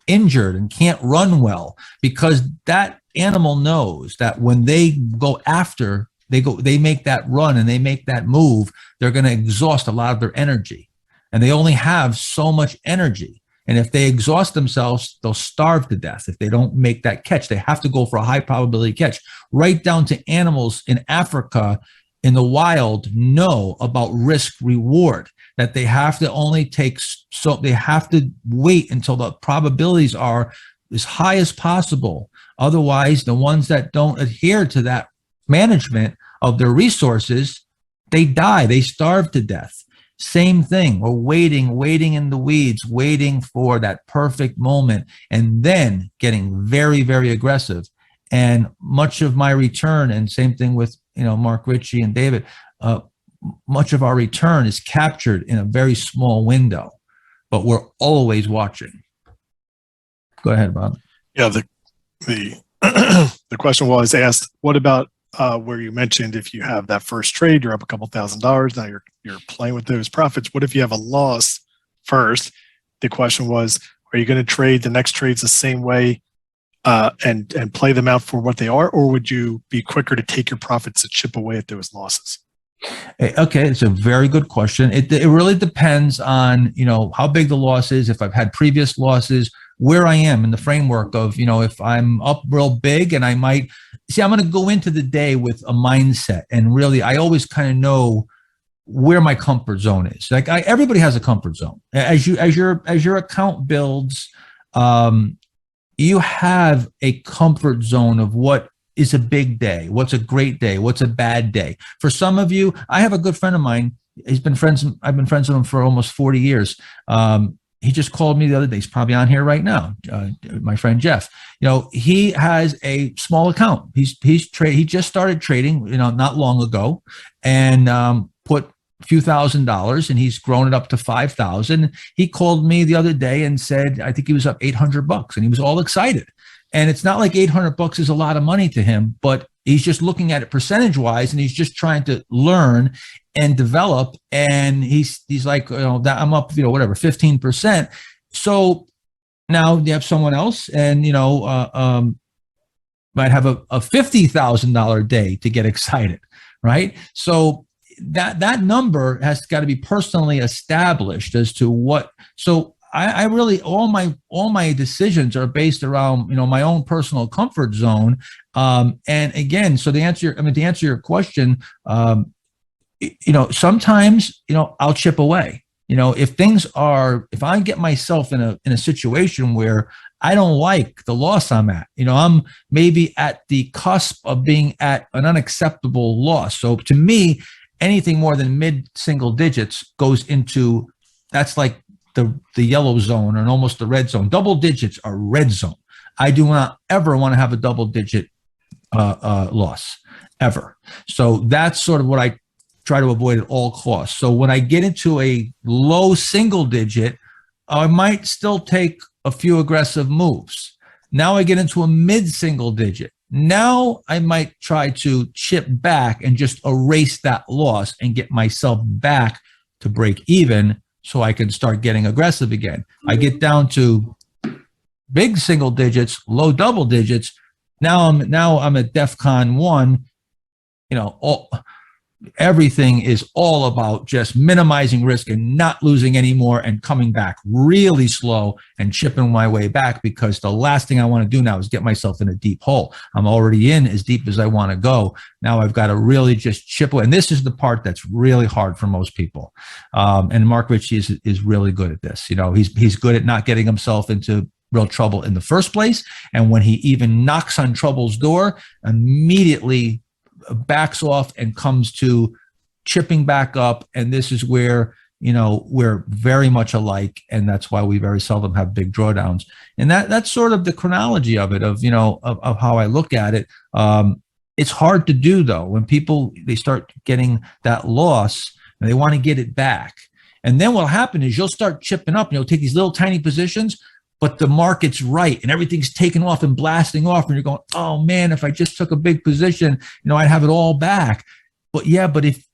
injured and can't run well, because that animal knows that when they go after, they make that run and they make that move, they're going to exhaust a lot of their energy, and they only have so much energy. And if they exhaust themselves, they'll starve to death if they don't make that catch. They have to go for a high probability catch. Right down to animals in Africa in the wild know about risk reward, that they have to only take, so they have to wait until the probabilities are as high as possible. Otherwise, the ones that don't adhere to that management of their resources, they die, they starve to death. Same thing. We're waiting in the weeds, waiting for that perfect moment, and then getting very, very aggressive. And much of my return, and same thing with, Mark Ritchie and David, much of our return is captured in a very small window, but we're always watching. Go ahead, Bob. Yeah, the the question was asked, what about where you mentioned if you have that first trade, you're up a couple $1,000s. Now you're playing with those profits. What if you have a loss first? The question was, are you going to trade the next trades the same way and play them out for what they are, or would you be quicker to take your profits and chip away at those losses? Okay, it's a very good question. It really depends on, how big the loss is, if I've had previous losses, where I am in the framework of, if I'm up real big, and I might see, I'm going to go into the day with a mindset, and really, I always kind of know where my comfort zone is. Like everybody has a comfort zone. As your account builds, you have a comfort zone of what is a big day, what's a great day, what's a bad day. For some of you, I have a good friend of mine. I've been friends with him for almost 40 years. He just called me the other day. He's probably on here right now. My friend Jeff. He has a small account. He just started trading, not long ago, and put a few $1,000s, and he's grown it up to 5,000. He called me the other day and said, I think he was up $800, and he was all excited. And it's not like $800 is a lot of money to him, but he's just looking at it percentage wise, and he's just trying to learn and develop. And he's like, that I'm up, whatever, 15%. So now you have someone else, and might have a $50,000 day to get excited, right? So that number has got to be personally established as to what. So I really, all my decisions are based around, my own personal comfort zone. And again, so to answer your question, sometimes, I'll chip away. If I get myself in a situation where I don't like the loss I'm at, I'm maybe at the cusp of being at an unacceptable loss. So to me, anything more than mid-single digits goes into, that's like the yellow zone, and almost the red zone. Double digits are red zone. I do not ever want to have a double digit loss, ever. So that's sort of what I try to avoid at all costs. So when I get into a low single digit, I might still take a few aggressive moves. Now I get into a mid single digit. Now I might try to chip back and just erase that loss and get myself back to break even, so I can start getting aggressive again. I get down to big single digits, low double digits. Now I'm at DEFCON 1. Everything is all about just minimizing risk and not losing any more, and coming back really slow and chipping my way back, because the last thing I want to do now is get myself in a deep hole. I'm already in as deep as I want to go. Now I've got to really just chip away. And this is the part that's really hard for most people. And Mark Ritchie is really good at this. He's good at not getting himself into real trouble in the first place. And when he even knocks on trouble's door, immediately backs off and comes to chipping back up. And this is where, we're very much alike, and that's why we very seldom have big drawdowns. And that's sort of the chronology of it, of how I look at it. It's hard to do though when people they start getting that loss and they want to get it back. And then what'll happen is you'll start chipping up and you'll take these little tiny positions, but the market's right and everything's taken off and blasting off, and you're going, oh man, if I just took a big position, I'd have it all back. But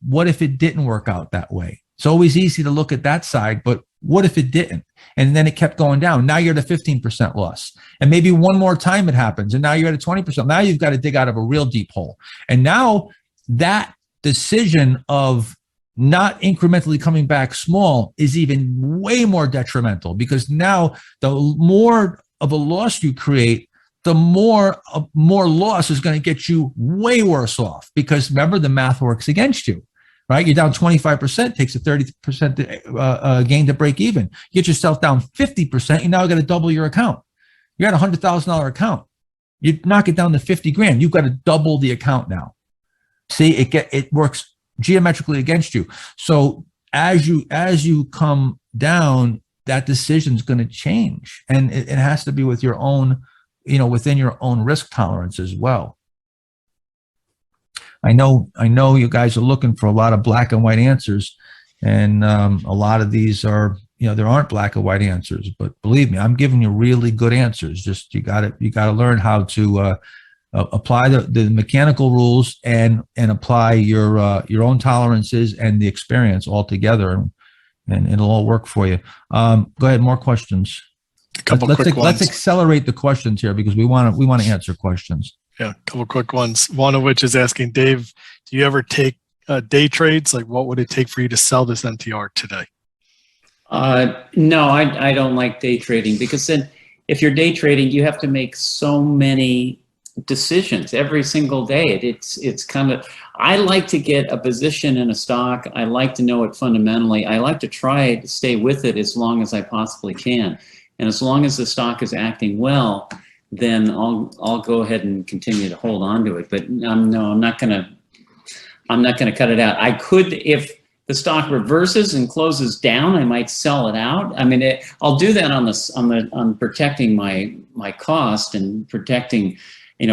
what if it didn't work out that way? It's always easy to look at that side, but what if it didn't? And then it kept going down. Now you're at a 15% loss. And maybe one more time it happens, and now you're at a 20%. Now you've got to dig out of a real deep hole. And now that decision of not incrementally coming back small is even way more detrimental, because now the more of a loss you create, the more loss is going to get you way worse off, because remember, the math works against you. Right? You're down 25%, takes a 30% gain to break even. Get yourself down 50%, you now got to double your account. You're at a $100,000 account. You knock it down to 50 grand, you've got to double the account now. See, it works geometrically against you. So as you come down, that decision is going to change, and it has to be with your own, within your own risk tolerance as well. I know you guys are looking for a lot of black and white answers, and a lot of these are, there aren't black and white answers, but believe me, I'm giving you really good answers. Just you got to learn how to apply the mechanical rules and apply your own tolerances and the experience all together, and it'll all work for you. Go ahead, more questions. A couple quick ones. Let's accelerate the questions here, because we want to answer questions. Yeah, a couple quick ones. One of which is asking, Dave, do you ever take day trades? Like, what would it take for you to sell this NTR today? No, I don't like day trading, because then if you're day trading, you have to make so many decisions every single day. It's kind of, I like to get a position in a stock. I like to know it fundamentally. I like to try to stay with it as long as I possibly can. And as long as the stock is acting well, then I'll go ahead and continue to hold on to it. But I'm not gonna cut it out. I could, if the stock reverses and closes down, I might sell it out. I mean, I'll do that on protecting my cost and protecting,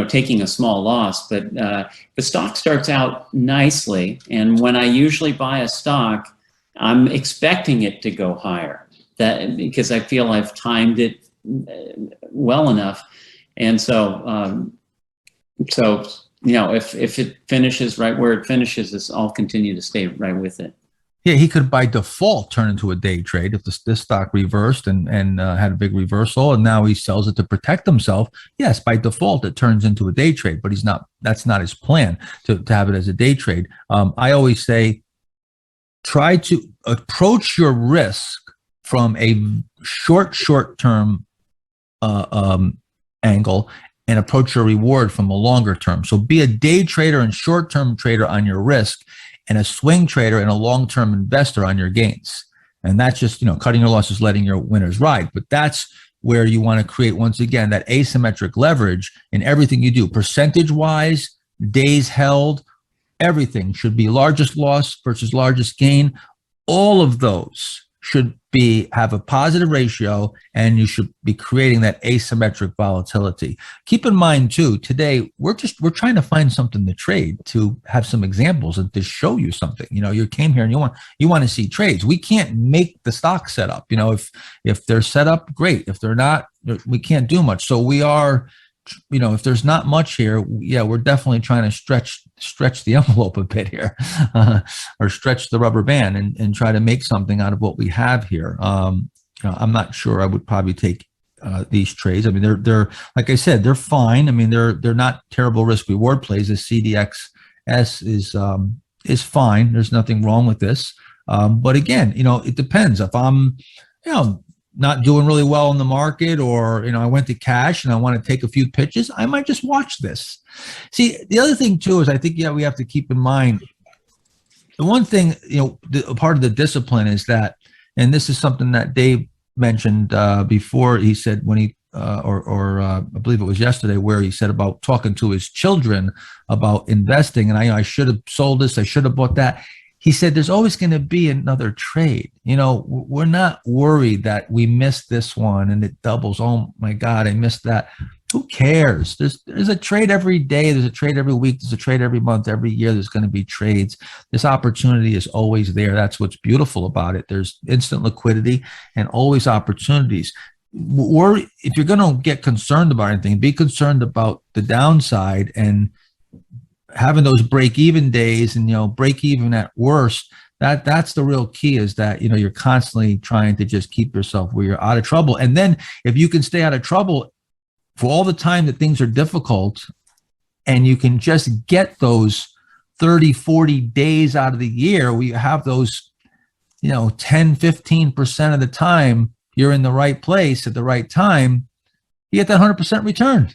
taking a small loss. But the stock starts out nicely, and when I usually buy a stock, I'm expecting it to go higher. That because I feel I've timed it well enough. And so, if it finishes right where it finishes, I'll continue to stay right with it. Yeah, he could by default turn into a day trade if this stock reversed and had a big reversal, and now he sells it to protect himself. Yes, by default it turns into a day trade, but that's not his plan to have it as a day trade. I always say, try to approach your risk from a short-term angle, and approach your reward from a longer term. So be a day trader and short-term trader on your risk, and a swing trader and a long-term investor on your gains. And that's just, cutting your losses, letting your winners ride. But that's where you want to create, once again, that asymmetric leverage in everything you do. Percentage-wise, days held, everything should be largest loss versus largest gain. All of those should have a positive ratio, and you should be creating that asymmetric volatility. Keep in mind too, today we're trying to find something to trade, to have some examples and to show you something. You came here and you want to see trades. We can't make the stock set up. If they're set up, great. If they're not, we can't do much. So we are, if there's not much here, we're definitely trying to stretch the envelope a bit here, or stretch the rubber band and try to make something out of what we have here. I'm not sure I would probably take these trades. I mean, they're like I said, they're fine. I mean, they're not terrible risk reward plays. The CDXS is fine. There's nothing wrong with this. But again, it depends. If I'm, not doing really well in the market, or I went to cash and I want to take a few pitches, I might just watch this. See, the other thing too is, I think we have to keep in mind, the one thing, part of the discipline is that, and this is something that Dave mentioned before. He said when he I believe it was yesterday, where he said about talking to his children about investing, and I should have sold this, I should have bought that. he said, there's always going to be another trade. You know, we're not worried that we missed this one and it doubles. Oh my God, I missed that. Who cares? There's a trade every day. There's a trade every week. There's a trade every month, every year. There's going to be trades. This opportunity is always there. That's what's beautiful about it. There's instant liquidity and always opportunities. Or if you're going to get concerned about anything, be concerned about the downside and having those break-even days, and, you know, break even at worst. That's the real key, is that, you know, you're constantly trying to just keep yourself where you're out of trouble. And then if you can stay out of trouble for all the time that things are difficult, and you can just get those 30, 40 days out of the year where you have those, you know, 10, 15% of the time you're in the right place at the right time, you get that 100% return.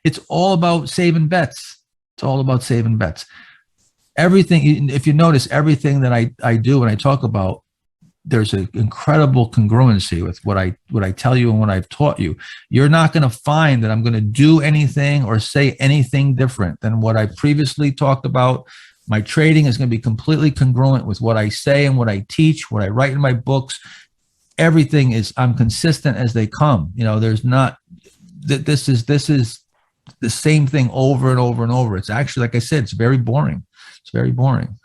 It's all about saving bets. It's all about saving bets. Everything, if you notice, everything that I do and I talk about, there's an incredible congruency with what I tell you and what I've taught you. You're not going to find that I'm going to do anything or say anything different than what I previously talked about. My trading is going to be completely congruent with what I say and what I teach, what I write in my books. Everything is, I'm consistent as they come. You know, there's not, this is the same thing over and over and over. It's actually, like I said, it's very boring. It's very boring.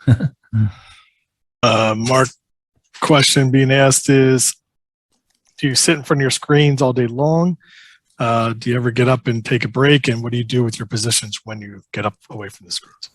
Mark, question being asked is, do you sit in front of your screens all day long? Do you ever get up and take a break? And what do you do with your positions when you get up away from the screens?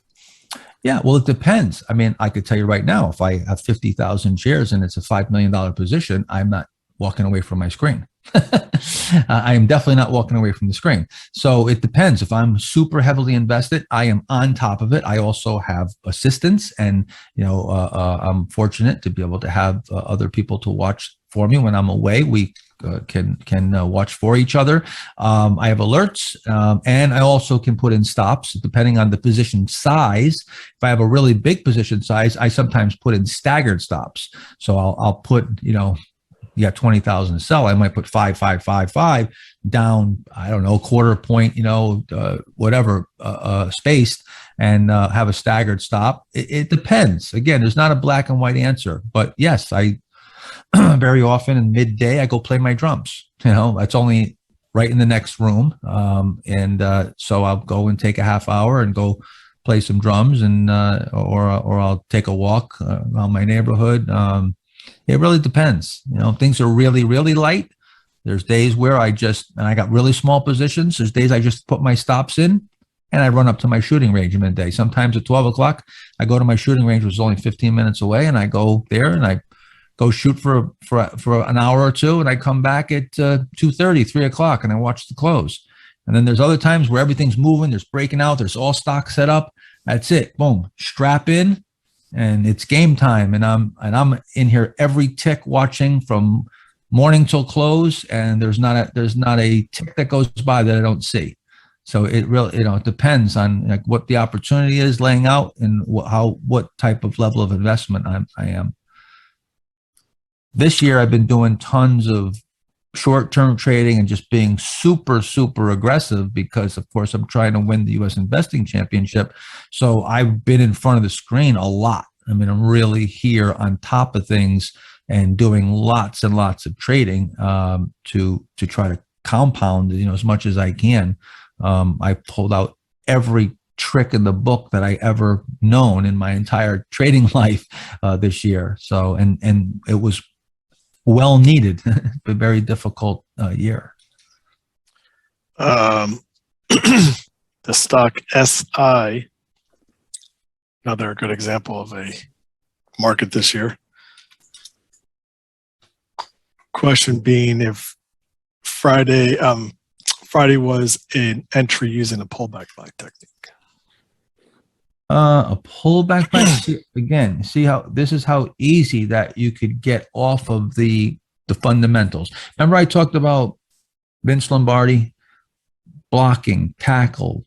Yeah, well, it depends. I mean, I could tell you right now, if I have 50,000 shares and it's a $5 million position, I'm not walking away from my screen. I am definitely not walking away from the screen. So it depends. If I'm super heavily invested, I am on top of it. I also have assistants, and, you know, I'm fortunate to be able to have other people to watch for me when I'm away. We can watch for each other. I have alerts, and I also can put in stops depending on the position size. If I have a really big position size, I sometimes put in staggered stops. So I'll put, you know, you got 20,000 to sell, I might put 5, 5, 5, 5 down, I don't know, quarter point, you know, whatever, spaced, and have a staggered stop. It depends. Again, there's not a black and white answer, but yes, I very often in midday, I go play my drums. You know, it's only right in the next room. So I'll go and take a half hour and go play some drums, and or I'll take a walk around my neighborhood. It really depends. You know, things are really, really light. There's days where I got really small positions. There's days I just put my stops in and I run up to my shooting range in midday. Sometimes at 12 o'clock, I go to my shooting range, which is only 15 minutes away, and I go there and I go shoot for an hour or two, and I come back at 2:30, 3 o'clock, and I watch the close. And then there's other times where everything's moving, there's breaking out, there's all stock set up. That's it. Boom, strap in, and it's game time. And I'm in here every tick watching from morning till close, and there's not a tick that goes by that I don't see. So it really, it depends on like what the opportunity is laying out and what type of level of investment I am. This year, I've been doing tons of short-term trading and just being super, super aggressive because, of course, I'm trying to win the U.S. Investing Championship. So I've been in front of the screen a lot. I mean, I'm really here on top of things and doing lots and lots of trading to try to compound, as much as I can. I pulled out every trick in the book that I ever known in my entire trading life this year. So, and it was well needed, a very difficult year. The stock SI, another good example of a market this year. Question being if Friday was an entry using a pullback buy technique. A pullback buy, again, see how this is how easy that you could get off of the fundamentals. Remember I talked about Vince Lombardi, blocking, tackle,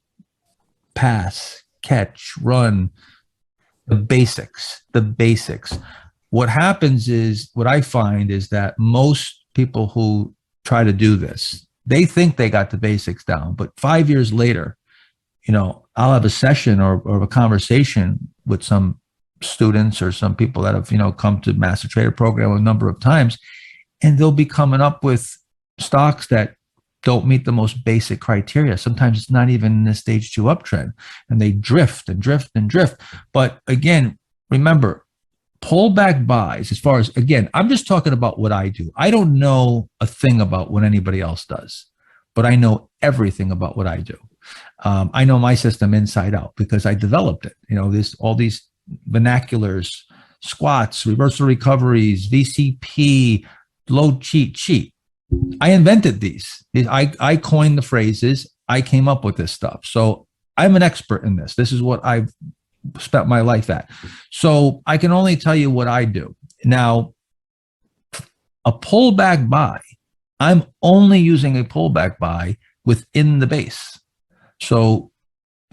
pass, catch, run, the basics. What happens is, what I find is that most people who try to do this, they think they got the basics down, but 5 years later, I'll have a session or a conversation with some students or some people that have, come to Master Trader Program a number of times, and they'll be coming up with stocks that don't meet the most basic criteria. Sometimes it's not even in the stage 2 uptrend, and they drift and drift and drift. But again, remember, pullback buys, as far as, again, I'm just talking about what I do. I don't know a thing about what anybody else does, but I know everything about what I do. I know my system inside out because I developed it. All these vernaculars, squats, reversal recoveries, VCP, low cheat. I invented these. I coined the phrases. I came up with this stuff. So I'm an expert in this. This is what I've spent my life at. So I can only tell you what I do. Now, a pullback buy, I'm only using a pullback buy within the base. So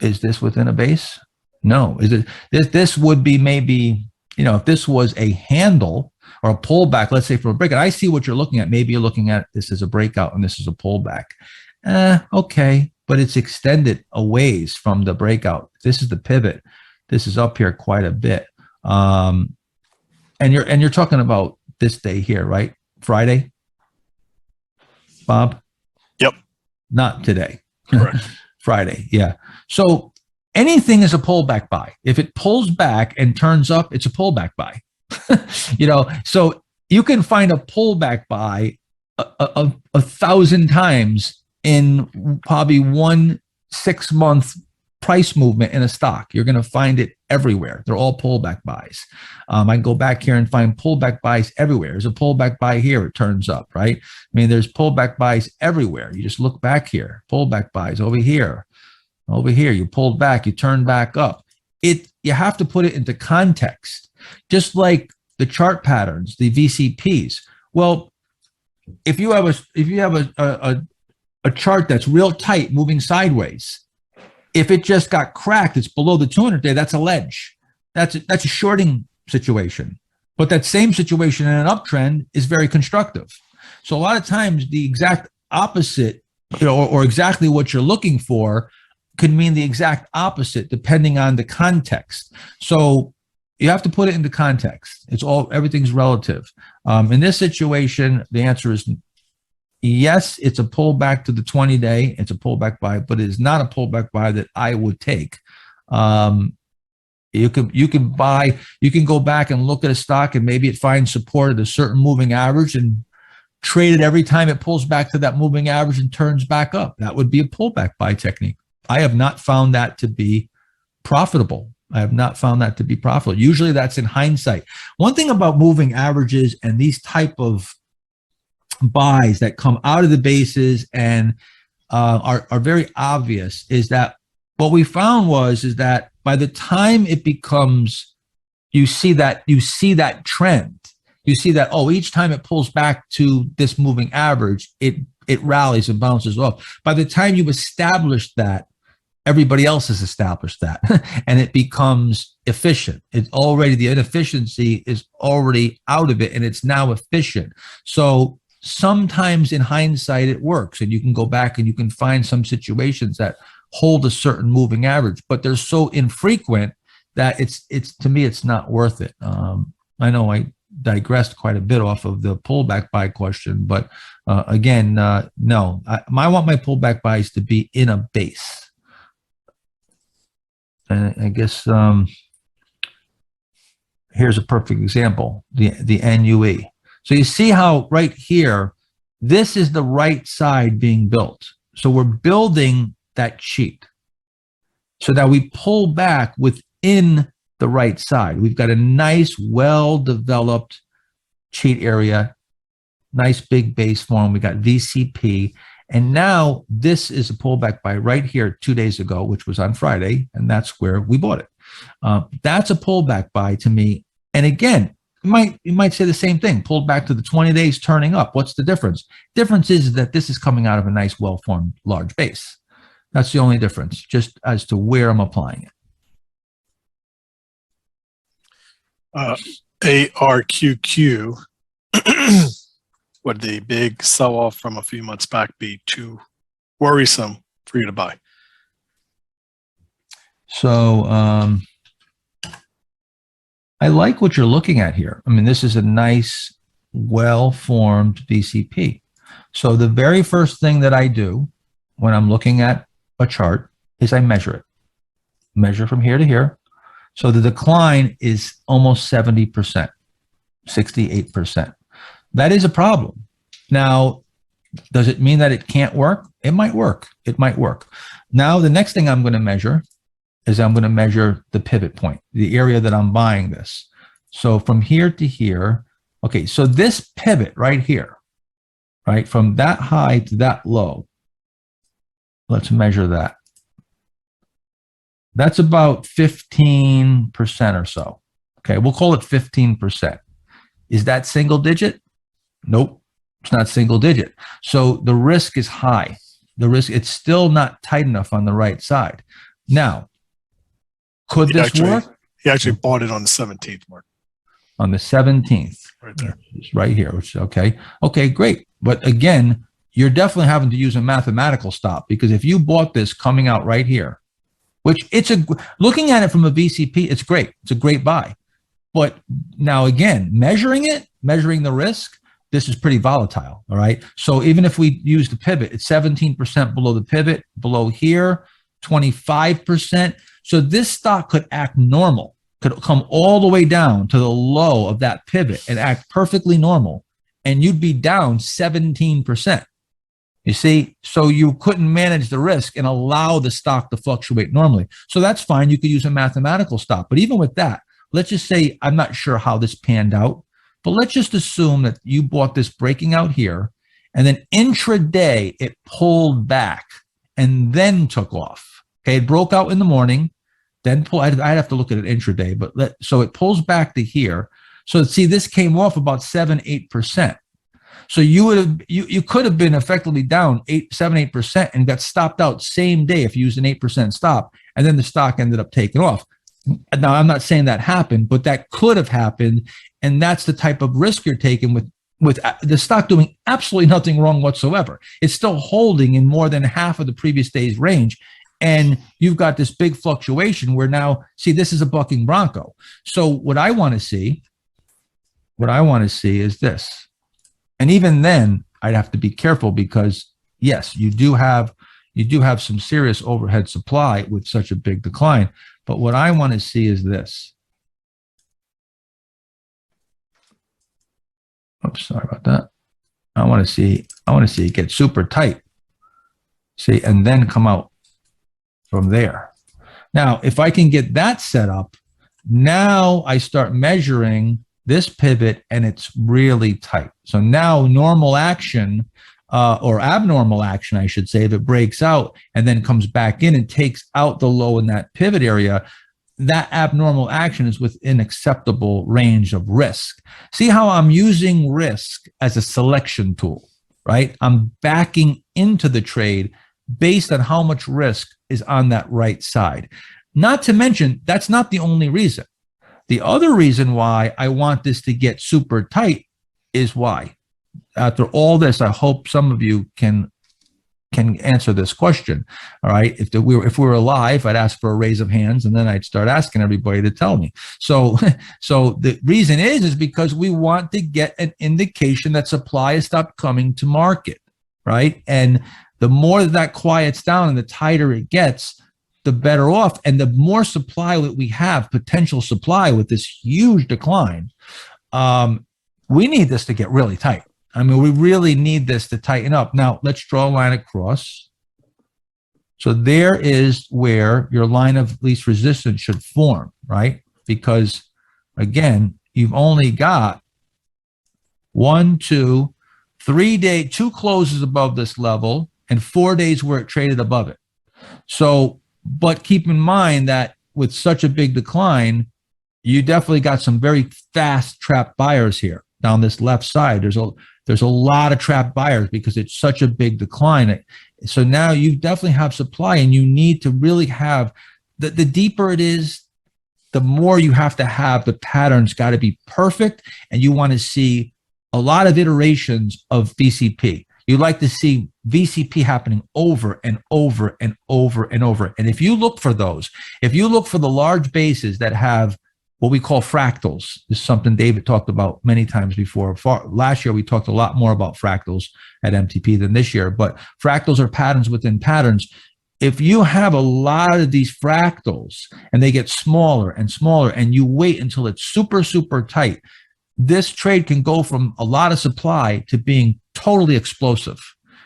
is this within a base? No. Is it? This would be maybe, if this was a handle or a pullback, let's say from a breakout, I see what you're looking at. Maybe you're looking at this as a breakout and this is a pullback. Okay, but it's extended a ways from the breakout. This is the pivot. This is up here quite a bit. And you're talking about this day here, right? Friday, Bob? Yep. Not today. Correct. Friday, yeah. So anything is a pullback buy. If it pulls back and turns up, it's a pullback buy. So you can find a pullback buy a 1,000 times in probably 1 6-month price movement in a stock. You're going to find it everywhere. They're all pullback buys. I can go back here and find pullback buys everywhere. There's a pullback buy here. It turns up, right? I mean, there's pullback buys everywhere. You just look back here. Pullback buys over here. Over here, you pulled back, you turned back up. You have to put it into context. Just like the chart patterns, the VCPs. Well, if you have a chart that's real tight, moving sideways, if it just got cracked, it's below the 200-day. That's a ledge. That's a shorting situation. But that same situation in an uptrend is very constructive. So a lot of times, the exact opposite, or exactly what you're looking for, could mean the exact opposite depending on the context. So you have to put it into context. Everything's relative. In this situation, the answer is yes, it's a pullback to the 20-day. It's a pullback buy, but it is not a pullback buy that I would take. You can go back and look at a stock and maybe it finds support at a certain moving average and trade it every time it pulls back to that moving average and turns back up. That would be a pullback buy technique. I have not found that to be profitable. Usually that's in hindsight. One thing about moving averages and these type of buys that come out of the bases and are very obvious is that what we found is that by the time it becomes, you see that trend, you see that, each time it pulls back to this moving average, it rallies and bounces off. By the time you establish that, everybody else has established that and it becomes efficient. The inefficiency is already out of it and it's now efficient. So sometimes in hindsight, it works and you can go back and you can find some situations that hold a certain moving average, but they're so infrequent that it's to me, it's not worth it. I know I digressed quite a bit off of the pullback buy question, but again, no, I want my pullback buys to be in a base. And I guess here's a perfect example, the NUE. So you see how right here, this is the right side being built. So we're building that cheat so that we pull back within the right side. We've got a nice, well-developed cheat area, nice big base form. We got VCP. And now this is a pullback buy right here 2 days ago, which was on Friday, and that's where we bought it. That's a pullback buy to me. And again, you might say the same thing, pulled back to the 20 days, turning up. What's the difference? Difference is that this is coming out of a nice, well-formed large base. That's the only difference, just as to where I'm applying it. ARQQ, would the big sell-off from a few months back be too worrisome for you to buy? So I like what you're looking at here. I mean, this is a nice, well-formed VCP. So the very first thing that I do when I'm looking at a chart is I measure it. Measure from here to here. So the decline is almost 70%, 68%. That is a problem. Now, does it mean that it can't work? It might work. It might work. Now, the next thing I'm going to measure is I'm going to measure the pivot point, the area that I'm buying this. So from here to here, okay, so this pivot right here, right, from that high to that low, let's measure that. That's about 15% or so. Okay, we'll call it 15%. Is that single digit? Nope, it's not single digit. So the risk is high. The risk, it's still not tight enough on the right side. Now, could this work? He actually bought it on the 17th, Mark. On the 17th. Right there. It's right here, which is okay. Okay, great. But again, you're definitely having to use a mathematical stop, because if you bought this coming out right here, which looking at it from a VCP, it's great. It's a great buy. But now again, measuring the risk, this is pretty volatile, all right? So even if we use the pivot, it's 17% below the pivot, below here, 25%. So this stock could act normal, could come all the way down to the low of that pivot and act perfectly normal, and you'd be down 17%. You see, so you couldn't manage the risk and allow the stock to fluctuate normally. So that's fine. You could use a mathematical stop. But even with that, let's just say, I'm not sure how this panned out, but let's just assume that you bought this breaking out here, and then intraday it pulled back and then took off. Okay, it broke out in the morning, then I'd have to look at it intraday, but so it pulls back to here. So see, this came off about 7-8%. So you could have been effectively down 7-8% and got stopped out same day if you used an 8% stop, and then the stock ended up taking off. Now, I'm not saying that happened, but that could have happened, and that's the type of risk you're taking with the stock doing absolutely nothing wrong whatsoever. It's still holding in more than half of the previous day's range, and you've got this big fluctuation where now, see, this is a bucking bronco. So what I want to see is this. And even then, I'd have to be careful, because yes, you do have some serious overhead supply with such a big decline. But what I want to see is this. Oops, sorry about that. I want to see it get super tight. See, and then come out from there. Now, if I can get that set up, now I start measuring this pivot, and it's really tight. So now normal action, or abnormal action, I should say, if it breaks out and then comes back in and takes out the low in that pivot area, that abnormal action is within acceptable range of risk. See how I'm using risk as a selection tool, right? I'm backing into the trade based on how much risk is on that right side. Not to mention, that's not the only reason. The other reason why I want this to get super tight is why. After all this, I hope some of you can answer this question. All right. If we were alive, I'd ask for a raise of hands, and then I'd start asking everybody to tell me. So the reason is because we want to get an indication that supply has stopped coming to market, right? And the more that quiets down and the tighter it gets, the better off. And the more supply that we have, potential supply with this huge decline, we need this to get really tight. I mean, we really need this to tighten up. Now, let's draw a line across. So there is where your line of least resistance should form, right? Because, again, you've only got 1, 2, 3 days, 2 closes above this level, and 4 days where it traded above it. So, but keep in mind that with such a big decline, you definitely got some very fast trap buyers here down this left side. There's a lot of trap buyers because it's such a big decline. So now you definitely have supply, and you need to really have the deeper it is, the more you have to have the patterns got to be perfect, and you want to see a lot of iterations of VCP. You like to see VCP happening over and over and over and over. And if you look for those, if you look for the large bases that have what we call fractals. This is something David talked about many times before. Last year, we talked a lot more about fractals at MTP than this year, but fractals are patterns within patterns. If you have a lot of these fractals and they get smaller and smaller and you wait until it's super, super tight, this trade can go from a lot of supply to being totally explosive.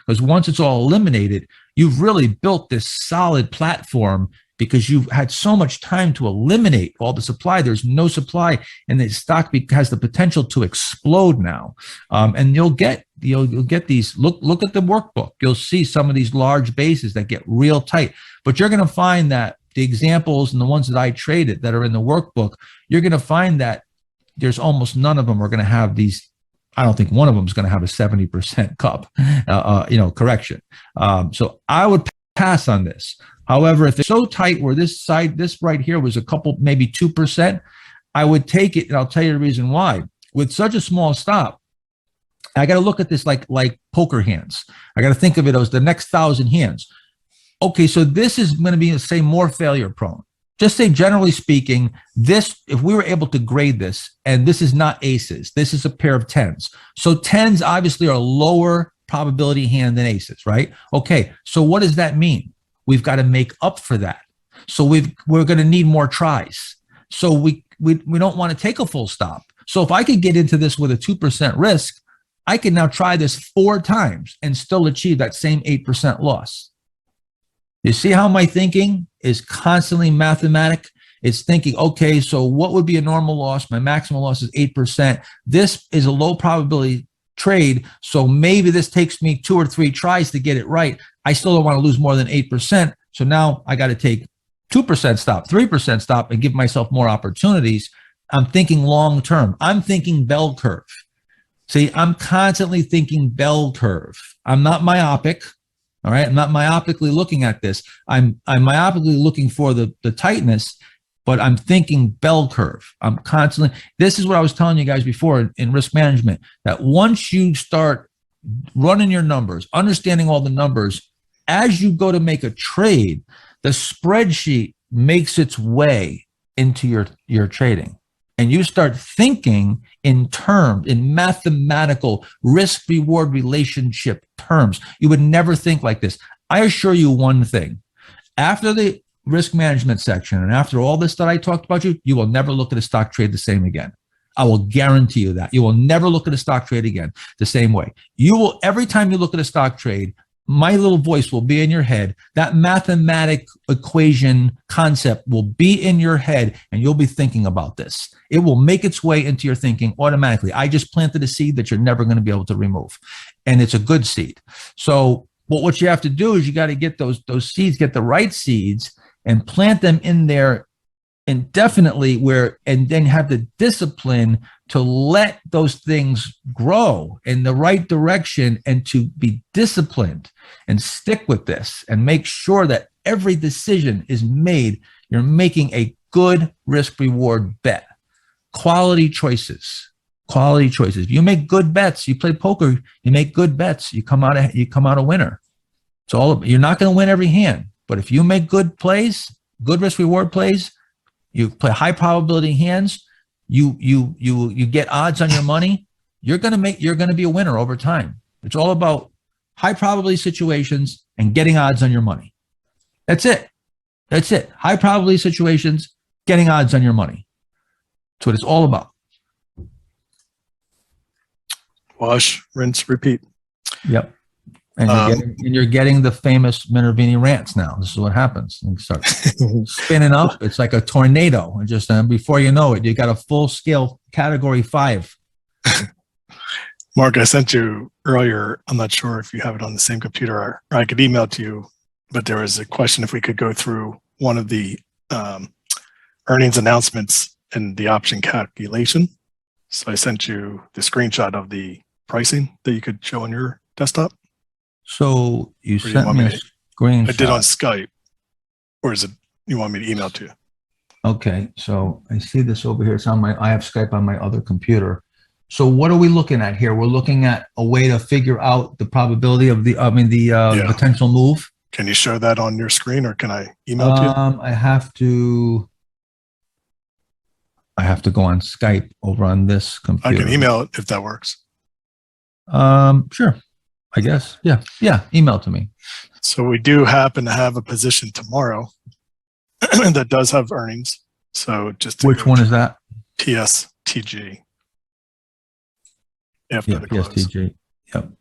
Because once it's all eliminated, you've really built this solid platform because you've had so much time to eliminate all the supply. There's no supply, and the stock has the potential to explode now. And you'll get these. Look at the workbook. You'll see some of these large bases that get real tight. But you're going to find that the examples and the ones that I traded that are in the workbook, you're going to find that there's almost none of them are going to have these. I don't think one of them is going to have a 70% cup, correction. So I would pass on this. However, if it's so tight where this right here was a couple, maybe 2%, I would take it, and I'll tell you the reason why. With such a small stop, I got to look at this like poker hands. I got to think of it as the next 1,000 hands. Okay, so this is going to be, say, more failure prone. Just say, generally speaking, this, if we were able to grade this, and this is not aces, this is a pair of tens. So tens obviously are a lower probability hand than aces, right? Okay, so what does that mean? We've got to make up for that. So we're going to need more tries. So we don't want to take a full stop. So if I could get into this with a 2% risk, I can now try this 4 times and still achieve that same 8% loss. You see how my thinking is constantly mathematic? It's thinking, okay, so what would be a normal loss? My maximum loss is 8%. This is a low probability trade, so maybe this takes me 2 or 3 tries to get it right. I still don't want to lose more than 8%. So now I got to take 2% stop, 3% stop, and give myself more opportunities. I'm thinking long term. I'm thinking bell curve. See, I'm constantly thinking bell curve. I'm not myopic. All right. I'm not myopically looking at this. I'm myopically looking for the tightness, but I'm thinking bell curve. I'm constantly, this is what I was telling you guys before in risk management, that once you start running your numbers, understanding all the numbers, as you go to make a trade, the spreadsheet makes its way into your trading. And you start thinking in mathematical risk reward relationship terms. You would never think like this. I assure you one thing, after the risk management section and after all this that I talked about, you will never look at a stock trade the same again. I will guarantee you that. You will never look at a stock trade again the same way. You will, every time you look at a stock trade, my little voice will be in your head. That mathematic equation concept will be in your head, and you'll be thinking about this. It will make its way into your thinking automatically. I just planted a seed that you're never going to be able to remove, and it's a good seed. So what you have to do is you got to get those seeds, get the right seeds, and plant them in there indefinitely, and then have the discipline to let those things grow in the right direction and to be disciplined and stick with this and make sure that every decision is made. You're making a good risk reward bet. Quality choices. If you make good bets, you play poker, you make good bets, you come out a winner. You're not going to win every hand, but if you make good plays, good risk reward plays, you play high probability hands, you get odds on your money, you're going to be a winner over time. It's all about high probability situations and getting odds on your money. That's it. High probability situations, getting odds on your money. That's what it's all about. Wash, rinse, repeat. Yep. And you're getting the famous Minervini rants now. This is what happens. You start spinning up. It's like a tornado. And just before you know it, you got a full scale category 5. Mark, I sent you earlier. I'm not sure if you have it on the same computer or I could email it to you, but there was a question if we could go through one of the earnings announcements and the option calculation. So I sent you the screenshot of the pricing that you could show on your desktop. So you sent me a screenshot. I did on Skype, or is it you want me to email to you? Okay, so I see this over here. It's on I have Skype on my other computer. So what are we looking at here? We're looking at a way to figure out the probability of the potential move. Can you show that on your screen, or can I email to you? I have to go on Skype over on this I computer. can email it if that works. Sure. I guess. Yeah. Yeah. Email to me. So we do happen to have a position tomorrow that does have earnings. So just to Which one is that? PSTG. After Yeah. the close. PSTG. Yep.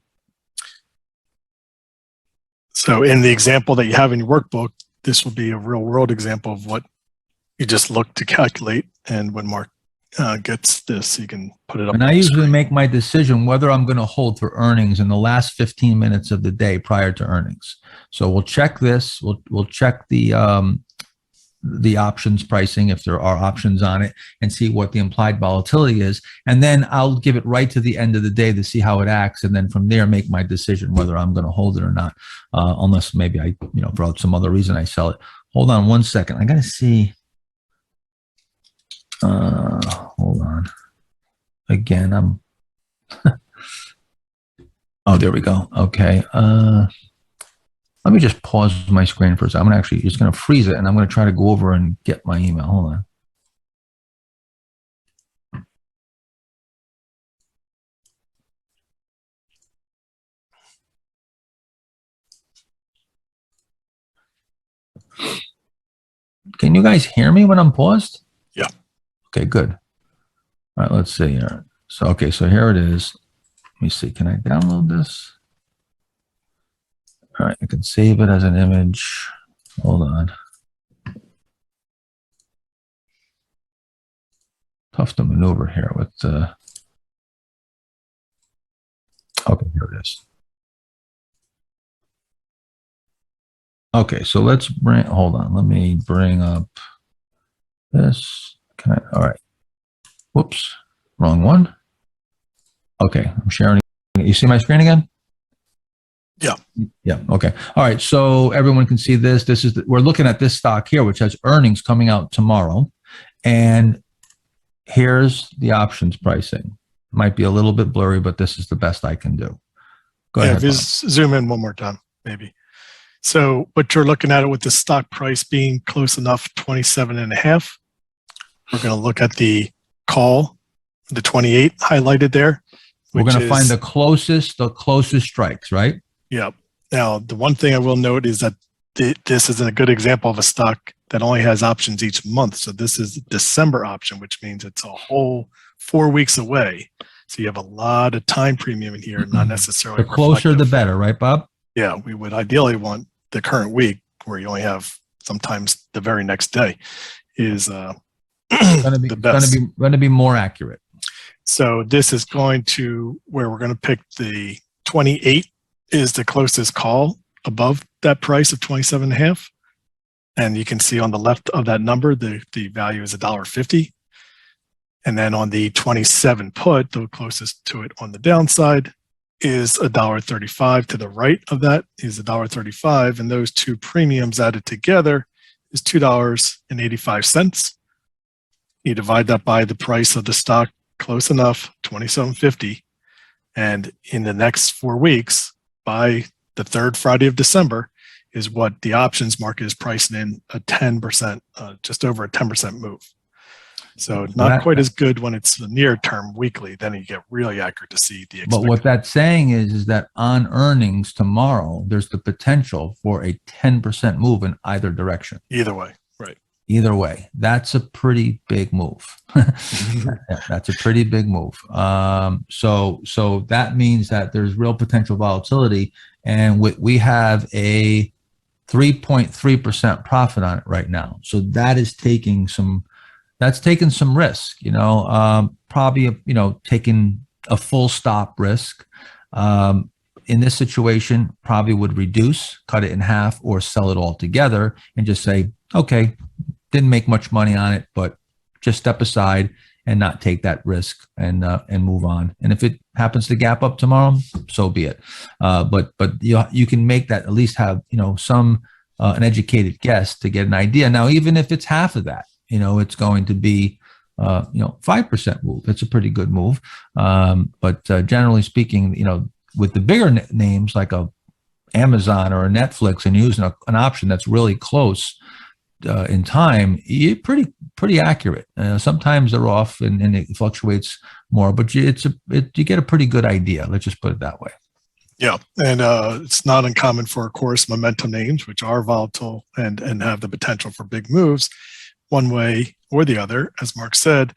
So in the example that you have in your workbook, this will be a real world example of what you just look to calculate. And when Mark gets this, you can put it up. And on I the usually screen. make my decision whether I'm going to hold for earnings in the last 15 minutes of the day prior to earnings. So we'll check this. We'll check the options pricing if there are options on it and see what the implied volatility is. And then I'll give it right to the end of the day to see how it acts. And then from there, make my decision whether I'm going to hold it or not, unless maybe I, for some other reason I sell it. Hold on one second. I got to see. Hold on. Again, I'm. Oh, there we go. Okay. Let me just pause my screen for a second. I'm actually just going to freeze it, and I'm going to try to go over and get my email. Hold on. Can you guys hear me when I'm paused? Yeah. Okay, good. All right, let's see here. So, okay, so here it is. Let me see. Can I download this? All right, I can save it as an image. Hold on. Tough to maneuver here with the. Okay, here it is. Okay, so let's bring, hold on. Let me bring up this. Can I, all right. Whoops, wrong one. Okay, I'm sharing. You see my screen again? Yeah. Yeah. Okay. All right. So everyone can see this. This is we're looking at this stock here, which has earnings coming out tomorrow, and here's the options pricing. Might be a little bit blurry, but this is the best I can do. Go ahead. Just zoom in one more time, maybe. So what you're looking at it with the stock price being close enough, 27.5. We're going to look at the call, the 28 highlighted there. We're going to find the closest strikes, right? Yeah. Now, the one thing I will note is that this is a good example of a stock that only has options each month. So this is a December option, which means it's a whole 4 weeks away. So you have a lot of time premium in here, not necessarily. The closer, the better, right, Bob? Yeah, we would ideally want the current week, where you only have sometimes the very next day, is the best. Going to be more accurate. So this is going to where we're going to pick the 28 is the closest call above that price of 27.5. And you can see on the left of that number, the value is $1.50. And then on the 27 put, the closest to it on the downside is $1.35. To the right of that is $1.35. And those two premiums added together is $2.85. You divide that by the price of the stock, close enough, $27.50. And in the next 4 weeks, by the third Friday of December, is what the options market is pricing in a 10%, just over a 10% move. So not quite as good when it's near term weekly. Then you get really accurate to see the expected. But what that's saying is that on earnings tomorrow, there's the potential for a 10% move in either direction. Either way, right? Either way, that's a pretty big move. That's a pretty big move. So that means that there's real potential volatility, and we have a 3.3% profit on it right now. So that is taking some. That's taking some risk, probably, taking a full stop risk. In this situation, probably would reduce, cut it in half, or sell it all together and just say, okay, didn't make much money on it, but just step aside and not take that risk and move on. And if it happens to gap up tomorrow, so be it. But you can make that, at least have, some an educated guess to get an idea. Now, even if it's half of that, it's going to be, 5% move. It's a pretty good move. But generally speaking, with the bigger names like a Amazon or a Netflix, and using an option that's really close, in time, you're pretty accurate. Sometimes they're off and it fluctuates more, but you get a pretty good idea. Let's just put it that way. Yeah, and it's not uncommon for, of course, momentum names, which are volatile and have the potential for big moves, one way or the other. As Mark said,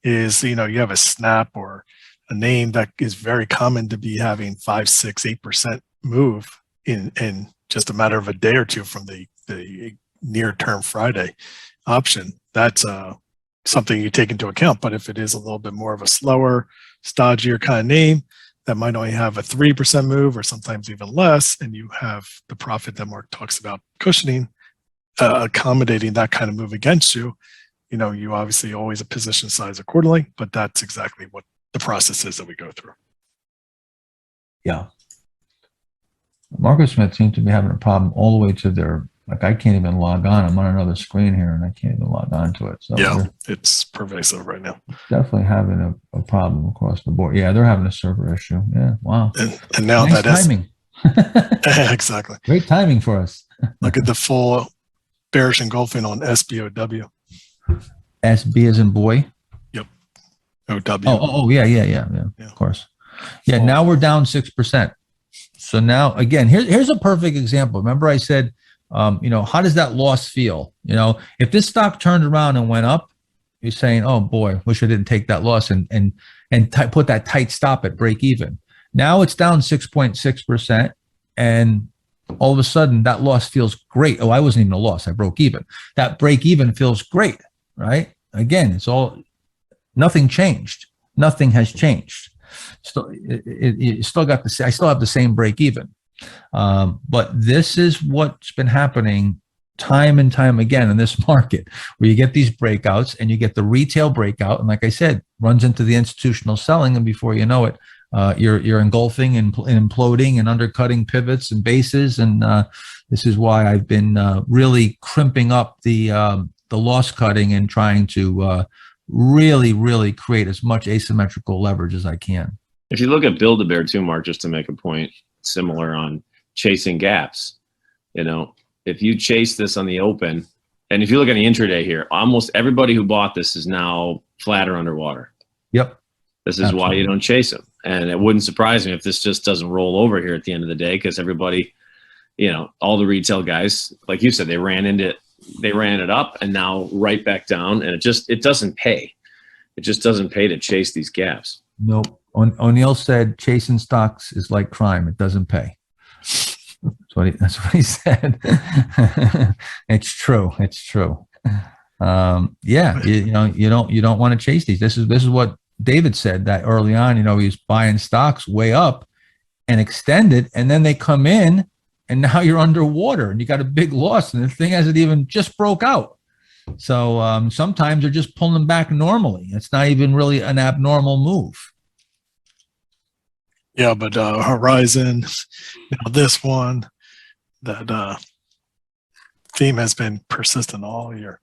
is you have a snap or a name that is very common to be having 5, 6, 8% move in just a matter of a day or two from the near term Friday option. That's something you take into account. But if it is a little bit more of a slower, stodgier kind of name that might only have a 3% move or sometimes even less, and you have the profit that Mark talks about cushioning, accommodating that kind of move against you, you obviously always a position size accordingly, but that's exactly what the process is that we go through. Yeah. Marcus Smith seems to be having a problem all the way to their, like I can't even log on. I'm on another screen here and I can't even log on to it. So yeah, it's pervasive right now. Definitely having a problem across the board. Yeah, they're having a server issue. Yeah, wow. And now nice that timing. Exactly. Great timing for us. Look at the full bearish engulfing on SBOW. SB as in boy. Yep. OW. Oh, yeah. Of course. Yeah, now we're down 6%. So now again, here's a perfect example. Remember I said, how does that loss feel? If this stock turned around and went up, you're saying, oh boy, wish I didn't take that loss and put that tight stop at break even. Now it's down 6.6%. And all of a sudden that loss feels great. Oh, I wasn't even a loss. I broke even. That break even feels great, right? Again, nothing changed. Nothing has changed. Still, it still got I still have the same break even. But this is what's been happening time and time again in this market, where you get these breakouts and you get the retail breakout. And like I said, runs into the institutional selling. And before you know it, you're engulfing and imploding and undercutting pivots and bases. And this is why I've been really crimping up the loss cutting and trying to really create as much asymmetrical leverage as I can. If you look at Build-A-Bear too, Mark, just to make a point similar on chasing gaps, if you chase this on the open, and if you look at the intraday here, almost everybody who bought this is now flat or underwater. Yep. This is Absolutely. Why you don't chase them. And it wouldn't surprise me if this just doesn't roll over here at the end of the day, because everybody, all the retail guys, like you said, they ran it up and now right back down. And it doesn't pay. It just doesn't pay to chase these gaps. Nope. O'Neill said chasing stocks is like crime. It doesn't pay. That's what he said. It's true. It's true. Yeah. You don't want to chase these. This is what David said that early on, he was buying stocks way up and extended, and then they come in and now you're underwater and you got a big loss and the thing hasn't even just broke out. So sometimes they're just pulling back normally. It's not even really an abnormal move. Yeah, but Horizon, this one, that theme has been persistent all year.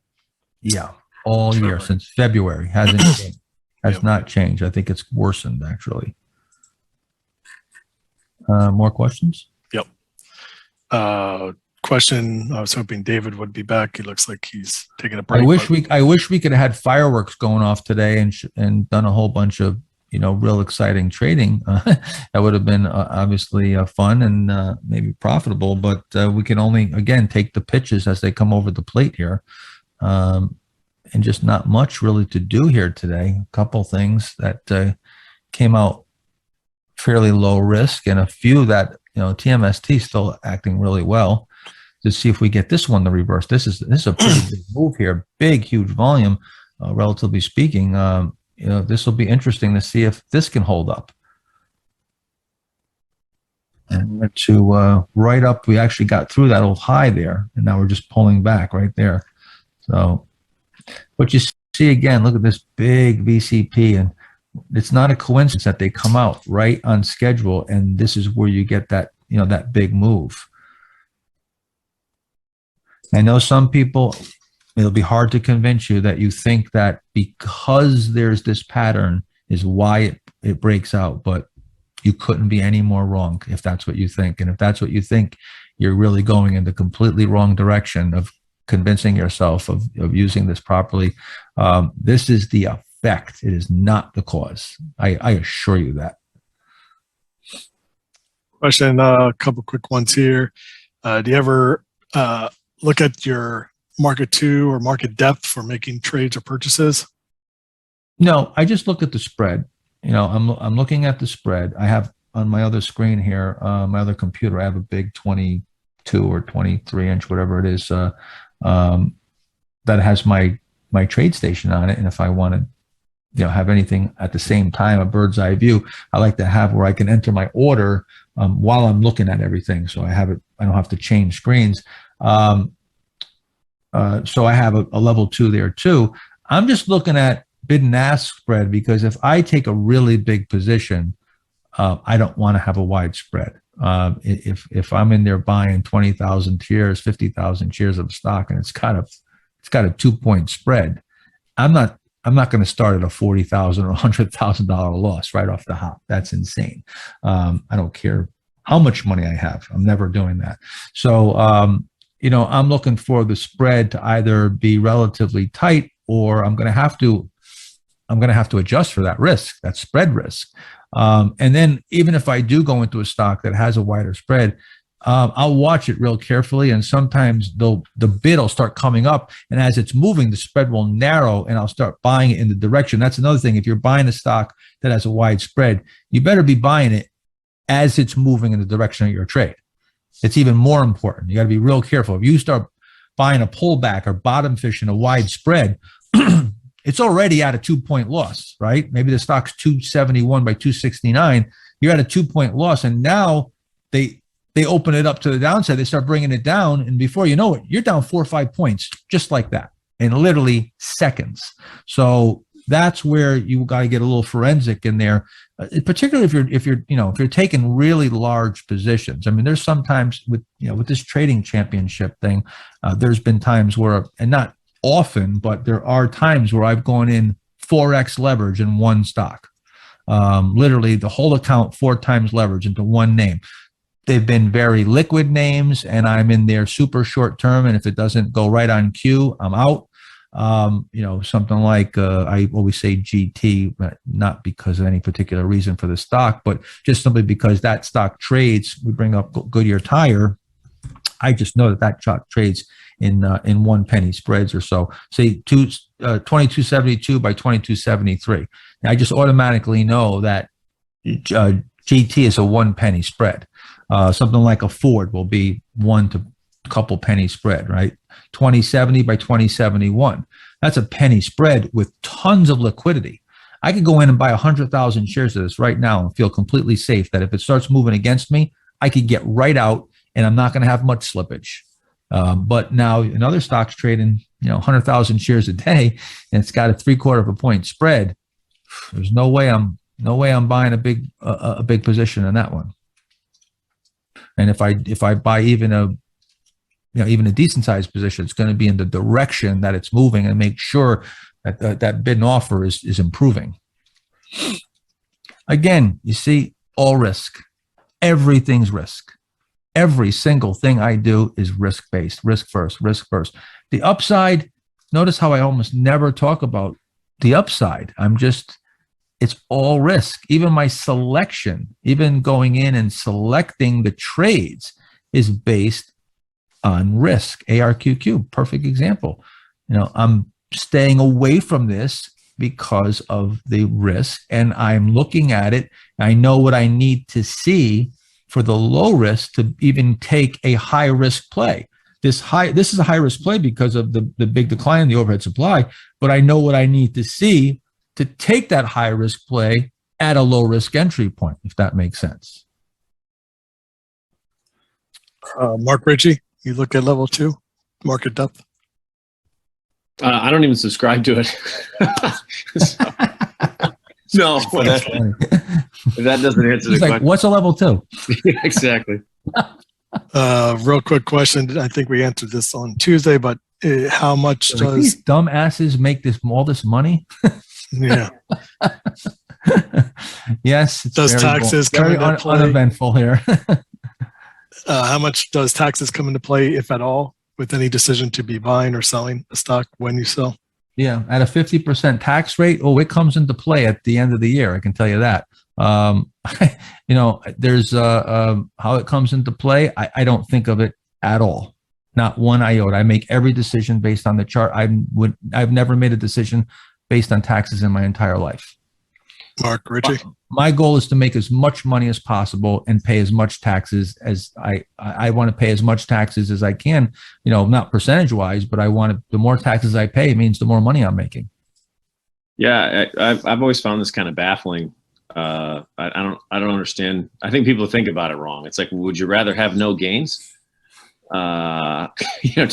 Yeah, all year since February. Hasn't changed. Has not changed. I think it's worsened actually. More questions? Yep. Question. I was hoping David would be back. He looks like he's taking a break. I wish we could have had fireworks going off today and done a whole bunch of real exciting trading. That would have been obviously fun and maybe profitable. But we can only again take the pitches as they come over the plate here, and just not much really to do here today. A couple things that came out fairly low risk, and a few that TMST still acting really well. To see if we get this one to reverse. This is a pretty big move here, big, huge volume, relatively speaking. This will be interesting to see if this can hold up. And to right up, we actually got through that old high there, and now we're just pulling back right there. So, but you see again, look at this big VCP, and it's not a coincidence that they come out right on schedule, and this is where you get that that big move. I know some people, it'll be hard to convince you that you think that because there's this pattern is why it breaks out, but you couldn't be any more wrong if that's what you think. And if that's what you think, you're really going in the completely wrong direction of convincing yourself of using this properly. This is the effect. It is not the cause. I assure you that. Question, a couple quick ones here. Do you ever look at your market two or market depth for making trades or purchases? No, I just look at the spread. I'm looking at the spread. I have on my other screen here, my other computer, I have a big 22 or 23 inch, whatever it is, that has my trade station on it. And if I want to, have anything at the same time, a bird's eye view, I like to have where I can enter my order while I'm looking at everything. So I don't have to change screens. So I have a level 2 there too. I'm just looking at bid and ask spread, because if I take a really big position, I don't want to have a wide spread. If I'm in there buying 20,000 shares, 50,000 shares of stock, and it's got a 2-point spread, I'm not going to start at a $40,000 or $100,000 loss right off the hop. That's insane. I don't care how much money I have. I'm never doing that. So, I'm looking for the spread to either be relatively tight, or I'm going to have to adjust for that risk, that spread risk. And then even if I do go into a stock that has a wider spread, I'll watch it real carefully. And sometimes the bid will start coming up, and as it's moving, the spread will narrow, and I'll start buying it in the direction. That's another thing. If you're buying a stock that has a wide spread, you better be buying it as it's moving in the direction of your trade. It's even more important. You got to be real careful. If you start buying a pullback or bottom fish in a wide spread, it's already at a 2-point loss, right? Maybe the stock's 271 by 269. You're at a 2-point loss, and now they open it up to the downside. They start bringing it down, and before you know it, you're down 4 or 5 points just like that in literally seconds. So that's where you got to get a little forensic in there, particularly if you're taking really large positions. I mean, there's sometimes with this trading championship thing, there's been times where, and not often, but there are times where I've gone in 4x leverage in one stock, literally the whole account 4 times leverage into one name. They've been very liquid names, and I'm in there super short term. And if it doesn't go right on cue, I'm out. Something like I always say GT, but not because of any particular reason for the stock, but just simply because that stock trades. We bring up Goodyear Tire. I just know that stock trades in 1 penny spreads or so. Say 2272 by 2273. I just automatically know that GT is a 1 penny spread. Something like a Ford will be 1 to a couple penny spread, right? 2070 by 2071. That's a penny spread with tons of liquidity. I could go in and buy 100,000 shares of this right now and feel completely safe that if it starts moving against me, I could get right out and I'm not going to have much slippage. But now another stock's trading, 100,000 shares a day, and it's got a 3/4 point spread. There's no way I'm buying a big position in that one. And if I buy even a decent sized position, it's going to be in the direction that it's moving, and make sure that that bid and offer is improving. Again, you see, all risk. Everything's risk. Every single thing I do is risk-based, risk first. The upside, notice how I almost never talk about the upside. It's all risk. Even my selection, even going in and selecting the trades is based on risk. ARQQ, perfect example. I'm staying away from this because of the risk, and I'm looking at it. I know what I need to see for the low risk to even take a high risk play. This is a high risk play because of the big decline in the overhead supply, but I know what I need to see to take that high risk play at a low risk entry point, if that makes sense. Mark Ritchie, you look at level 2, market depth. I don't even subscribe to it. No, that doesn't answer the question. What's a level 2? Exactly. Real quick question. I think we answered this on Tuesday, but how much does these dumb asses make all this money? Yeah. Yes. It's does taxes come into play? Uneventful here. How much does taxes come into play, if at all, with any decision to be buying or selling a stock when you sell? Yeah, at a 50% tax rate, oh, it comes into play at the end of the year. I can tell you that. There's how it comes into play. I don't think of it at all, not one iota. I make every decision based on the chart. I've never made a decision based on taxes in my entire life. Mark, Richie? My goal is to make as much money as possible and pay as much taxes as I want to pay as much taxes as I can, not percentage wise, but the more taxes I pay means the more money I'm making. Yeah. I've always found this kind of baffling. I don't understand. I think people think about it wrong. It's like, would you rather have no gains? To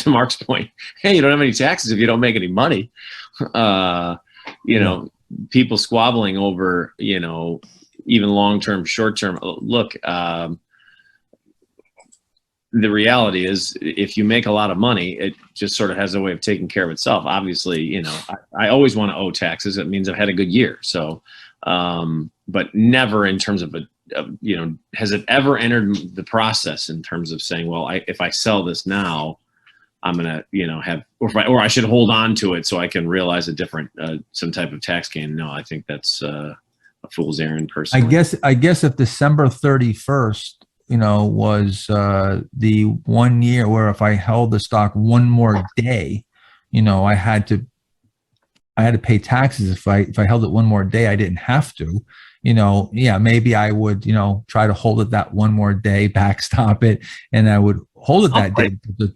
Mark's point, hey, you don't have any taxes if you don't make any money. People squabbling over, even long-term, short-term. Look, the reality is if you make a lot of money, it just sort of has a way of taking care of itself. Obviously, I always want to owe taxes. It means I've had a good year. So, but never in terms of has it ever entered the process in terms of saying, well, if I sell this now, I'm going to, have, or I should hold on to it so I can realize a different, some type of tax gain. No, I think that's a fool's errand personally. I guess if December 31st, was the 1 year where if I held the stock one more day, I had to pay taxes. If I held it one more day, I didn't have to. Maybe I would, try to hold it that one more day, backstop it, and I would hold it that day.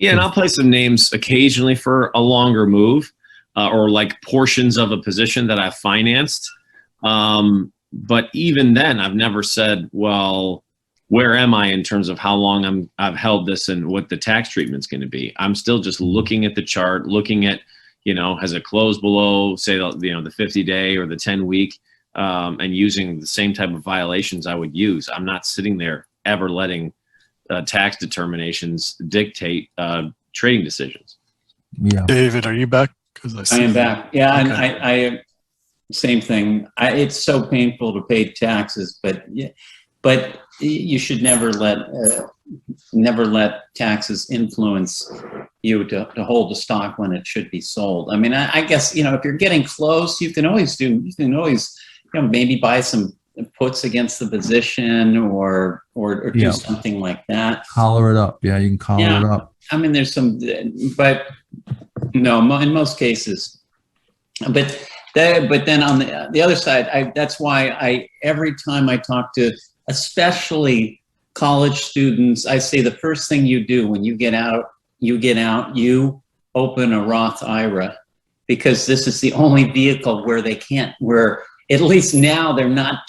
And I'll play some names occasionally for a longer move, or like portions of a position that I've financed. But even then, I've never said, well, where am I in terms of how long I've held this and what the tax treatment's going to be? I'm still just looking at the chart, looking at, has it closed below, say, the 50-day or the 10-week, and using the same type of violations I would use. I'm not sitting there ever letting tax determinations dictate trading decisions. Yeah. David, are you back? I am back. Yeah, Okay. and I same thing. It's so painful to pay taxes, but you should never let taxes influence you to hold the stock when it should be sold. I mean, I guess if you're getting close, you can always maybe buy some puts against the position or do something like that. Collar it up. Yeah, you can collar it up. I mean, there's some, but no, in most cases. But then on the other side, that's why every time I talk to, especially college students, I say the first thing you do when you get out, you open a Roth IRA, because this is the only vehicle where at least now they're not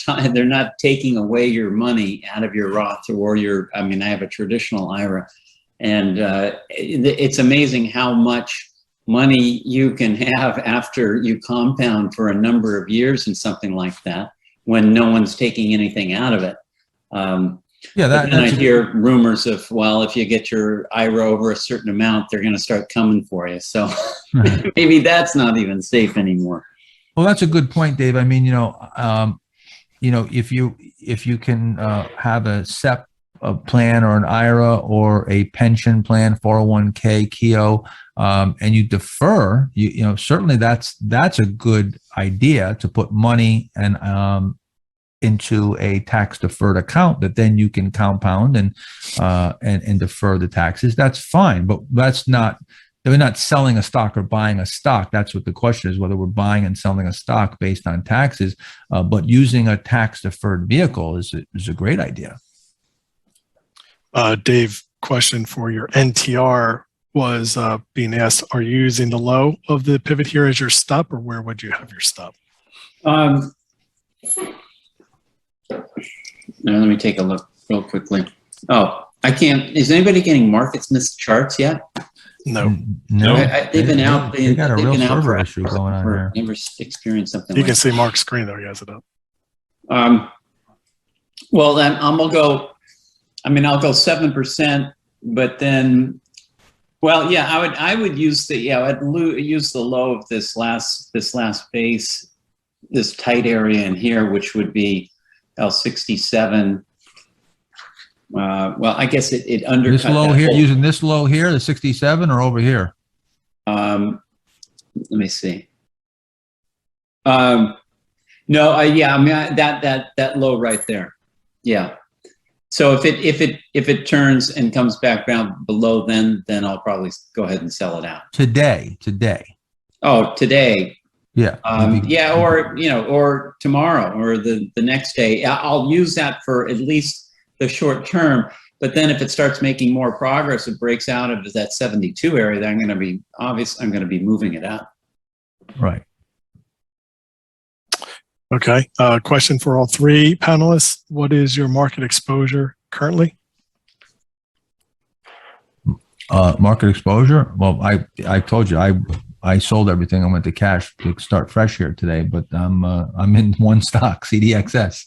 taking away your money out of your Roth or I have a traditional IRA, and it's amazing how much money you can have after you compound for a number of years and something like that when no one's taking anything out of it. And I hear rumors of, well, if you get your IRA over a certain amount, they're going to start coming for you. So maybe that's not even safe anymore. Well, that's a good point, Dave. I mean, if you can have a SEP plan or an IRA or a pension plan, 401k, KEO, and you defer, certainly that's a good idea to put money and into a tax deferred account that then you can compound and defer the taxes. That's fine, but we're not selling a stock or buying a stock. That's what the question is, whether we're buying and selling a stock based on taxes. But using a tax deferred vehicle is a great idea. Dave, question for your NTR was being asked, are you using the low of the pivot here as your stop, or where would you have your stop? Now let me take a look real quickly. Oh, I can't. Is anybody getting markets missed charts yet? No. They've been out. They got a real server issue going on there. Never experienced something. You can see Mark's screen though. He has it up. Well, then I'll go 7%, but then, well, yeah, I would use I'd use the low of this last base, this tight area in here, which would be L67. Well, I guess it undercut This low that here, whole- using this low here, the 67, or over here? Let me see. No, yeah, I mean that low right there. Yeah. So if it turns and comes back down below, then I'll probably go ahead and sell it out. Today. Oh, today. Yeah. Yeah, or tomorrow or the next day. I'll use that for at least the short term. But then if it starts making more progress, it breaks out of that 72 area, then I'm going to be moving it up. Right. Okay. Question for all three panelists. What is your market exposure currently? Market exposure. Well, I told you, I sold everything. I went to cash to start fresh here today, but I'm in one stock, CDXS.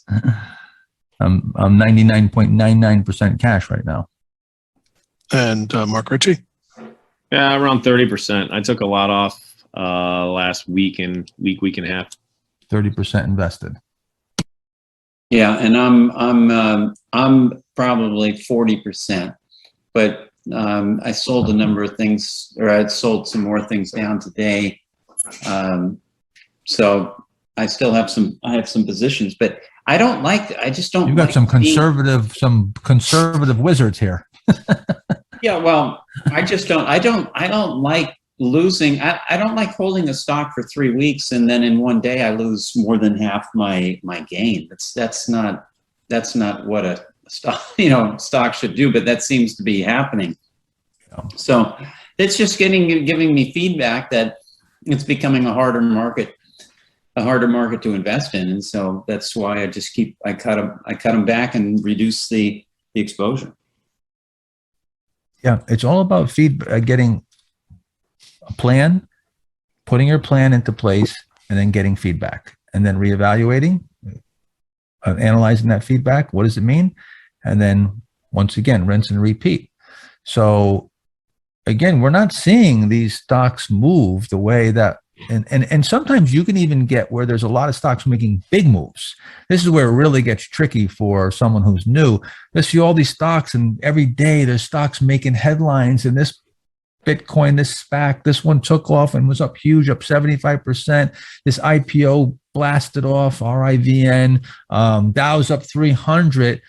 I'm 99.99% cash right now. And Mark Ritchie? Yeah, around 30%. I took a lot off last week and a half. 30% invested. Yeah, and I'm probably 40%, but I sold a number of things, or I sold some more things down today. So I still have some positions, but I just don't. You've got like some conservative wizards here. Yeah, well, I don't like losing. I don't like holding a stock for 3 weeks and then in one day I lose more than half my gain. That's not what a stock should do, but that seems to be happening. Yeah. So it's just giving me feedback that it's becoming a harder market to invest in, and so that's why I cut them back and reduce the exposure. Yeah, it's all about getting a plan, putting your plan into place, and then getting feedback, and then reevaluating, analyzing that feedback. What does it mean? And then once again, rinse and repeat. So again, we're not seeing these stocks move the way that, and sometimes you can even get where there's a lot of stocks making big moves. This is where it really gets tricky for someone who's new. You see all these stocks, and every day there's stocks making headlines, and this Bitcoin, this SPAC, this one took off and was up huge, up 75%. This IPO blasted off, RIVN, Dow's up 300.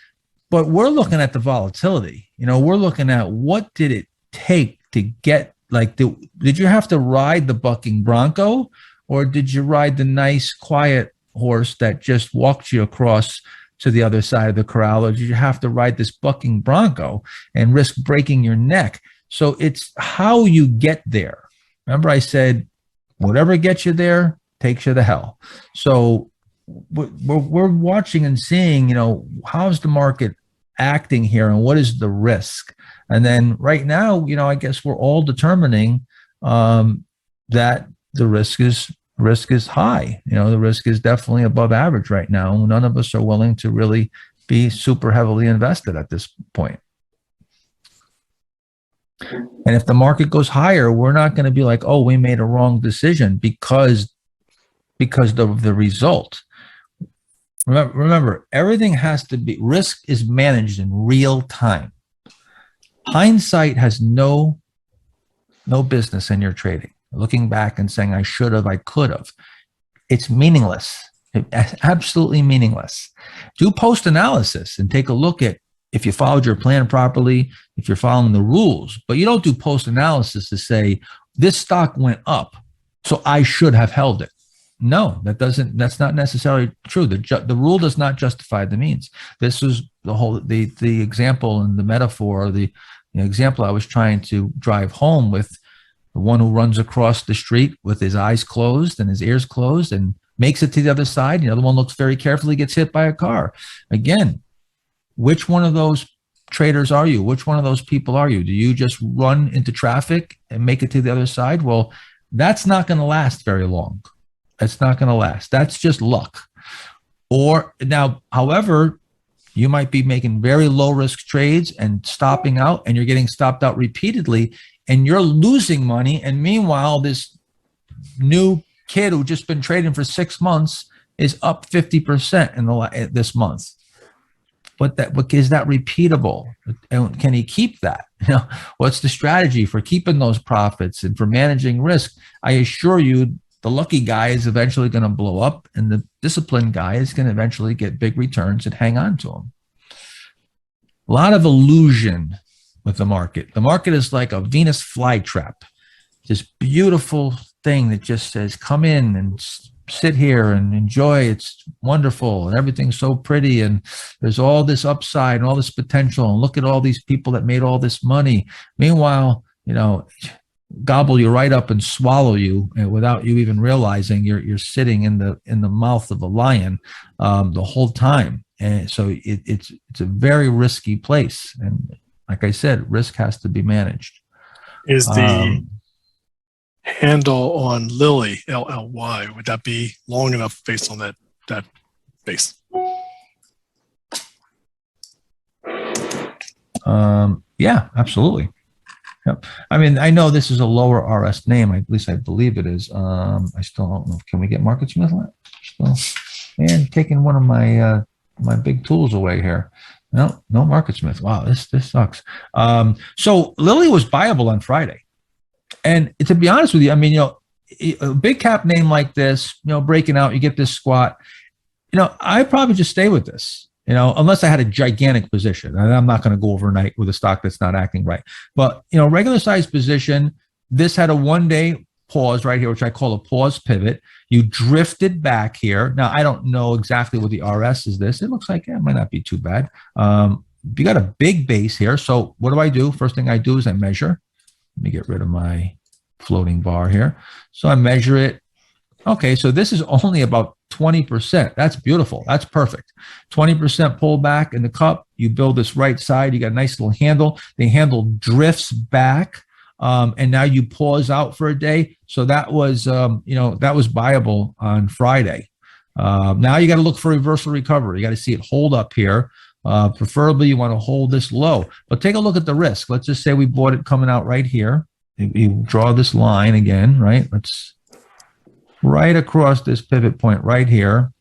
But we're looking at the volatility. We're looking at what did it take to get, did you have to ride the bucking bronco, or did you ride the nice, quiet horse that just walked you across to the other side of the corral, or did you have to ride this bucking bronco and risk breaking your neck? So it's how you get there. Remember I said, whatever gets you there takes you to hell. So we're watching and seeing, how's the market acting here and what is the risk? And then right now, I guess we're all determining that the risk is high. The risk is definitely above average right now. None of us are willing to really be super heavily invested at this point. And if the market goes higher, we're not going to be like, oh, we made a wrong decision because of the result. Remember, everything has to be, risk is managed in real time. Hindsight has no business in your trading. Looking back and saying, I should have, I could have. It's meaningless. It's absolutely meaningless. Do post-analysis and take a look at if you followed your plan properly, if you're following the rules, but you don't do post-analysis to say, this stock went up, so I should have held it. No, that's not necessarily true. The rule does not justify the means. This is the example and the metaphor, the example I was trying to drive home with the one who runs across the street with his eyes closed and his ears closed and makes it to the other side. The other one looks very carefully, gets hit by a car. Again, which one of those traders are you? Which one of those people are you? Do you just run into traffic and make it to the other side? Well, that's not going to last very long. That's not going to last. That's just luck. Or now, however, you might be making very low risk trades and stopping out, and you're getting stopped out repeatedly and you're losing money. And meanwhile, this new kid who just been trading for 6 months is up 50% in this month. but is that repeatable? And can he keep that? What's the strategy for keeping those profits and for managing risk? I assure you, the lucky guy is eventually going to blow up, and the disciplined guy is going to eventually get big returns and hang on to them. A lot of illusion with the market. The market is like a Venus flytrap, this beautiful thing that just says, come in and sit here and enjoy. It's wonderful and everything's so pretty and there's all this upside and all this potential. And look at all these people that made all this money. Meanwhile, gobble you right up and swallow you without you even realizing you're sitting in the mouth of a lion the whole time. And so it's a very risky place. And like I said, risk has to be managed. Is the handle on Lily, LLY, would that be long enough based on that base? Yeah, absolutely. Yep. I mean, I know this is a lower RS name. At least I believe it is. I still don't know. Can we get Market Smith on it? Still, man, taking one of my my big tools away here. No Market Smith. Wow, this sucks. So Lilly was buyable on Friday. And to be honest with you, I mean, a big cap name like this, breaking out, you get this squat, I'd probably just stay with this, unless I had a gigantic position. And I'm not going to go overnight with a stock that's not acting right. But, regular size position, this had a 1-day pause right here, which I call a pause pivot. You drifted back here. Now, I don't know exactly what the RS is this. It looks like it might not be too bad. You got a big base here. So what do? First thing I do is I measure. Let me get rid of my floating bar here. So I measure it. Okay, so this is only about 20%. That's beautiful. That's perfect. 20% pull back in the cup. You build this right side. You got a nice little handle. The handle drifts back, and now you pause out for a day. So that was, that was buyable on Friday. Now you got to look for reversal recovery. You got to see it hold up here. Preferably you want to hold this low, but take a look at the risk. Let's just say we bought it coming out right here. You draw this line again, right? Let's right across this pivot point right here.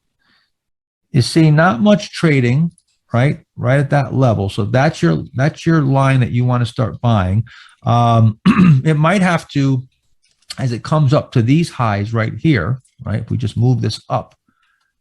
You see not much trading, right at that level. So that's your line that you want to start buying. It might have to, as it comes up to these highs right here, right? If we just move this up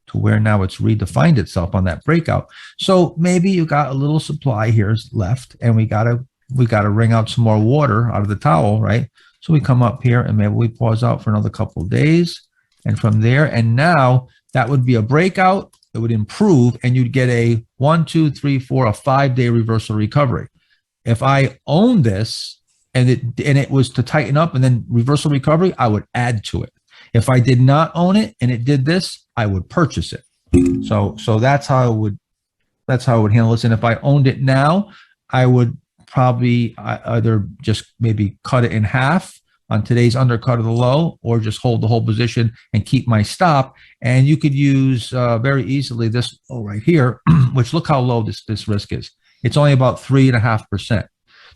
to where now it's redefined itself on that breakout. So maybe you got a little supply here left, and we gotta wring out some more water out of the towel, right? So we come up here and maybe we pause out for another couple of days, and from there, and now that would be a breakout. It would improve, and you'd get a 1, 2, 3, 4, a 5-day reversal recovery. If I own this and it was to tighten up and then reversal recovery, I would add to it. If I did not own it and it did this, I would purchase it. So that's how I would handle this. And if I owned it now, I would probably either just maybe cut it in half on today's undercut of the low, or just hold the whole position and keep my stop. And you could use very easily this low right here, which look how low this risk is. It's only about 3.5%.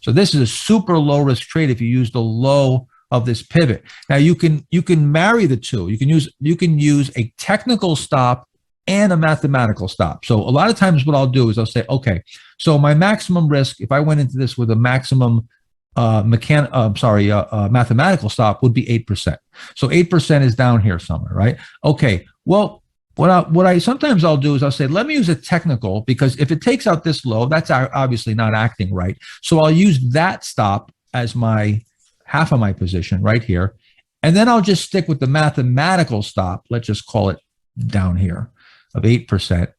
So this is a super low risk trade if you use the low of this pivot. Now you can marry the two. You can use a technical stop and a mathematical stop. So a lot of times what I'll do is I'll say, okay, so my maximum risk, if I went into this with a maximum mathematical stop, would be 8%. So 8% is down here somewhere, right? Okay, well, what I sometimes I'll do is I'll say, let me use a technical, because if it takes out this low, that's obviously not acting right. So I'll use that stop as my half of my position right here. And then I'll just stick with the mathematical stop. Let's just call it down here of 8%.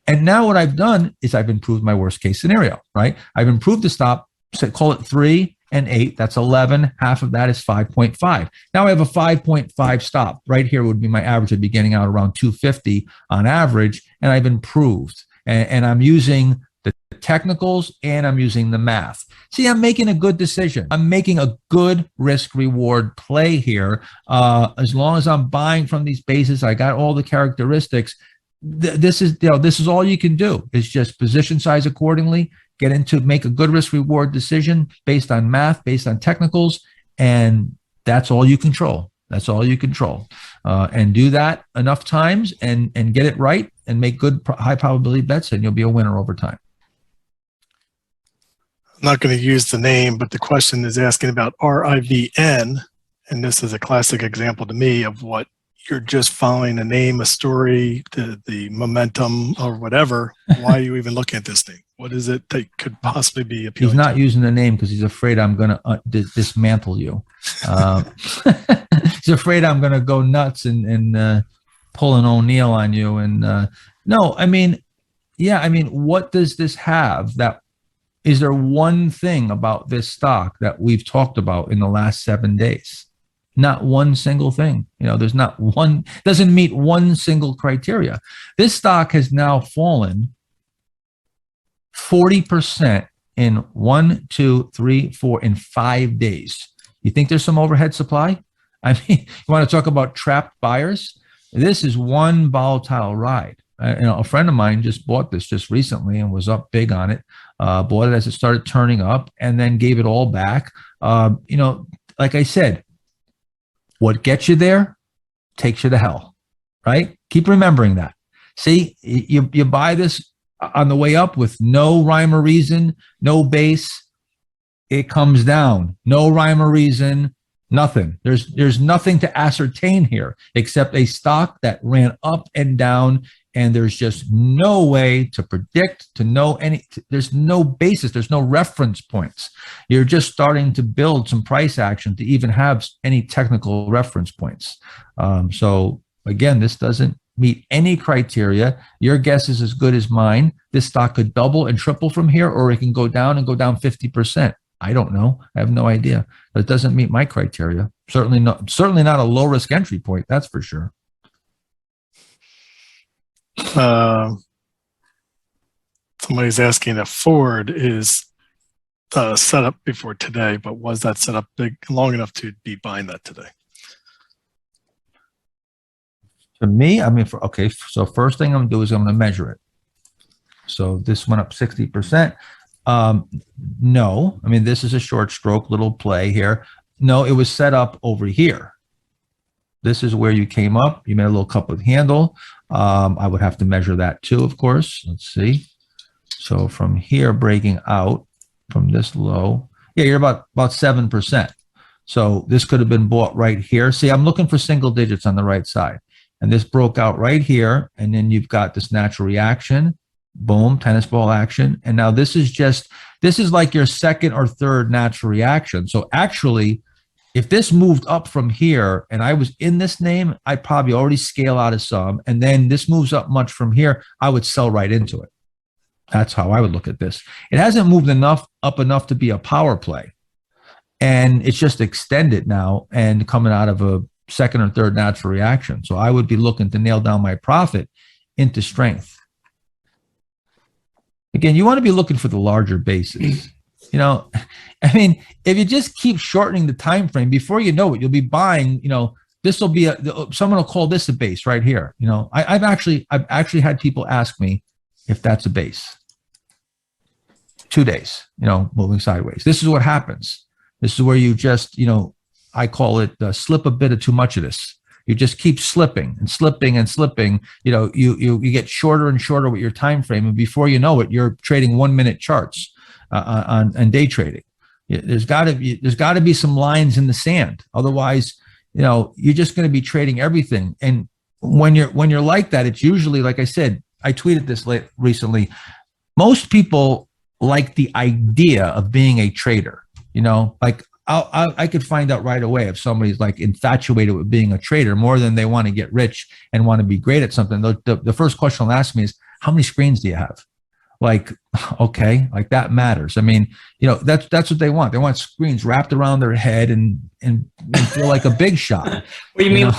And now what I've done is I've improved my worst case scenario, right? I've improved the stop, so call it 3 and 8. That's 11. Half of that is 5.5. Now I have a 5.5 stop. Right here would be my average. I'd be getting out around 250 on average. And I've improved. And I'm using the technicals and I'm using the math. See, I'm making a good decision. I'm making a good risk reward play here. As long as I'm buying from these bases, I got all the characteristics. This is all you can do. It's just position size accordingly, make a good risk reward decision based on math, based on technicals, and that's all you control. That's all you control. And do that enough times and get it right and make good high probability bets, and you'll be a winner over time. I'm not going to use the name, but the question is asking about RIVN. And this is a classic example to me of what you're just following a name, a story, the momentum or whatever. Why are you even looking at this thing? What is it that could possibly be appealing? He's not to? using the name because he's afraid I'm going to dismantle you. He's afraid I'm going to go nuts and pull an O'Neill on you. And no, I mean, yeah, I mean, what does this have? That is there one thing about this stock that we've talked about in the last 7 days? Not one single thing. You know, there's not one, doesn't meet one single criteria. This stock has now fallen 40% in 1, 2, 3, 4, in 5 days. You think there's some overhead supply? I mean, you want to talk about trapped buyers? This is one volatile ride. A friend of mine just bought this just recently and was up big on it. Bought it as it started turning up and then gave it all back. Like I said, what gets you there takes you to hell, right? Keep remembering that. See, you buy this on the way up with no rhyme or reason, no base. It comes down, no rhyme or reason, nothing. There's nothing to ascertain here except a stock that ran up and down, and there's just no way to predict, to know there's no basis, there's no reference points. You're just starting to build some price action to even have any technical reference points. So again, this doesn't meet any criteria. Your guess is as good as mine. This stock could double and triple from here, or it can go down 50%. I don't know. I have no idea. But it doesn't meet my criteria. Certainly not a low risk entry point. That's for sure. Somebody's asking if Ford is set up before today, but was that set up long enough to be buying that today? To me, I mean, so first thing I'm going to do is I'm going to measure it. So this went up 60%. No, I mean, this is a short stroke little play here. No, it was set up over here. This is where you came up. You made a little cup with handle. I would have to measure that too, of course. Let's see. So from here, breaking out from this low, yeah, you're about 7%. So this could have been bought right here. See, I'm looking for single digits on the right side. And this broke out right here. And then you've got this natural reaction. Boom, tennis ball action. And now this is like your second or third natural reaction. So actually, if this moved up from here and I was in this name, I'd probably already scale out of some. And then this moves up much from here, I would sell right into it. That's how I would look at this. It hasn't moved up enough to be a power play. And it's just extended now and coming out of a second or third natural reaction. So I would be looking to nail down my profit into strength. Again, you want to be looking for the larger bases. You know, I mean, if you just keep shortening the time frame, before you know it, you'll be buying, this will be someone will call this a base right here. I've actually had people ask me if that's a base. 2 days, moving sideways. This is what happens. This is where you just, I call it slip a bit of too much of this. You just keep slipping and slipping and slipping. You get shorter and shorter with your time frame, and before you know it, you're trading 1 minute charts on day trading. There's got to be some lines in the sand. Otherwise, you're just going to be trading everything. And when you're like that, it's usually, like I said, I tweeted this recently. Most people like the idea of being a trader. Like I could find out right away if somebody's like infatuated with being a trader more than they want to get rich and want to be great at something. The first question they'll ask me is, how many screens do you have? Like, okay, like that matters. I mean, that's what they want. They want screens wrapped around their head and feel like a big shot. What do you mean?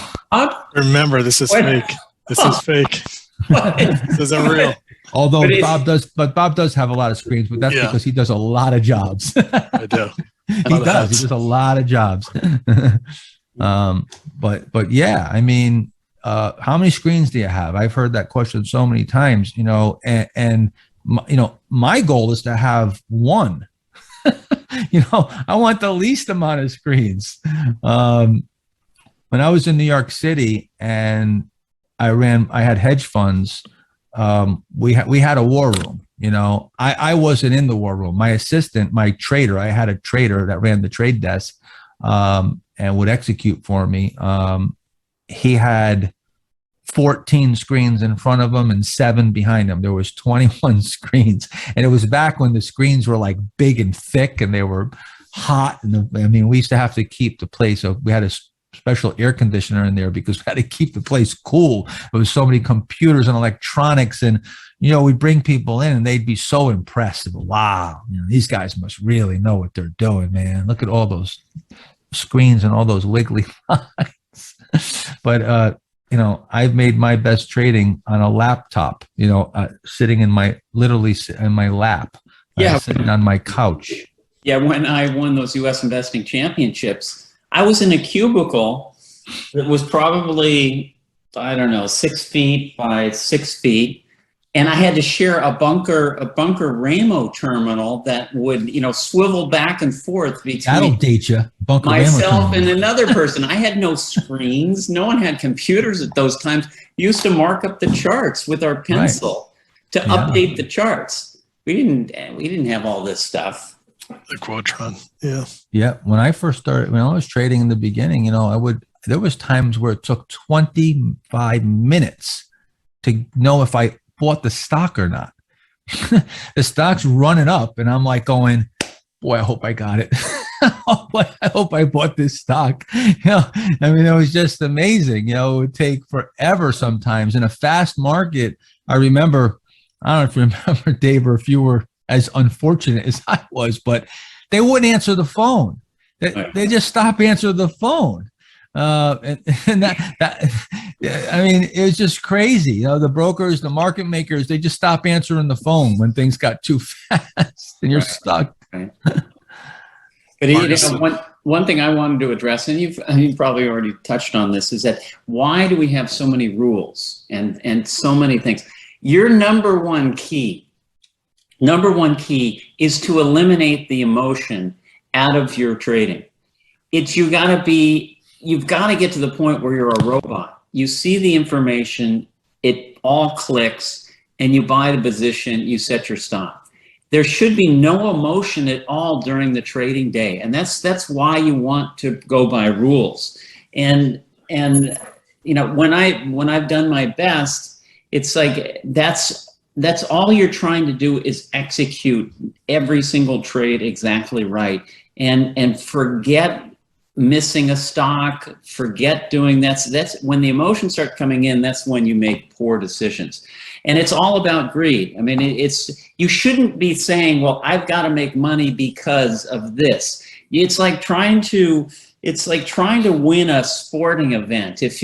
Remember, this is fake. This is fake. This isn't real. Although Bob does have a lot of screens, but that's because he does a lot of jobs. I do. He does a lot of jobs. But yeah, I mean, how many screens do you have? I've heard that question so many times, and my goal is to have one. I want the least amount of screens. when I was in New York City and I had hedge funds. We had a war room. You know, I wasn't in the war room. My assistant, my trader, I had a trader that ran the trade desk and would execute for me. He had 14 screens in front of him and 7 behind him. There was 21 screens, and it was back when the screens were like big and thick and they were hot. And I mean, we used to have to keep the place. So we had a special air conditioner in there because we had to keep the place cool. There was so many computers and electronics, and you know, we'd bring people in and they'd be so impressed. Wow, you know, these guys must really know what they're doing, man. Look at all those screens and all those wiggly lines. But you know, I've made my best trading on a laptop, you know, sitting in my lap, sitting on my couch. Yeah, when I won those U.S. investing championships, I was in a cubicle that was probably, I don't know, 6 feet by 6 feet. And I had to share a bunker Ramo terminal that would, you know, swivel back and forth That'll between date you. Bunker myself Ramo and another person. I had no screens. No one had computers at those times. We used to mark up the charts with our pencil to update the charts. We didn't have all this stuff. The Quotron. Yeah. Yeah. When I first started, when I was trading in the beginning, you know, there was times where it took 25 minutes to know if I bought the stock or not. The stock's running up and I'm like going, boy, I hope I got it. I hope I bought this stock. You know, I mean, it was just amazing. You know, it would take forever sometimes in a fast market. I remember, I don't know if you remember, Dave, or if you were as unfortunate as I was, but they wouldn't answer the phone. They just stopped answering the phone. And that I mean, it was just crazy. You know, the brokers, the market makers, they just stop answering the phone when things got too fast and you're stuck. Right. But you know, one thing I wanted to address, and you've probably already touched on this, is that why do we have so many rules and so many things? Your number one key is to eliminate the emotion out of your trading. You've got to get to the point where you're a robot. You see the information, it all clicks, and you buy the position, you set your stop. There should be no emotion at all during the trading day. And that's why you want to go by rules. And you know, when I've done my best, it's like that's all you're trying to do is execute every single trade exactly right. And forget missing a stock, forget doing that. So that's when the emotions start coming in, that's when you make poor decisions. And it's all about greed. I mean, you shouldn't be saying, well, I've got to make money because of this. It's like trying to win a sporting event. If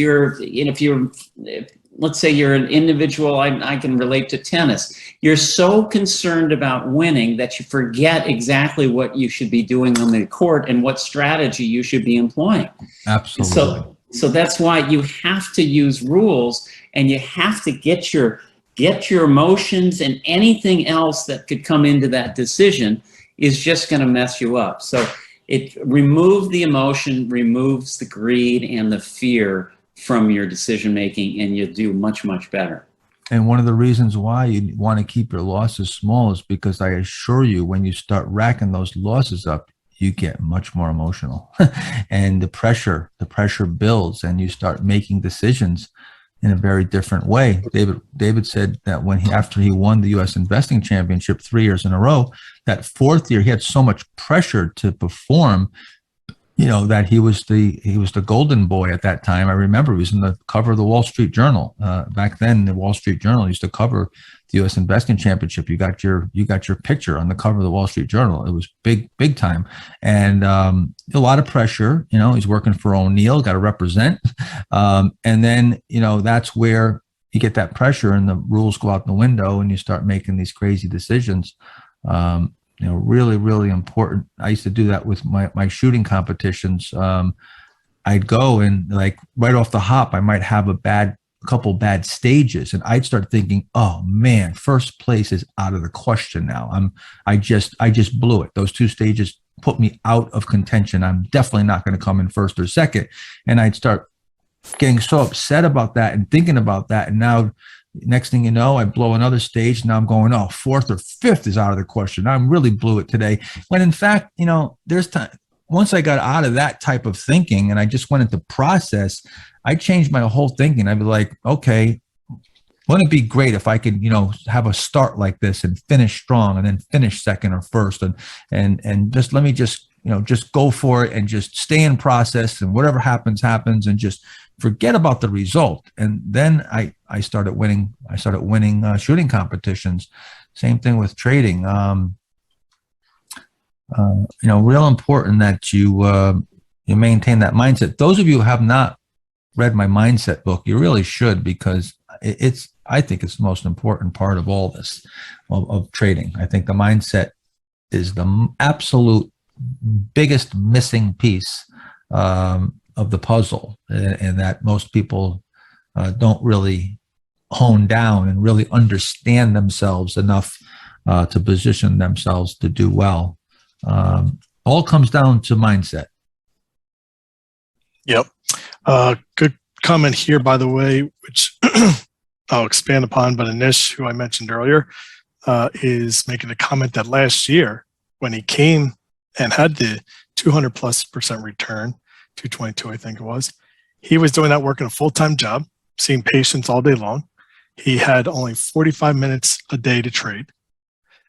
let's say you're an individual, I can relate to tennis. You're so concerned about winning that you forget exactly what you should be doing on the court and what strategy you should be employing. Absolutely. So that's why you have to use rules, and you have to get your emotions, and anything else that could come into that decision is just going to mess you up. So it removes the emotion, removes the greed and the fear from your decision making, and you'll do much, much better. And one of the reasons why you want to keep your losses small is because I assure you, when you start racking those losses up, you get much more emotional and the pressure builds, and you start making decisions in a very different way. David said that after he won the U.S. investing championship 3 years in a row, that fourth year, he had so much pressure to perform, you know, that he was the golden boy at that time. I remember he was in the cover of the Wall Street Journal. Back then, the Wall Street Journal used to cover the U.S. investing championship. You got your picture on the cover of the Wall Street Journal. It was big time, and a lot of pressure. You know, he's working for O'Neill, got to represent, and then, you know, that's where you get that pressure, and the rules go out the window, and you start making these crazy decisions. You know, really, really important. I used to do that with my shooting competitions. I'd go and, like, right off the hop, I might have a couple bad stages, and I'd start thinking, oh man, first place is out of the question now. I just blew it. Those 2 stages put me out of contention. I'm definitely not going to come in first or second. And I'd start getting so upset about that and thinking about that. And now, next thing you know, I blow another stage. Now I'm going, oh, fourth or fifth is out of the question. I really blew it today. When in fact, there's time. Once I got out of that type of thinking and I just went into process, I changed my whole thinking. I'd be like, okay, wouldn't it be great if I could, have a start like this and finish strong and then finish second or first and just let me just go for it and just stay in process, and whatever happens, happens, and just forget about the result. And then I started winning. I started winning shooting competitions. Same thing with trading. Real important that you maintain that mindset. Those of you who have not read my mindset book, you really should, because I think it's the most important part of all this, of trading. I think the mindset is the absolute biggest missing piece of the puzzle, and that most people don't really hone down and really understand themselves enough to position themselves to do well. All comes down to mindset. Yep. Good comment here, by the way, which I'll expand upon, but Anish, who I mentioned earlier, is making a comment that last year when he came and had the 200+% return, 222, I think it was, he was doing that work in a full-time job, seeing patients all day long. He had only 45 minutes a day to trade.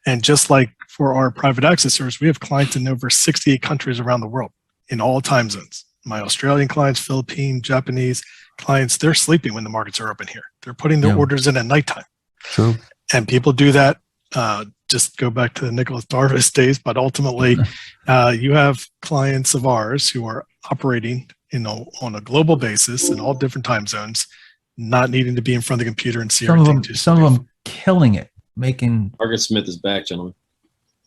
And just like for our private access service, we have clients in over 68 countries around the world in all time zones. My Australian clients, Philippine, Japanese clients, they're sleeping when the markets are open here. They're putting their orders in at nighttime. True. And people do that. Just go back to the Nicholas Darvis days, but ultimately, you have clients of ours who are operating, on a global basis in all different time zones, not needing to be in front of the computer and see everything. Some of them killing it, making. Margaret Smith is back, gentlemen.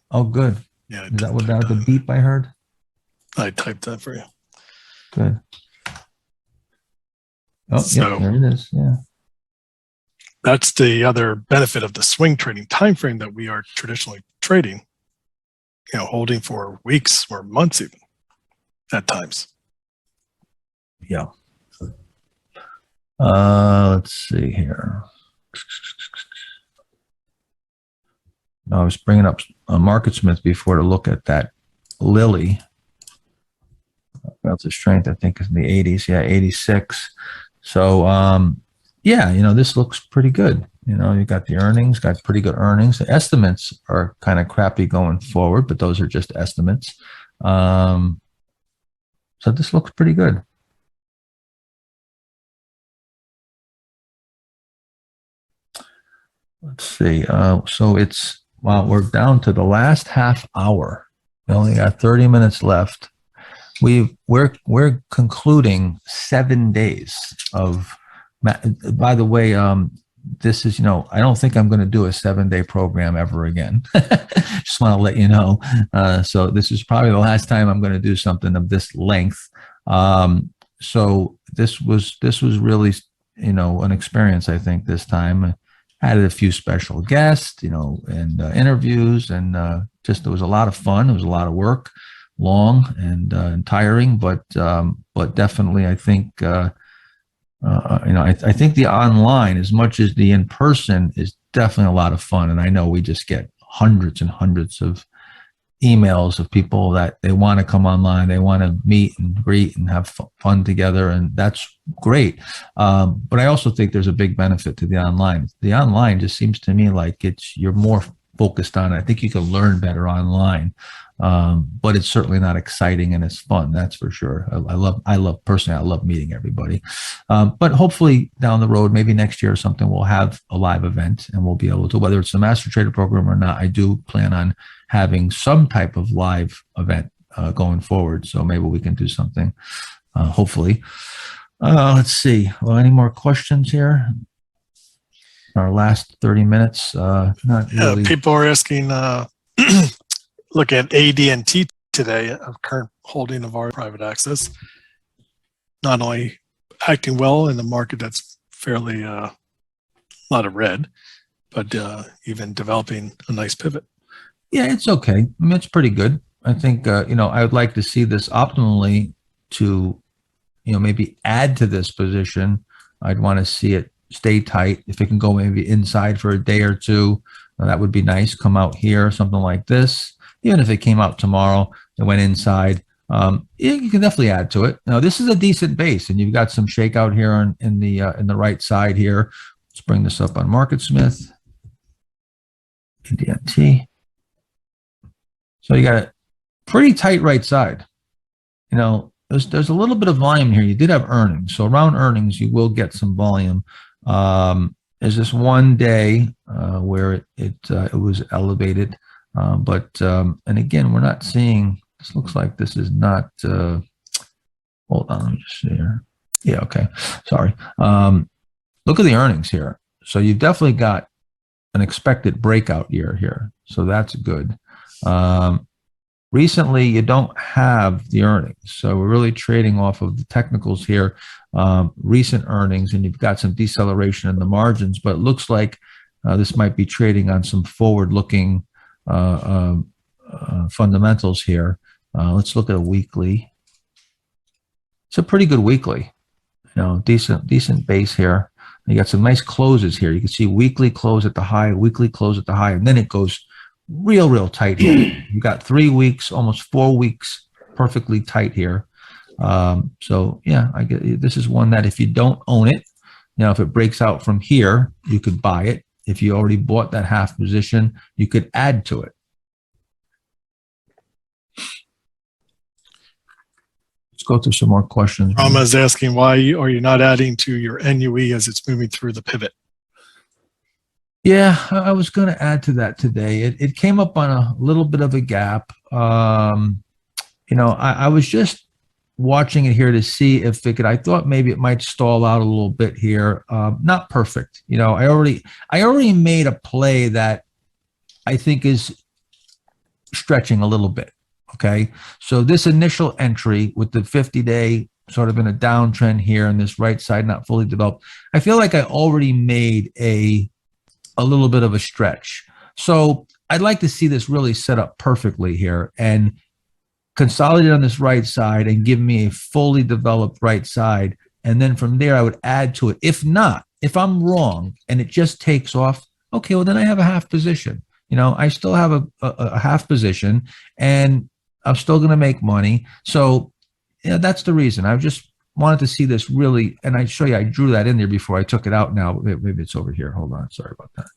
Oh, good. Yeah, is that what that the beep I heard? I typed that for you. Good. Oh, yeah, there it is. Yeah. That's the other benefit of the swing trading time frame that we are traditionally trading, holding for weeks or months even at times. Yeah. Let's see here. I was bringing up Market Smith before to look at that Lily. About the strength, I think, is in the 80s. Yeah, 86. So, this looks pretty good. You got the earnings, got pretty good earnings. The estimates are kind of crappy going forward, but those are just estimates. So this looks pretty good. Let's see. So we're down to the last half hour. We only got 30 minutes left. We're concluding 7 days of. By the way, this is, I don't think I'm going to do a 7-day program ever again. Just want to let you know. So this is probably the last time I'm going to do something of this length. So this was really, an experience, I think, this time. I added a few special guests, and interviews, and just, it was a lot of fun. It was a lot of work, long and tiring, but definitely, I think, I think the online, as much as the in-person, is definitely a lot of fun. And I know we just get hundreds and hundreds of emails of people that they want to come online, they want to meet and greet and have fun together, and that's great. But I also think there's a big benefit to the online. The online just seems to me like you're more focused on it. I think you can learn better online, but it's certainly not exciting and it's fun. That's for sure. I love meeting everybody. But hopefully down the road, maybe next year or something, we'll have a live event and we'll be able to, whether it's a Master Trader program or not. I do plan on having some type of live event going forward. So maybe we can do something, hopefully. Let's see. Well, any more questions here? Our last 30 minutes. Not really. People are asking, look at AD&T today, a current holding of our private access, not only acting well in the market that's fairly a lot of red, but even developing a nice pivot. Yeah, it's okay. I mean, it's pretty good. I think, I would like to see this optimally to maybe add to this position, I'd want to see it stay tight. If it can go maybe inside for a day or two, that would be nice. Come out here, something like this. Even if it came out tomorrow, it went inside. You can definitely add to it. Now, this is a decent base, and you've got some shakeout here in the right side here. Let's bring this up on MarketSmith. DNT. So you got a pretty tight right side. There's a little bit of volume here. You did have earnings, so around earnings you will get some volume. There's this one day where it was elevated, and again, we're not seeing. This looks like this is not. Hold on, let me just see here. Yeah, okay. Sorry. Look at the earnings here. So you've definitely got an expected breakout year here, so that's good. Recently, you don't have the earnings, so we're really trading off of the technicals here. Recent earnings, and you've got some deceleration in the margins, but it looks like this might be trading on some forward-looking fundamentals here. Let's look at a weekly. It's a pretty good weekly, decent base here. You got some nice closes here. You can see weekly close at the high, weekly close at the high, and then it goes real tight here. You got 3 weeks, almost 4 weeks, perfectly tight here. So yeah, I get this is one that if you don't own it, if it breaks out from here, you could buy it. If you already bought that half position, you could add to it. Let's go through some more questions. Rama's asking, why are you not adding to your NUE as it's moving through the pivot? Yeah, I was going to add to that today. It came up on a little bit of a gap. I was just watching it here to see if it could. I thought maybe it might stall out a little bit here. Not perfect. I already made a play that I think is stretching a little bit. Okay, so this initial entry with the 50-day sort of in a downtrend here and this right side not fully developed, I feel like I already made a little bit of a stretch. So I'd like to see this really set up perfectly here and consolidate on this right side and give me a fully developed right side. And then from there, I would add to it. If not, if I'm wrong and it just takes off, okay, well, then I have a half position. I still have a half position and I'm still going to make money. So that's the reason. I just wanted to see this really, and I show you, I drew that in there before I took it out now. Maybe it's over here. Hold on. Sorry about that.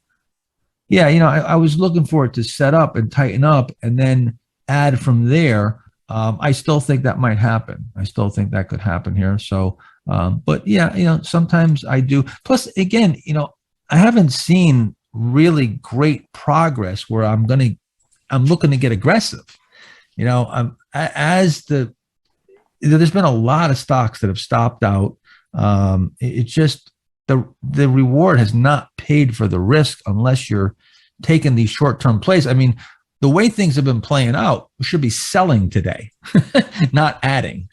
Yeah, I was looking for it to set up and tighten up and then add from there. I still think that might happen. I still think that could happen here. So, but yeah, sometimes I do. Plus, again, I haven't seen really great progress where I'm looking to get aggressive. There's been a lot of stocks that have stopped out. It's just the reward has not paid for the risk unless you're taking these short-term plays. I mean, the way things have been playing out, we should be selling today, not adding.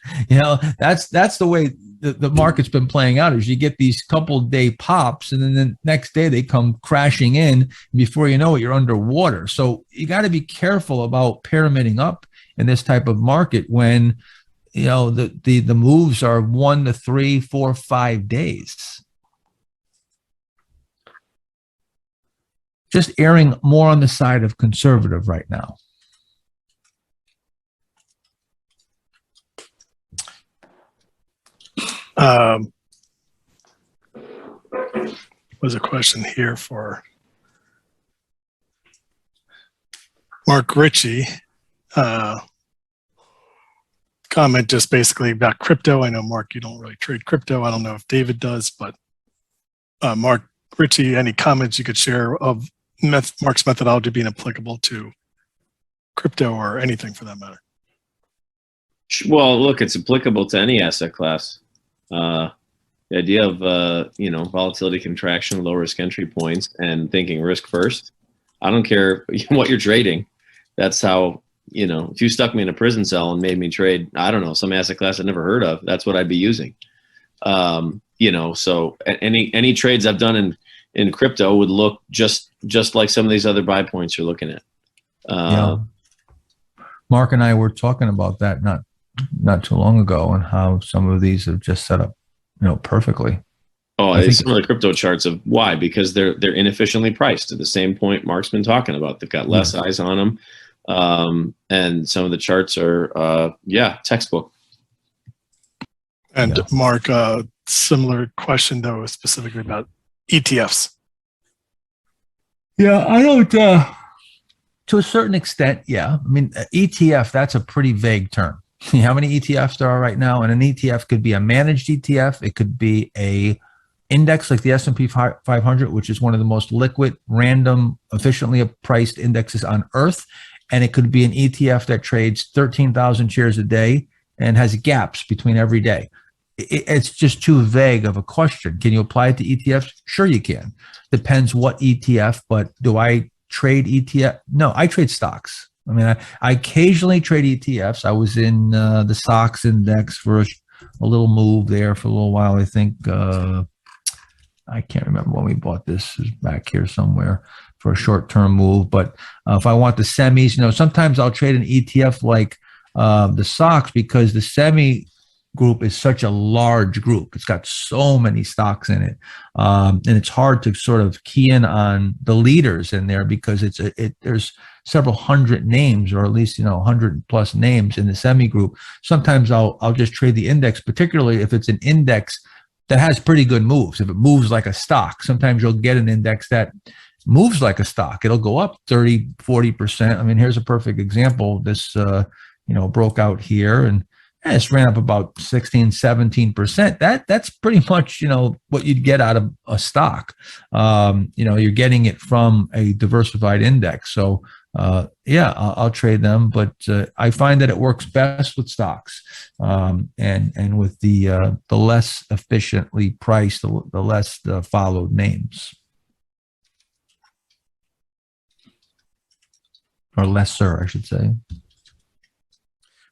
That's the way the market's been playing out. Is you get these couple-day pops, and then the next day they come crashing in. Before you know it, you're underwater. So you got to be careful about pyramiding up in this type of market when the moves are 1 to 3, 4, 5 days. Just erring more on the side of conservative right now. Was a question here for Mark Ritchie. Comment just basically about crypto. I know, Mark, you don't really trade crypto. I don't know if David does, but Mark Ritchie, any comments you could share of Mark's methodology being applicable to crypto or anything for that matter? Well, look, it's applicable to any asset class. The idea of volatility contraction, low risk entry points, and thinking risk first. I don't care what you're trading. That's how, if you stuck me in a prison cell and made me trade, I don't know, some asset class I'd never heard of, that's what I'd be using. So any trades I've done in crypto would look just like some of these other buy points you're looking at. Mark and I were talking about that not not too long ago and how some of these have just set up, perfectly. Oh, I think some of the crypto charts of why? Because they're inefficiently priced. To the same point Mark's been talking about, they've got less eyes on them, and some of the charts are textbook. And Mark, similar question though, specifically about ETFs. Yeah, I don't. To a certain extent, yeah. I mean, ETF, that's a pretty vague term. How many ETFs there are right now? And an ETF could be a managed ETF. It could be a index like the S&P 500, which is one of the most liquid, random, efficiently priced indexes on earth. And it could be an ETF that trades 13,000 shares a day and has gaps between every day. It's just too vague of a question. Can you apply it to ETFs? Sure you can. Depends what ETF, but do I trade ETF? No, I trade stocks. I mean, I occasionally trade ETFs. I was in the SOX index for a little move there for a little while. I think I can't remember when we bought this. It's back here somewhere for a short-term move. But if I want the semis, sometimes I'll trade an ETF like the SOX because the semi group is such a large group. It's got so many stocks in it, and it's hard to sort of key in on the leaders in there because there's several hundred names, or at least 100+ names in the semi group. Sometimes I'll just trade the index, particularly if it's an index that has pretty good moves. If it moves like a stock, sometimes you'll get an index that moves like a stock. It'll go up 30-40%. I mean, here's a perfect example. This broke out here and it's ran up about 16-17%. That's pretty much what you'd get out of a stock. You're getting it from a diversified index. So I'll trade them, but I find that it works best with stocks, and with the less efficiently priced, the less followed names, or lesser, I should say.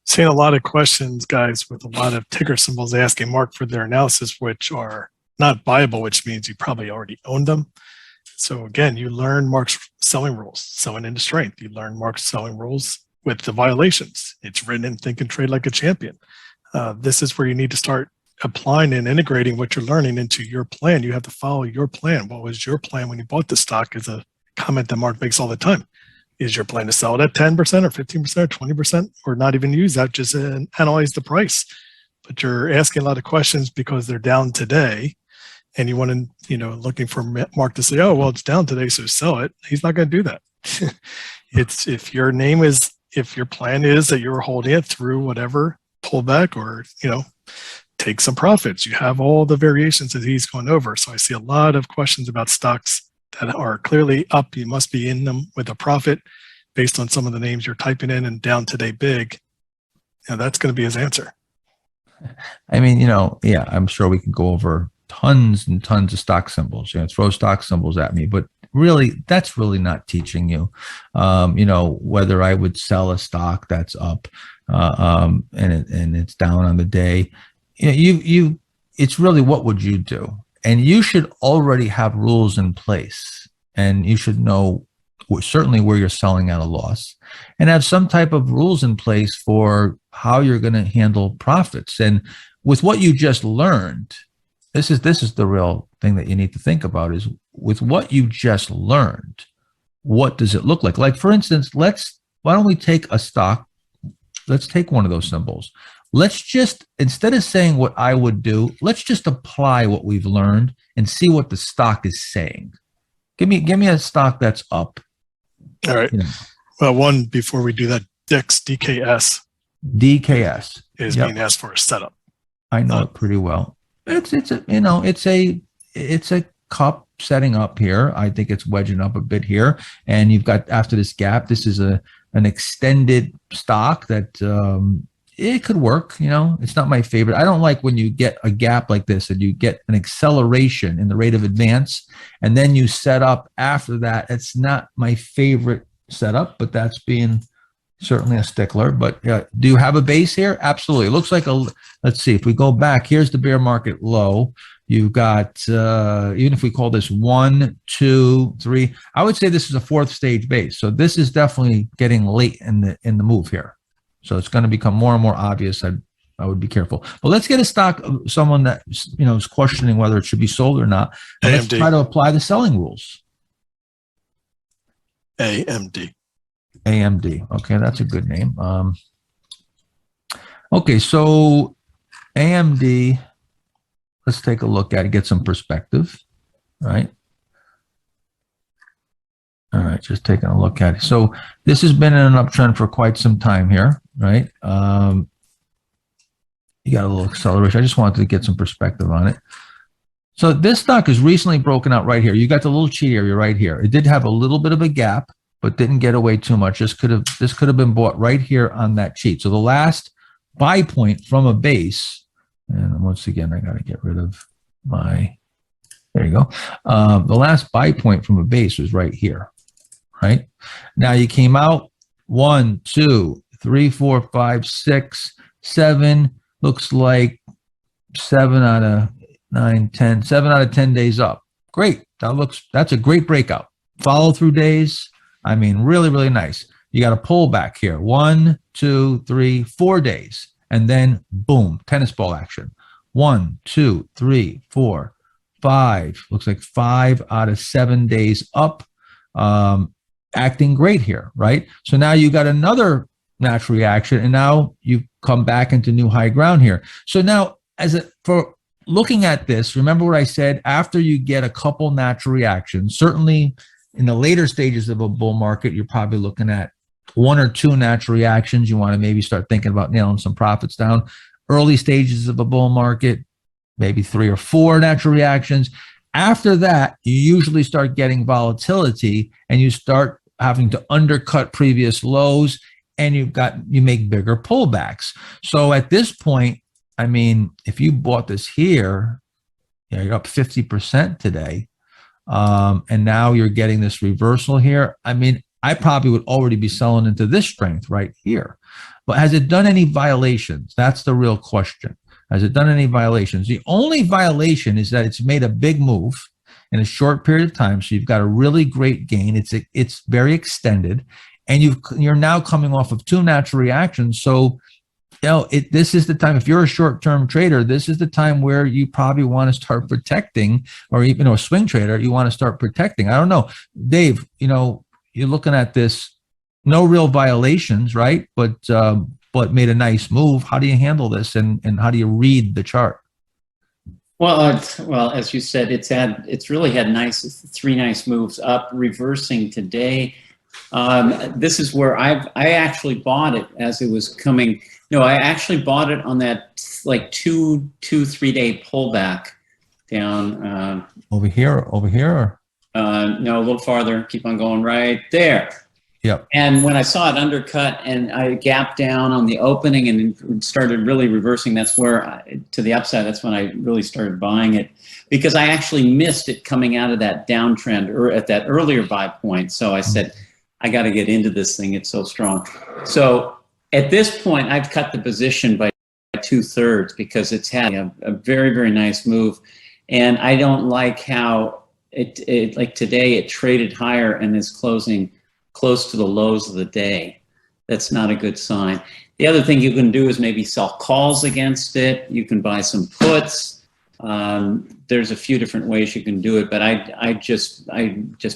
Seeing a lot of questions, guys, with a lot of ticker symbols asking Mark for their analysis, which are not buyable, which means you probably already own them. So again, you learn Mark's selling rules, selling into strength. You learn Mark's selling rules with the violations. It's written in Think and Trade Like a Champion. This is where you need to start applying and integrating what you're learning into your plan. You have to follow your plan. What was your plan when you bought the stock? Is a comment that Mark makes all the time. Is your plan to sell it at 10% or 15% or 20%, or not even use that, just analyze the price? But you're asking a lot of questions because they're down today, and you want to, looking for Mark to say, oh, well, it's down today, so sell it. He's not going to do that. If your plan is that you're holding it through whatever pullback, or, take some profits, you have all the variations that he's going over. So I see a lot of questions about stocks that are clearly up. You must be in them with a profit based on some of the names you're typing in, and down today big. That's going to be his answer. I mean, I'm sure we can go over tons and tons of stock symbols, throw stock symbols at me, but really, that's really not teaching you, whether I would sell a stock that's up, and it's down on the day. It's really, what would you do? And you should already have rules in place, and you should know certainly where you're selling at a loss, and have some type of rules in place for how you're going to handle profits. And with what you just learned, this is the real thing that you need to think about, is with what you just learned, what does it look like? Like, for instance, why don't we take a stock? Let's take one of those symbols. Let's just, instead of saying what I would do, let's just apply what we've learned and see what the stock is saying. Give me a stock that's up. All right. Well, one, before we do that, DKS is being asked for a setup. I know it pretty well. It's a cup setting up here. I think it's wedging up a bit here, and you've got, after this gap, this is an extended stock that it could work. It's not my favorite. I don't like when you get a gap like this and you get an acceleration in the rate of advance, and then you set up after that. It's not my favorite setup, but that's being certainly a stickler. But do you have a base here? Absolutely. It looks like let's see, if we go back, here's the bear market low. You've got, even if we call this 1, 2, 3, I would say this is a fourth stage base. So this is definitely getting late in the move here. So it's going to become more and more obvious. I would be careful. But let's get a stock of someone that, is questioning whether it should be sold or not. And let's AMD. try to apply the selling rules. AMD. AMD. Okay, that's a good name. Okay, so AMD, let's take a look at it, get some perspective, right? All right, just taking a look at it. So this has been in an uptrend for quite some time here, right? You got a little acceleration. I just wanted to get some perspective on it. So this stock is recently broken out right here. You got the little cheat area right here. It did have a little bit of a gap, but didn't get away too much. This could have been bought right here on that cheat. So the last buy point from a base, and once again, I got to get rid of my, there you go. The last buy point from a base was right here, right? Now you came out 1, 2, 3, 4, 5, 6, 7, looks like 7 out of 9, 10, 7 out of 10 days up. Great. That's a great breakout. Follow through days. I mean, really, really nice. You got a pullback here. 1, 2, 3, 4 days. And then boom, tennis ball action. 1, 2, 3, 4, 5. Looks like 5 out of 7 days up. Acting great here, right? So now you got another natural reaction, and now you come back into new high ground here. So now, for looking at this, remember what I said, after you get a couple natural reactions, certainly in the later stages of a bull market, you're probably looking at 1 or 2 natural reactions. You want to maybe start thinking about nailing some profits down. Early stages of a bull market, maybe 3 or 4 natural reactions. After that, you usually start getting volatility, and you start having to undercut previous lows, and you make bigger pullbacks. So at this point, I mean, if you bought this here, you're up 50% today, and now you're getting this reversal here. I mean, I probably would already be selling into this strength right here. But has it done any violations? That's the real question. Has it done any violations? The only violation is that it's made a big move in a short period of time. So you've got a really great gain. It's very extended, and you're now coming off of 2 natural reactions. So, this is the time, if you're a short-term trader, this is the time where you probably want to start protecting, or even a swing trader, you want to start protecting. I don't know, Dave, you're looking at this, no real violations, right? But made a nice move. How do you handle this, and how do you read the chart? Well, as you said, it's really had 3 nice moves up, reversing today. This is where I actually bought it as it was coming. No, I actually bought it on that like 2-3 day pullback down. Over here, or? No, a little farther. Keep on going right there. Yep. And when I saw it undercut and I gapped down on the opening and started really reversing, that's where, to the upside, that's when I really started buying it, because I actually missed it coming out of that downtrend or at that earlier buy point. So I said, I got to get into this thing. It's so strong. So at this point, I've cut the position by 2/3 because it's had a very, very nice move. And I don't like how it like today, it traded higher and is closing close to the lows of the day. That's not a good sign. The other thing you can do is maybe sell calls against it. You can buy some puts. There's a few different ways you can do it, but I just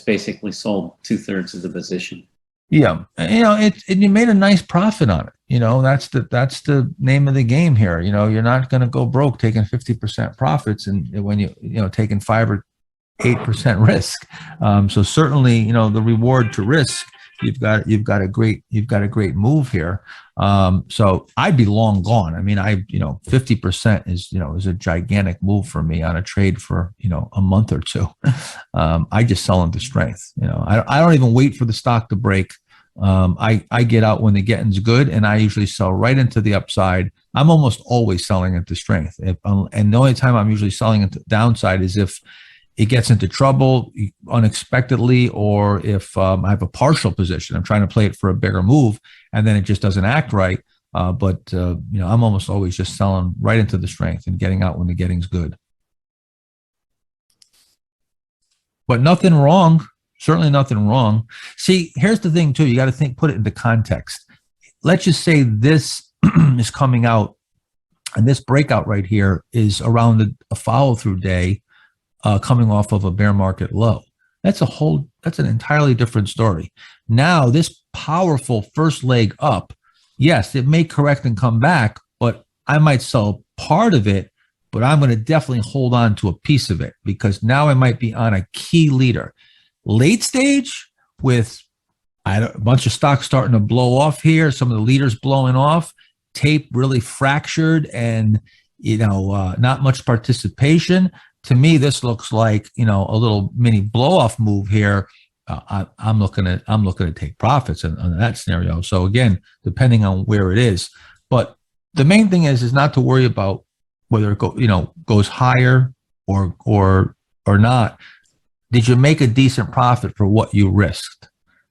basically sold 2/3 of the position. Yeah, and you made a nice profit on it. That's the name of the game here. You're not going to go broke taking 50% profits, and when taking 5 or 8% risk. So certainly, the reward to risk, you've got a great move here. So I'd be long gone. I mean, 50% is a gigantic move for me on a trade for, a month or 2. I just sell into strength. I don't even wait for the stock to break. I get out when the getting's good, and I usually sell right into the upside. I'm almost always selling into strength. And the only time I'm usually selling into downside is if it gets into trouble unexpectedly, or if I have a partial position, I'm trying to play it for a bigger move, and then it just doesn't act right. But I'm almost always just selling right into the strength and getting out when the getting's good. But nothing wrong. Certainly nothing wrong. See, here's the thing too. You got to put it into context. let's just say this is coming out, and this breakout right here is around a follow-through day, coming off of a bear market low. That's an entirely different story. Now, this powerful first leg up, yes, it may correct and come back, but I might sell part of it, but I'm going to definitely hold on to a piece of it because now I might be on a key leader. Late stage with a bunch of stocks starting to blow off here, some of the leaders blowing off, tape really fractured, and not much participation. To me, this looks like a little mini blow off move here. I'm looking to take profits in that scenario. So again, depending on where it is, but the main thing is not to worry about whether it goes higher or not. Did you make a decent profit for what you risked?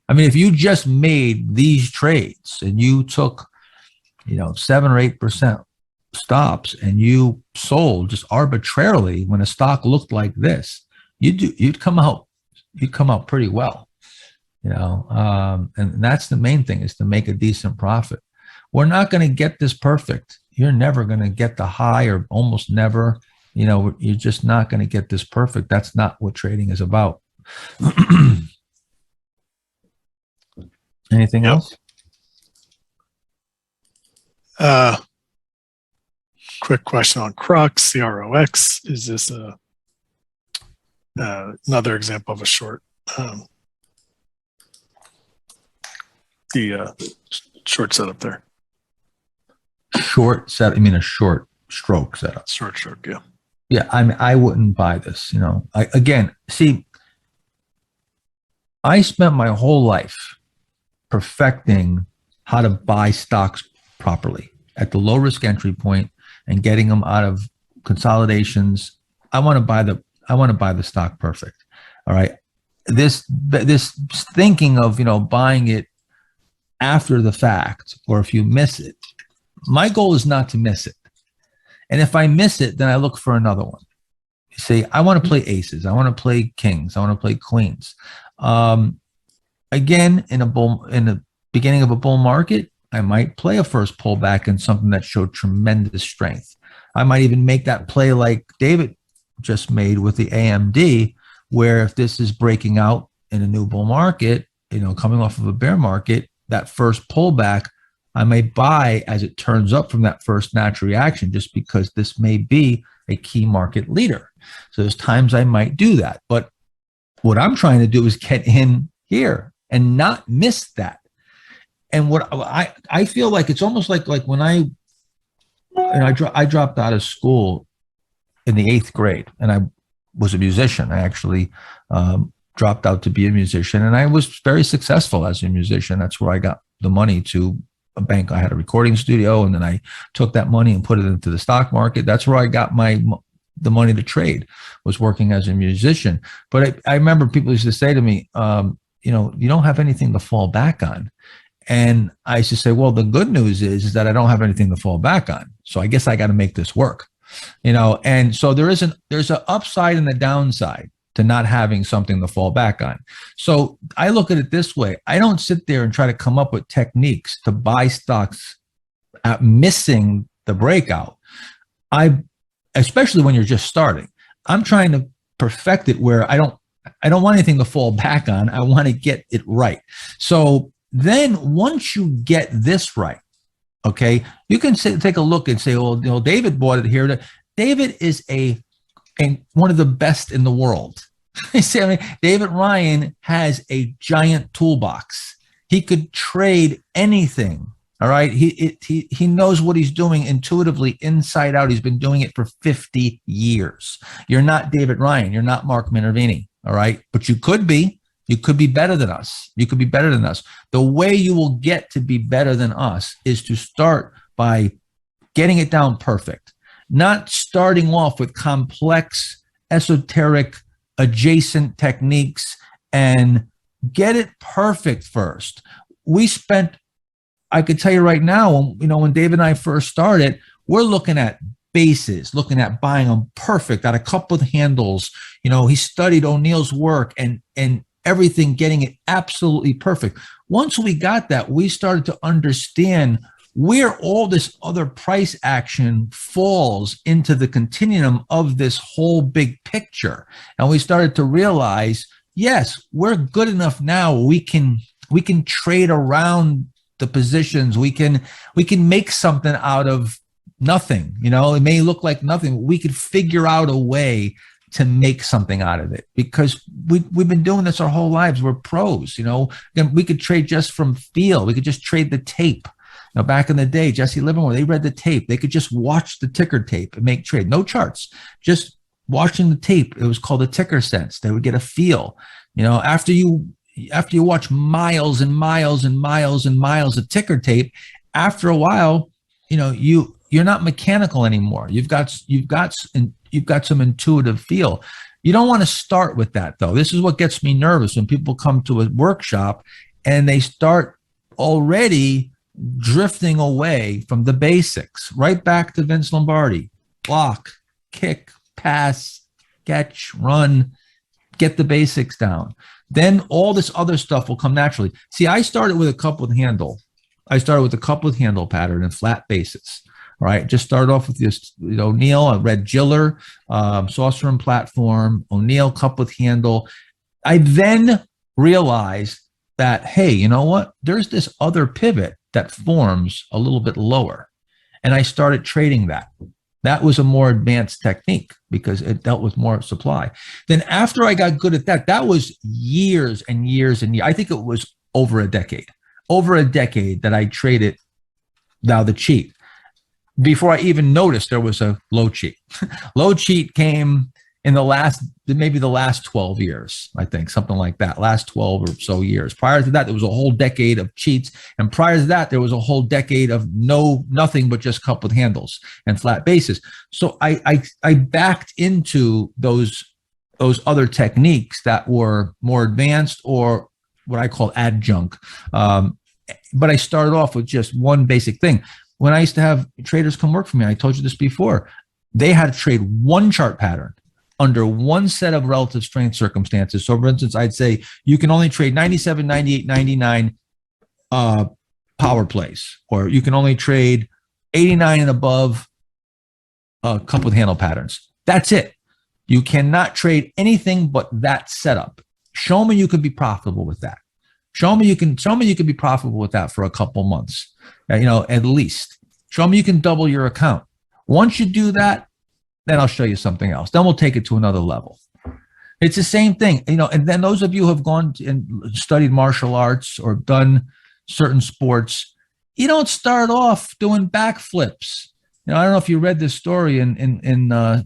I mean, if you just made these trades and you took 7 or 8% stops and you sold just arbitrarily when a stock looked like this, you'd come out pretty well, and that's the main thing, is to make a decent profit. We're not going to get this perfect. You're never going to get the high, or almost never. You're just not going to get this perfect. That's not what trading is about. Anything else? Quick question on Crux, CROX. Is this another example of a short? The short setup there. Short set. I mean, a short stroke setup. Short stroke, yeah. Yeah, I wouldn't buy this. I spent my whole life perfecting how to buy stocks properly at the low risk entry point and getting them out of consolidations. I want to buy the stock perfect. All right. This thinking of buying it after the fact, or if you miss it, my goal is not to miss it. And if I miss it, then I look for another one. You see, I want to play aces. I want to play kings. I want to play queens. Again, in the beginning of a bull market, I might play a first pullback in something that showed tremendous strength. I might even make that play like David just made with the AMD, where if this is breaking out in a new bull market, coming off of a bear market, that first pullback, I may buy as it turns up from that first natural reaction, just because this may be a key market leader. So there's times I might do that. But what I'm trying to do is get in here and not miss that. And what I feel like, it's almost like when I dropped out of school in the 8th grade, and I was a musician. I actually dropped out to be a musician, and I was very successful as a musician. That's where I got the money to a bank. I had a recording studio, and then I took that money and put it into the stock market. That's where I got the money to trade, was working as a musician. But I remember people used to say to me, you don't have anything to fall back on. And I used to say, well, the good news is that I don't have anything to fall back on. So I guess I got to make this work, and so there's an upside and a downside to not having something to fall back on. So I look at it this way. I don't sit there and try to come up with techniques to buy stocks at missing the breakout. Especially when you're just starting, I'm trying to perfect it where I don't want anything to fall back on. I want to get it right. So then once you get this right, okay, you can take a look and say, well, David bought it here. David is one of the best in the world. David Ryan has a giant toolbox. He could trade anything. All right. He knows what he's doing intuitively, inside out. He's been doing it for 50 years. You're not David Ryan. You're not Mark Minervini. All right. But you could be. You could be better than us. You could be better than us. The way you will get to be better than us is to start by getting it down perfect, not starting off with complex, esoteric, adjacent techniques, and get it perfect first. I could tell you right now, when David and I first started, we're looking at bases, looking at buying them perfect at a couple of handles. He studied O'Neill's work, and everything, getting it absolutely perfect. Once we got that, we started to understand where all this other price action falls into the continuum of this whole big picture. And we started to realize, yes, we're good enough now. We can trade around the positions. We can make something out of nothing. You know, it may look like nothing, but we could figure out a way to make something out of it, because we've been doing this our whole lives. We're pros, you know, and we could trade just from feel. We could just trade the tape. Now, back in the day, Jesse Livermore, they read the tape. They could just watch the ticker tape and make trade. No charts, just watching the tape. It was called a ticker sense. They would get a feel. You know, after you watch miles and miles and miles and miles of ticker tape, after a while, you know, you're not mechanical anymore. You've got some intuitive feel. You don't want to start with that, though. This is what gets me nervous when people come to a workshop and they start already drifting away from the basics, right back to Vince Lombardi: block, kick, pass, catch, run, get the basics down. Then all this other stuff will come naturally. See, I started with a coupled handle. I started with a coupled handle pattern and flat bases. All right, just started off with this, you know, O'Neill. I read Giller, Saucer and Platform, O'Neill, coupled handle. I then realized that, hey, you know what? There's this other pivot that forms a little bit lower. And I started trading that. That was a more advanced technique because it dealt with more supply. Then after I got good at that, that was years and years and years. I think it was over a decade that I traded now the cheat. Before I even noticed there was a low cheat. Low cheat came in maybe the last 12 years, I think, something like that, last 12 or so years. Prior to that, there was a whole decade of cheats. And prior to that, there was a whole decade of nothing but just coupled handles and flat bases. So I backed into those other techniques that were more advanced, or what I call adjunct. But I started off with just one basic thing. When I used to have traders come work for me, I told you this before, they had to trade one chart pattern under one set of relative strength circumstances. So for instance, I'd say you can only trade 97, 98, 99 power plays, or you can only trade 89 and above coupled handle patterns. That's it. You cannot trade anything but that setup. Show me you can be profitable with that. Show me you can be profitable with that for a couple months, you know, at least. Show me you can double your account. Once you do that, then I'll show you something else. Then we'll take it to another level. It's the same thing, you know. And then those of you who have gone and studied martial arts or done certain sports, you don't start off doing backflips. You know, I don't know if you read this story in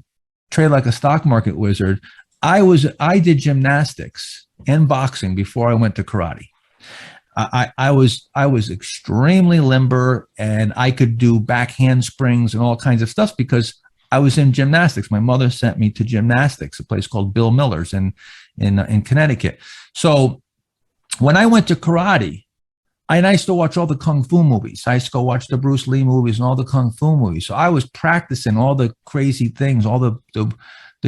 Trade Like a Stock Market Wizard. I did gymnastics and boxing before I went to karate. I was extremely limber, and I could do back handsprings and all kinds of stuff because I was in gymnastics. My mother sent me to gymnastics, a place called Bill Miller's in Connecticut. So when I went to karate, I used to watch all the Kung Fu movies. I used to go watch the Bruce Lee movies and all the Kung Fu movies. So I was practicing all the crazy things, all the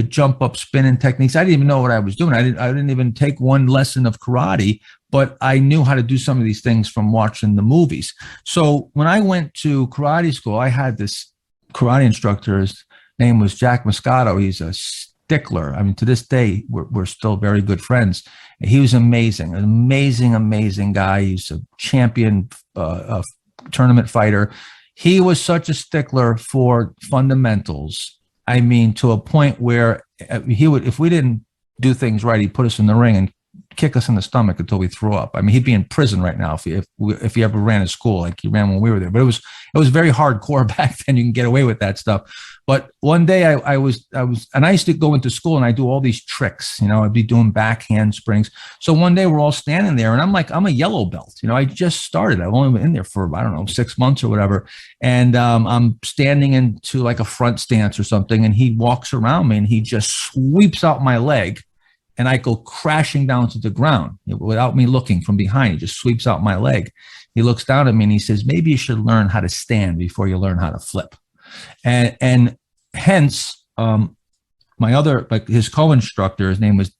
jump up spinning techniques. I didn't even know what I was doing. I didn't even take one lesson of karate, but I knew how to do some of these things from watching the movies. So when I went to karate school, I had this karate instructor. His name was Jack Moscato. He's a stickler. I mean, to this day, we're still very good friends. He was amazing, an amazing guy. He's a champion tournament fighter. He was such a stickler for fundamentals. I mean, to a point where he would, if we didn't do things right, he'd put us in the ring and kick us in the stomach until we threw up. I mean, he'd be in prison right now if he ever ran a school like he ran when we were there. But it was very hardcore back then. You can get away with that stuff. But one day I was, and I used to go into school and I do all these tricks. You know, I'd be doing back handsprings. So one day we're all standing there, and I'm a yellow belt. You know, I just started. I've only been in there for, I don't know, 6 months or whatever. And I'm standing into like a front stance or something, and he walks around me and he just sweeps out my leg, and I go crashing down to the ground without me looking from behind. He just sweeps out my leg. He looks down at me and he says, maybe you should learn how to stand before you learn how to flip. And hence, my other, like his co-instructor, his name was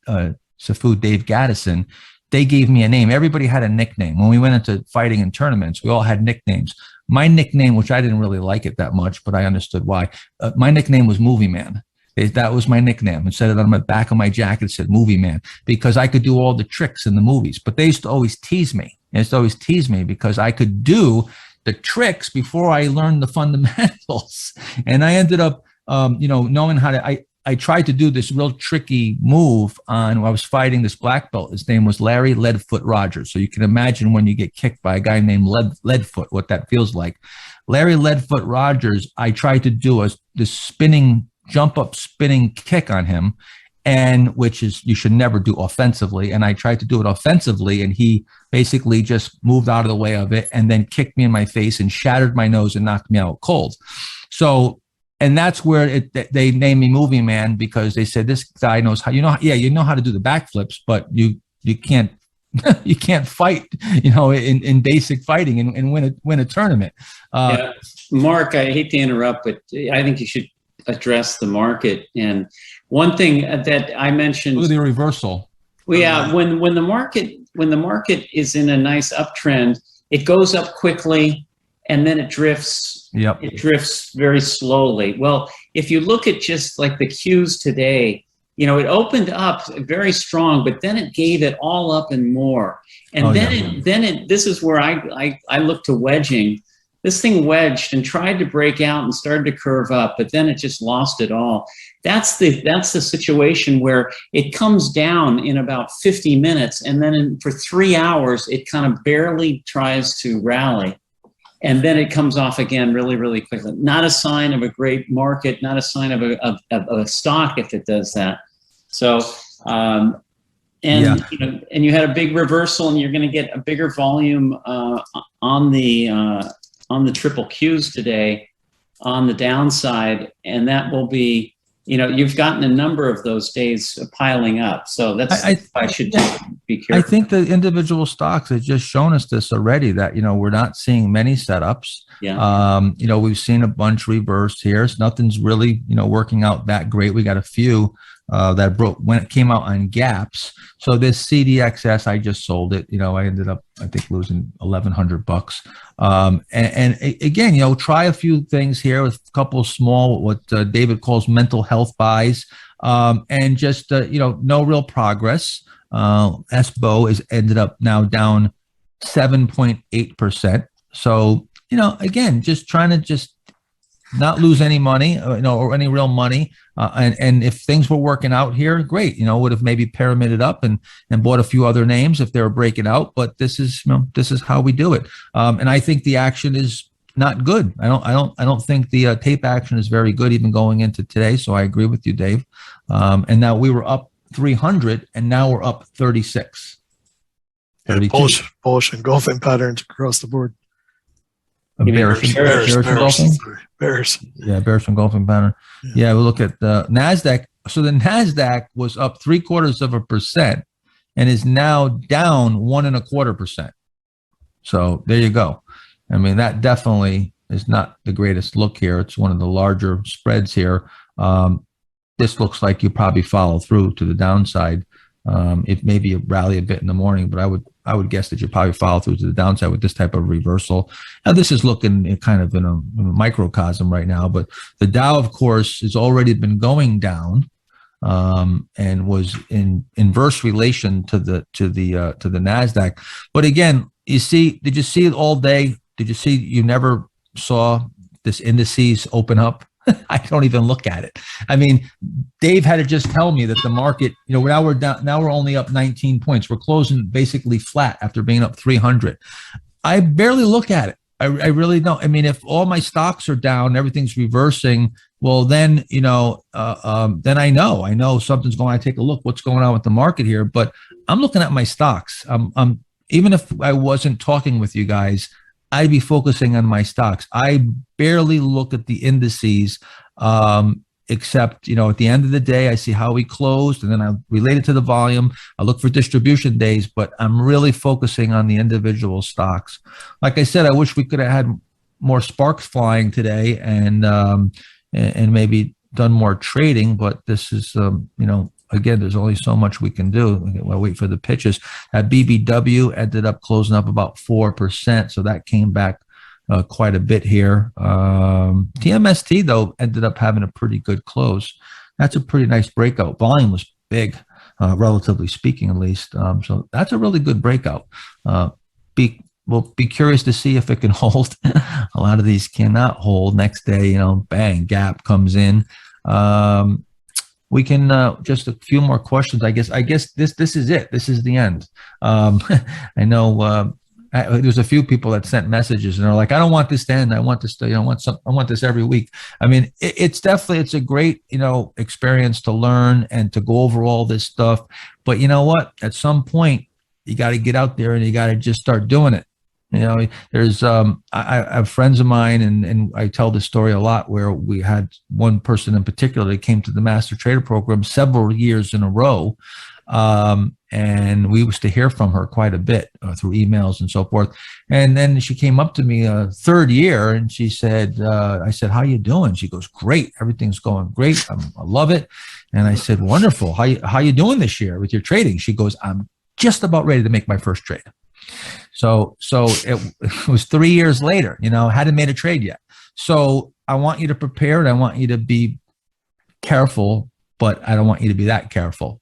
Safu, Dave Gaddison, they gave me a name. Everybody had a nickname. When we went into fighting in tournaments, we all had nicknames. My nickname, which I didn't really like it that much, but I understood why. My nickname was Movie Man. That was my nickname. Instead of on the back of my jacket, it said Movie Man, because I could do all the tricks in the movies. But they used to always tease me. They used to always tease me because I could do the tricks before I learned the fundamentals. And I ended up, knowing how to, I tried to do this real tricky move I was fighting this black belt. His name was Larry Leadfoot Rogers. So you can imagine when you get kicked by a guy named Leadfoot, what that feels like. Larry Leadfoot Rogers, I tried to do this jump up spinning kick on him, and which is you should never do offensively. And I tried to do it offensively, and he basically just moved out of the way of it and then kicked me in my face and shattered my nose and knocked me out cold. So, and that's where they named me Movie Man, because they said this guy knows how, you know how to do the backflips, but you can't you can't fight, in basic fighting and win a tournament. Mark, I hate to interrupt, but I think you should address the market. And one thing that I mentioned, look at the reversal. Well, yeah, when the market is in a nice uptrend, it goes up quickly and then it drifts. Yep. It drifts very slowly. Well, if you look at just like the Qs today, it opened up very strong, but then it gave it all up and more. And this is where I look to wedging. This thing wedged and tried to break out and started to curve up, but then it just lost it all. That's the situation where it comes down in about 50 minutes, and then for 3 hours, it kind of barely tries to rally. And then it comes off again really, really quickly. Not a sign of a great market, not a sign of a stock if it does that. So, and you had a big reversal, and you're going to get a bigger volume on the triple Qs today on the downside, and that will be, you've gotten a number of those days piling up. So I should be careful. I think the individual stocks have just shown us this already, that, we're not seeing many setups. Yeah. We've seen a bunch reverse here. So nothing's really, working out that great. We got a few that broke when it came out on gaps. So this CDXS, I just sold it. I ended up, I think, losing $1,100. And again, try a few things here with a couple of small, what David calls mental health buys, and just, no real progress. SBO is ended up now down 7.8%. So, again, just trying to just not lose any money, or any real money. And if things were working out here, great. Would have maybe pyramided up and bought a few other names if they were breaking out. But this is how we do it. And I think the action is not good. I don't think the tape action is very good, even going into today. So I agree with you, Dave. And now we were up 300, and now we're up 36. Bullish engulfing patterns across the board. Bearish engulfing? Bearish. Yeah, bearish engulfing pattern. Yeah, we look at the NASDAQ. So the NASDAQ was up 0.75% and is now down 1.25%. So there you go. I mean, that definitely is not the greatest look here. It's one of the larger spreads here. This looks like you probably follow through to the downside. It may be a rally a bit in the morning, but I would guess that you probably follow through to the downside with this type of reversal. Now, this is looking kind of in a microcosm right now, but the Dow, of course, has already been going down, and was in inverse relation to the NASDAQ. But again, did you see it all day? Did you see? You never saw this indices open up. I don't even look at it. I mean, Dave had to just tell me that the market, now we're down, now we're only up 19 points. We're closing basically flat after being up 300. I barely look at it. I really don't. I mean, if all my stocks are down, everything's reversing, well, then, then I know something's going on. I take a look, what's going on with the market here, but I'm looking at my stocks. Even if I wasn't talking with you guys, I'd be focusing on my stocks. I barely look at the indices, except, at the end of the day, I see how we closed, and then I relate it to the volume. I look for distribution days, but I'm really focusing on the individual stocks. Like I said, I wish we could have had more sparks flying today and maybe done more trading, but this is, again, there's only so much we can do. We'll wait for the pitches. That BBW ended up closing up about 4%, so that came back quite a bit here. TMST though ended up having a pretty good close. That's a pretty nice breakout. Volume was big, relatively speaking, at least. So that's a really good breakout. We'll be curious to see if it can hold. A lot of these cannot hold. Next day, bang, gap comes in. We can just a few more questions. I guess this is it. This is the end. I know there's a few people that sent messages and they're like, I don't want this to end. I want this to, I want this every week. I mean, it's a great, experience to learn and to go over all this stuff. But you know what? At some point, you got to get out there and you got to just start doing it. There's I have friends of mine, and I tell this story a lot, where we had one person in particular that came to the Master Trader Program several years in a row. And we used to hear from her quite a bit through emails and so forth. And then she came up to me third year and she said, I said, how you doing? She goes, great. Everything's going great. I love it. And I said, wonderful. How you doing this year with your trading? She goes, I'm just about ready to make my first trade. So it was 3 years later, hadn't made a trade yet. So I want you to prepare and I want you to be careful, but I don't want you to be that careful.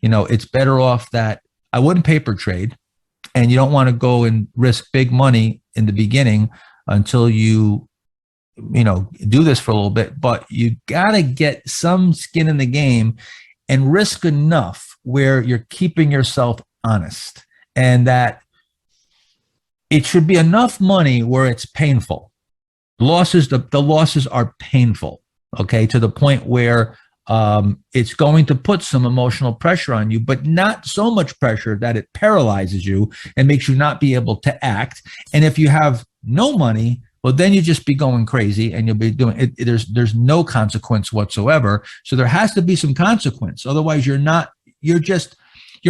It's better off that I wouldn't paper trade, and you don't want to go and risk big money in the beginning until you do this for a little bit, but you got to get some skin in the game and risk enough where you're keeping yourself honest, and that it should be enough money where it's painful. The losses are painful, okay, to the point where it's going to put some emotional pressure on you, but not so much pressure that it paralyzes you and makes you not be able to act. And if you have no money, well, then you just be going crazy and you'll be doing it. There's no consequence whatsoever. So there has to be some consequence. Otherwise, you're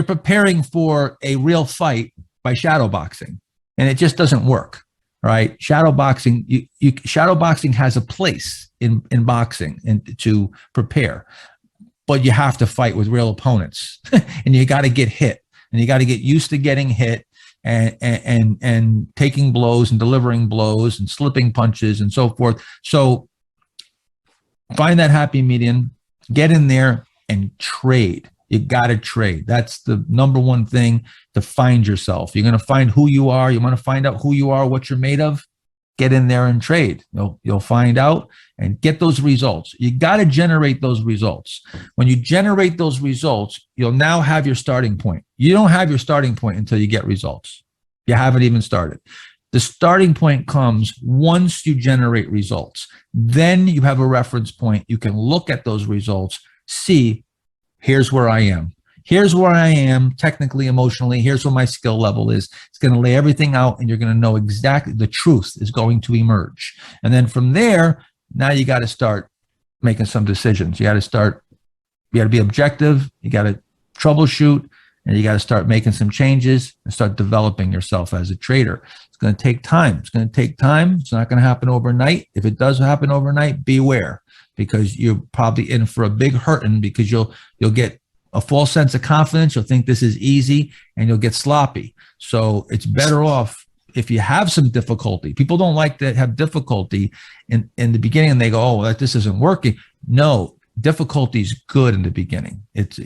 preparing for a real fight by shadow boxing. And it just doesn't work, right? Shadow boxing has a place in boxing and to prepare, but you have to fight with real opponents, and you got to get hit, and you got to get used to getting hit and taking blows and delivering blows and slipping punches and so forth. So find that happy medium, get in there and trade. You got to trade. That's the number one thing, to find yourself. You're going to find who you are. You want to find out who you are, what you're made of. Get in there and trade. You'll find out and get those results. You got to generate those results. When you generate those results, you'll now have your starting point. You don't have your starting point until you get results. You haven't even started. The starting point comes once you generate results. Then you have a reference point. You can look at those results, see, here's where I am. Here's where I am technically, emotionally. Here's where my skill level is. It's going to lay everything out, and you're going to know exactly the truth is going to emerge. And then from there, now you got to start making some decisions. You got to be objective. You got to troubleshoot, and you got to start making some changes and start developing yourself as a trader. It's going to take time. It's going to take time. It's not going to happen overnight. If it does happen overnight, beware, because you're probably in for a big hurting, because you'll get a false sense of confidence. You'll think this is easy, and you'll get sloppy. So it's better off if you have some difficulty. People don't like to have difficulty in the beginning, and they go, oh, this isn't working. No, difficulty is good in the beginning. It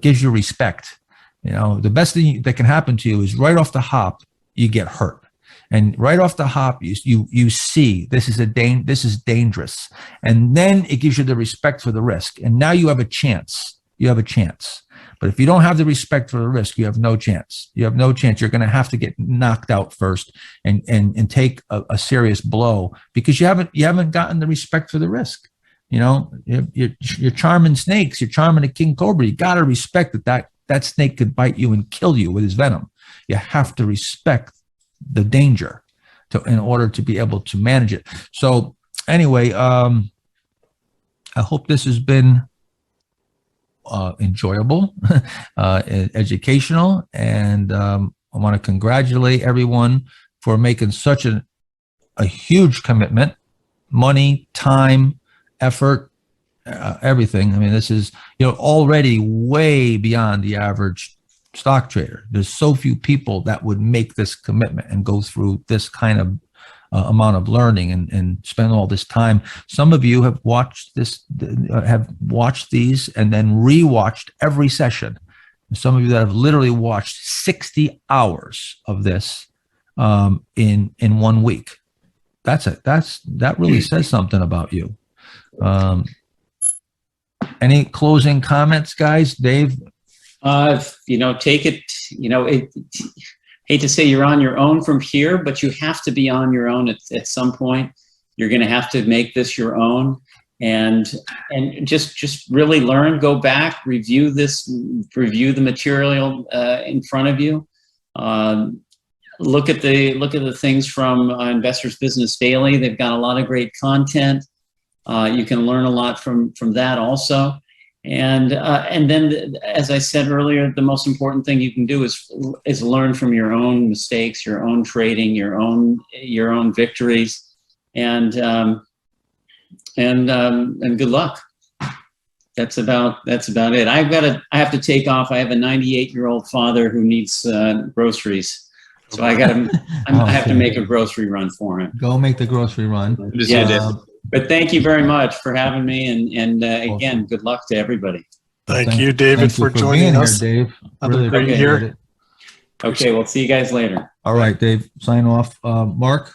gives you respect. The best thing that can happen to you is right off the hop, you get hurt. And right off the hop, you see this is dangerous. And then it gives you the respect for the risk. And now you have a chance. But if you don't have the respect for the risk, you have no chance. You're going to have to get knocked out first and take a serious blow, because you haven't gotten the respect for the risk. You're charming snakes. You're charming a king cobra. You got to respect that snake could bite you and kill you with his venom. You have to respect the danger in order to be able to manage it. So anyway, I hope this has been enjoyable, educational, and I want to congratulate everyone for making such a huge commitment, money, time, effort, everything. I mean, this is, already way beyond the average stock trader. There's so few people that would make this commitment and go through this kind of amount of learning and spend all this time. Some of you have watched these and then rewatched every session. Some of you that have literally watched 60 hours of this in 1 week. That really says something about you. Any closing comments, guys? Dave? Take it, hate to say you're on your own from here, but you have to be on your own at some point. You're going to have to make this your own, and just really learn, go back, review the material in front of you. Look at the things from Investors Business Daily. They've got a lot of great content. You can learn a lot from that also. And then, as I said earlier, the most important thing you can do is learn from your own mistakes, your own trading, your own victories, and good luck. That's about it. I have to take off. I have a 98-year-old father who needs groceries, so I have to make a grocery run for him. Go make the grocery run. But thank you very much for having me, and again, good luck to everybody. Thank you, David, for joining us. Here, Dave. Really appreciate it. Okay, we'll see you guys later. All right, Dave, sign off. Mark?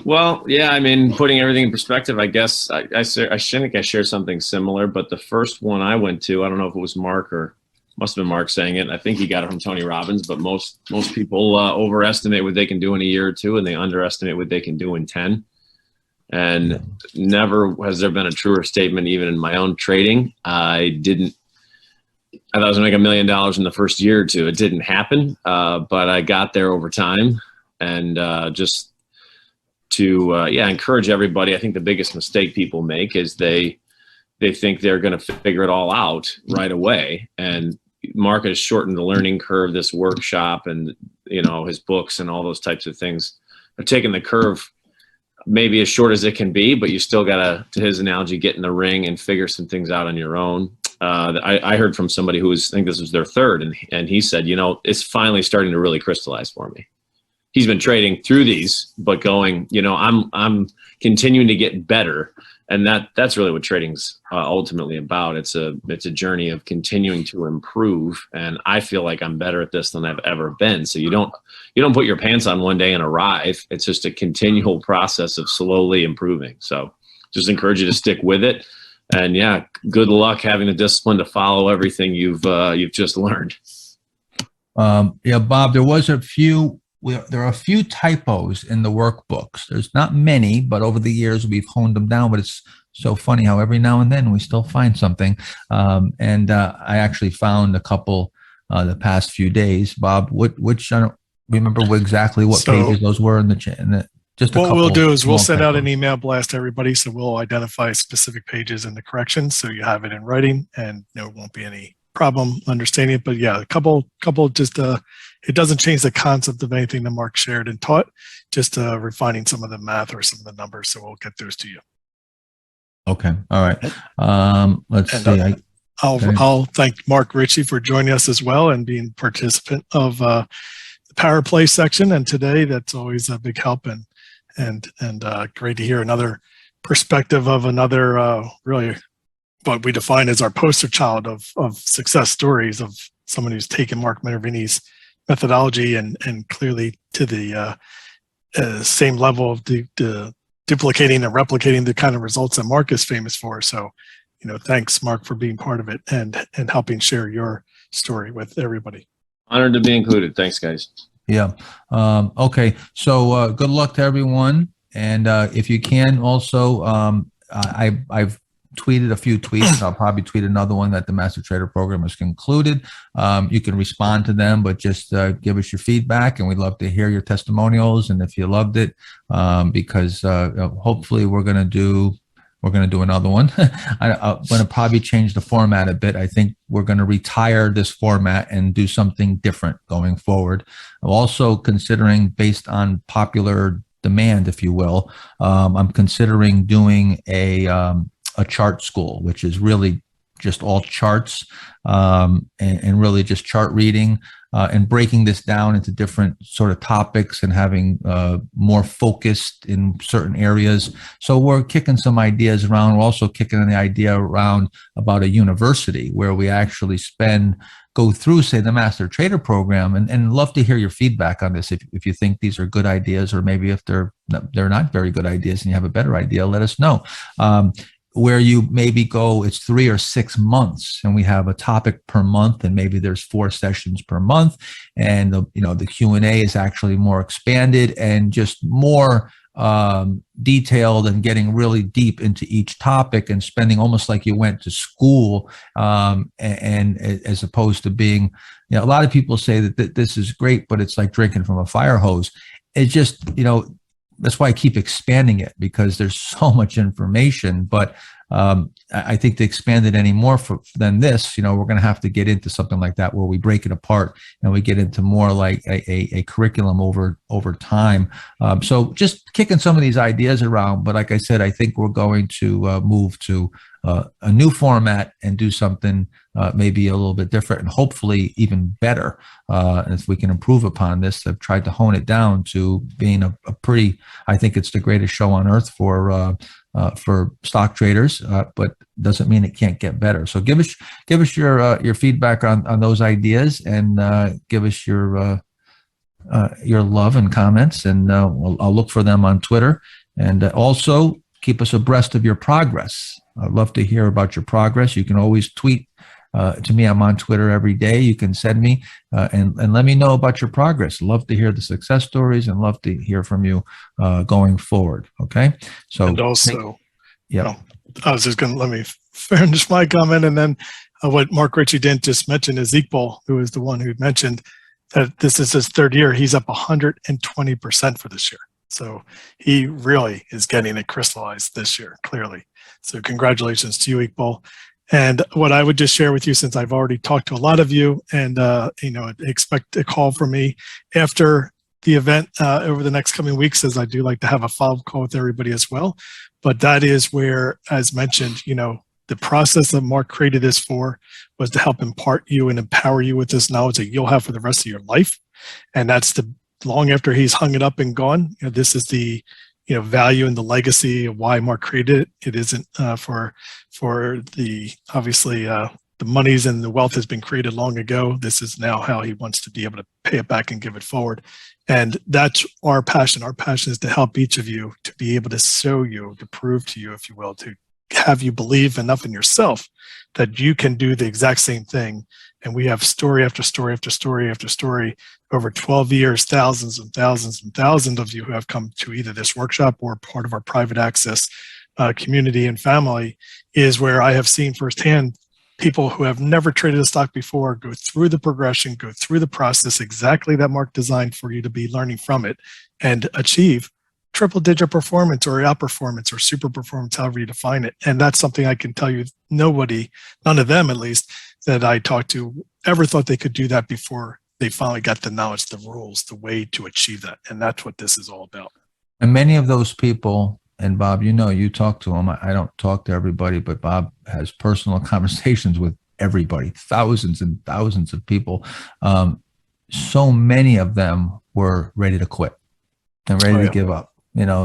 Well, yeah, I mean, putting everything in perspective, I guess I think I shared something similar, but the first one I went to, I don't know if it was Mark or must have been Mark saying it. I think he got it from Tony Robbins, but most people overestimate what they can do in a year or two, and they underestimate what they can do in 10. And never has there been a truer statement, even in my own trading. I thought I was gonna make $1 million in the first year or two. It didn't happen, but I got there over time. And just to encourage everybody, I think the biggest mistake people make is they think they're going to figure it all out right away. And Mark has shortened the learning curve. This workshop and his books and all those types of things have taken the curve maybe as short as it can be, but you still got to his analogy, get in the ring and figure some things out on your own. I heard from somebody I think this was their third, and he said, it's finally starting to really crystallize for me. He's been trading through these, but going, I'm continuing to get better. And that's really what trading's ultimately about. It's a journey of continuing to improve. And I feel like I'm better at this than I've ever been. So you don't put your pants on one day and arrive. It's just a continual process of slowly improving. So just encourage you to stick with it. And yeah, good luck having the discipline to follow everything you've just learned. Bob, there are a few typos in the workbooks. There's not many, but over the years we've honed them down. But it's so funny how every now and then we still find something. And I actually found a couple the past few days. Bob, which I don't remember exactly what pages those were in the just a what couple. We'll do is we'll send out typos. an email blast to everybody, so we'll identify specific pages and the corrections, so you have it in writing, and there won't be any problem understanding it. But yeah, a couple just it doesn't change the concept of anything that Mark shared and taught, just refining some of the math or some of the numbers. So we'll get those to you. Okay. All right. Let's see. I'll thank Mark Ritchie for joining us as well and being participant of the Power Play section. And today, that's always a big help and great to hear another perspective of another really what we define as our poster child of success stories of someone who's taken Mark Minervini's methodology and clearly to the same level of duplicating and replicating the kind of results that Mark is famous for. So, thanks, Mark, for being part of it and helping share your story with everybody. Honored to be included. Thanks, guys. Yeah. Okay. So good luck to everyone. And if you can also, I've tweeted a few tweets. I'll probably tweet another one that the Master Trader Program has concluded. You can respond to them, but just give us your feedback, and we'd love to hear your testimonials. And if you loved it, because hopefully we're going to do another one. I'm going to probably change the format a bit. I think we're going to retire this format and do something different going forward. I'm also considering, based on popular demand, if you will, I'm considering doing a chart school, which is really just all charts, and really just chart reading, and breaking this down into different sort of topics and having more focused in certain areas. So we're kicking some ideas around. We're also kicking the idea around about a university where we actually go through, say, the Master Trader program, and love to hear your feedback on this. If you think these are good ideas, or maybe if they're not very good ideas and you have a better idea, let us know. Where you maybe go, it's 3 or 6 months, and we have a topic per month, and maybe there's 4 sessions per month, and the Q&A is actually more expanded and just more detailed, and getting really deep into each topic, and spending almost like you went to school, and as opposed to being, a lot of people say that this is great, but it's like drinking from a fire hose. It's just, that's why I keep expanding it, because there's so much information. But I think to expand it any more than this, we're going to have to get into something like that, where we break it apart and we get into more like a curriculum over time. So just kicking some of these ideas around. But like I said, I think we're going to move to a new format and do something maybe a little bit different, and hopefully even better. And if we can improve upon this, I've tried to hone it down to being a pretty, I think it's the greatest show on earth for stock traders, but doesn't mean it can't get better. So give us your feedback on those ideas, and give us your love and comments, and I'll look for them on Twitter, and also keep us abreast of your progress. I'd love to hear about your progress. You can always tweet to me. I'm on Twitter every day. You can send me and let me know about your progress. Love to hear the success stories, and love to hear from you going forward. Okay. So, and also, yeah, I was just going to let me finish my comment, and then what Mark Ritchie didn't just mention is Iqbal, who is the one who mentioned that this is his 3rd year. He's up 120% for this year. So he really is getting it crystallized this year, clearly. So congratulations to you, Iqbal. And what I would just share with you, since I've already talked to a lot of you, and expect a call from me after the event over the next coming weeks, as I do like to have a follow-up call with everybody as well. But that is where, as mentioned, the process that Mark created this for was to help impart you and empower you with this knowledge that you'll have for the rest of your life. And that's long after he's hung it up and gone. This is the value and the legacy of why Mark created it. It isn't for the, obviously, the monies and the wealth has been created long ago. This is now how he wants to be able to pay it back and give it forward. And that's our passion. Our passion is to help each of you, to be able to show you, to prove to you, if you will, to have you believe enough in yourself that you can do the exact same thing. And we have story after story after story after story over 12 years, thousands and thousands and thousands of you who have come to either this workshop or part of our private access community and family, is where I have seen firsthand people who have never traded a stock before go through the progression, go through the process exactly that Mark designed for you to be learning from it, and achieve triple-digit performance or outperformance or super performance, however you define it. And that's something I can tell you nobody, none of them at least, that I talked to ever thought they could do that before they finally got the knowledge, the rules, the way to achieve that. And that's what this is all about. And many of those people, and Bob, you talk to them. I don't talk to everybody, but Bob has personal conversations with everybody, thousands and thousands of people. So many of them were ready to quit and ready to give up.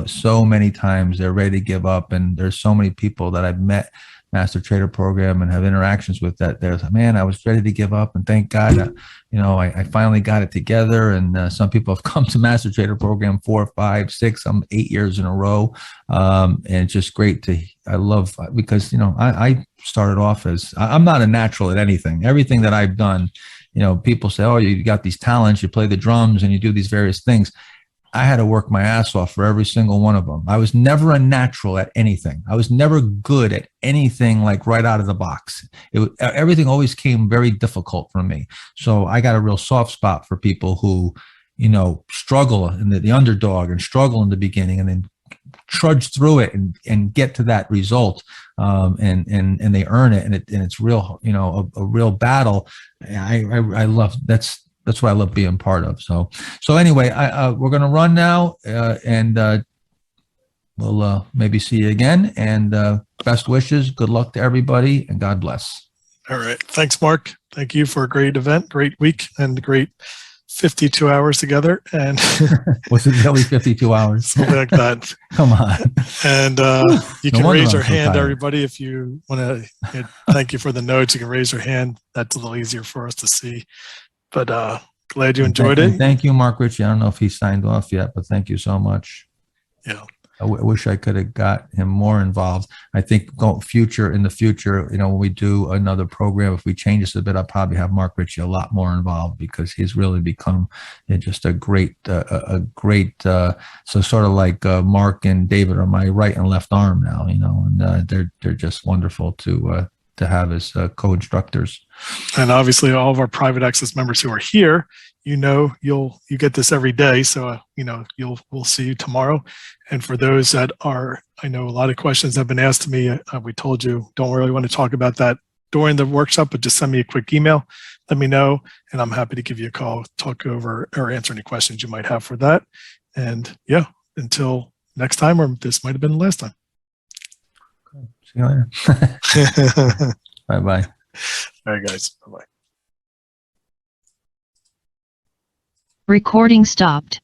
So many times they're ready to give up. And there's so many people that I've met Master Trader program and have interactions with that. There's, man, I was ready to give up, and thank God, I finally got it together. And some people have come to Master Trader program 4, 5, 6, 8 years in a row. And it's just great I love, because, I started off as, I'm not a natural at anything. Everything that I've done, people say, oh, you got these talents, you play the drums and you do these various things. I had to work my ass off for every single one of them. I was never a natural at anything. I was never good at anything like right out of the box. Everything always came very difficult for me. So I got a real soft spot for people who, struggle in the underdog and struggle in the beginning and then trudge through it and get to that result. And they earn it. And it's real, a real battle. I love that's what I love being part of. So anyway, we're going to run now, and we'll maybe see you again. And best wishes. Good luck to everybody, and God bless. All right. Thanks, Mark. Thank you for a great event, great week, and a great 52 hours together. And Was it really 52 hours? something like that. Come on. And you No can wonder raise I'm your so hand, tired. everybody, if you want to. Thank you for the notes. You can raise your hand. That's a little easier for us to see. But glad you enjoyed And it. thank you, Mark Ritchie. I don't know if he signed off yet, but thank you so much. Yeah. I wish I could have got him more involved. I think in the future, when we do another program, if we change this a bit, I'll probably have Mark Ritchie a lot more involved, because he's really become just a great, so sort of like Mark and David are my right and left arm now, and they're just wonderful to have as co-instructors. And obviously, all of our private access members who are here, you get this every day. So we'll see you tomorrow. And for those that are, I know a lot of questions have been asked to me. We told you don't really want to talk about that during the workshop, but just send me a quick email. Let me know, and I'm happy to give you a call, talk over, or answer any questions you might have for that. And yeah, until next time, or this might have been the last time. See you later. Bye-bye. All right, guys. Bye-bye. Recording stopped.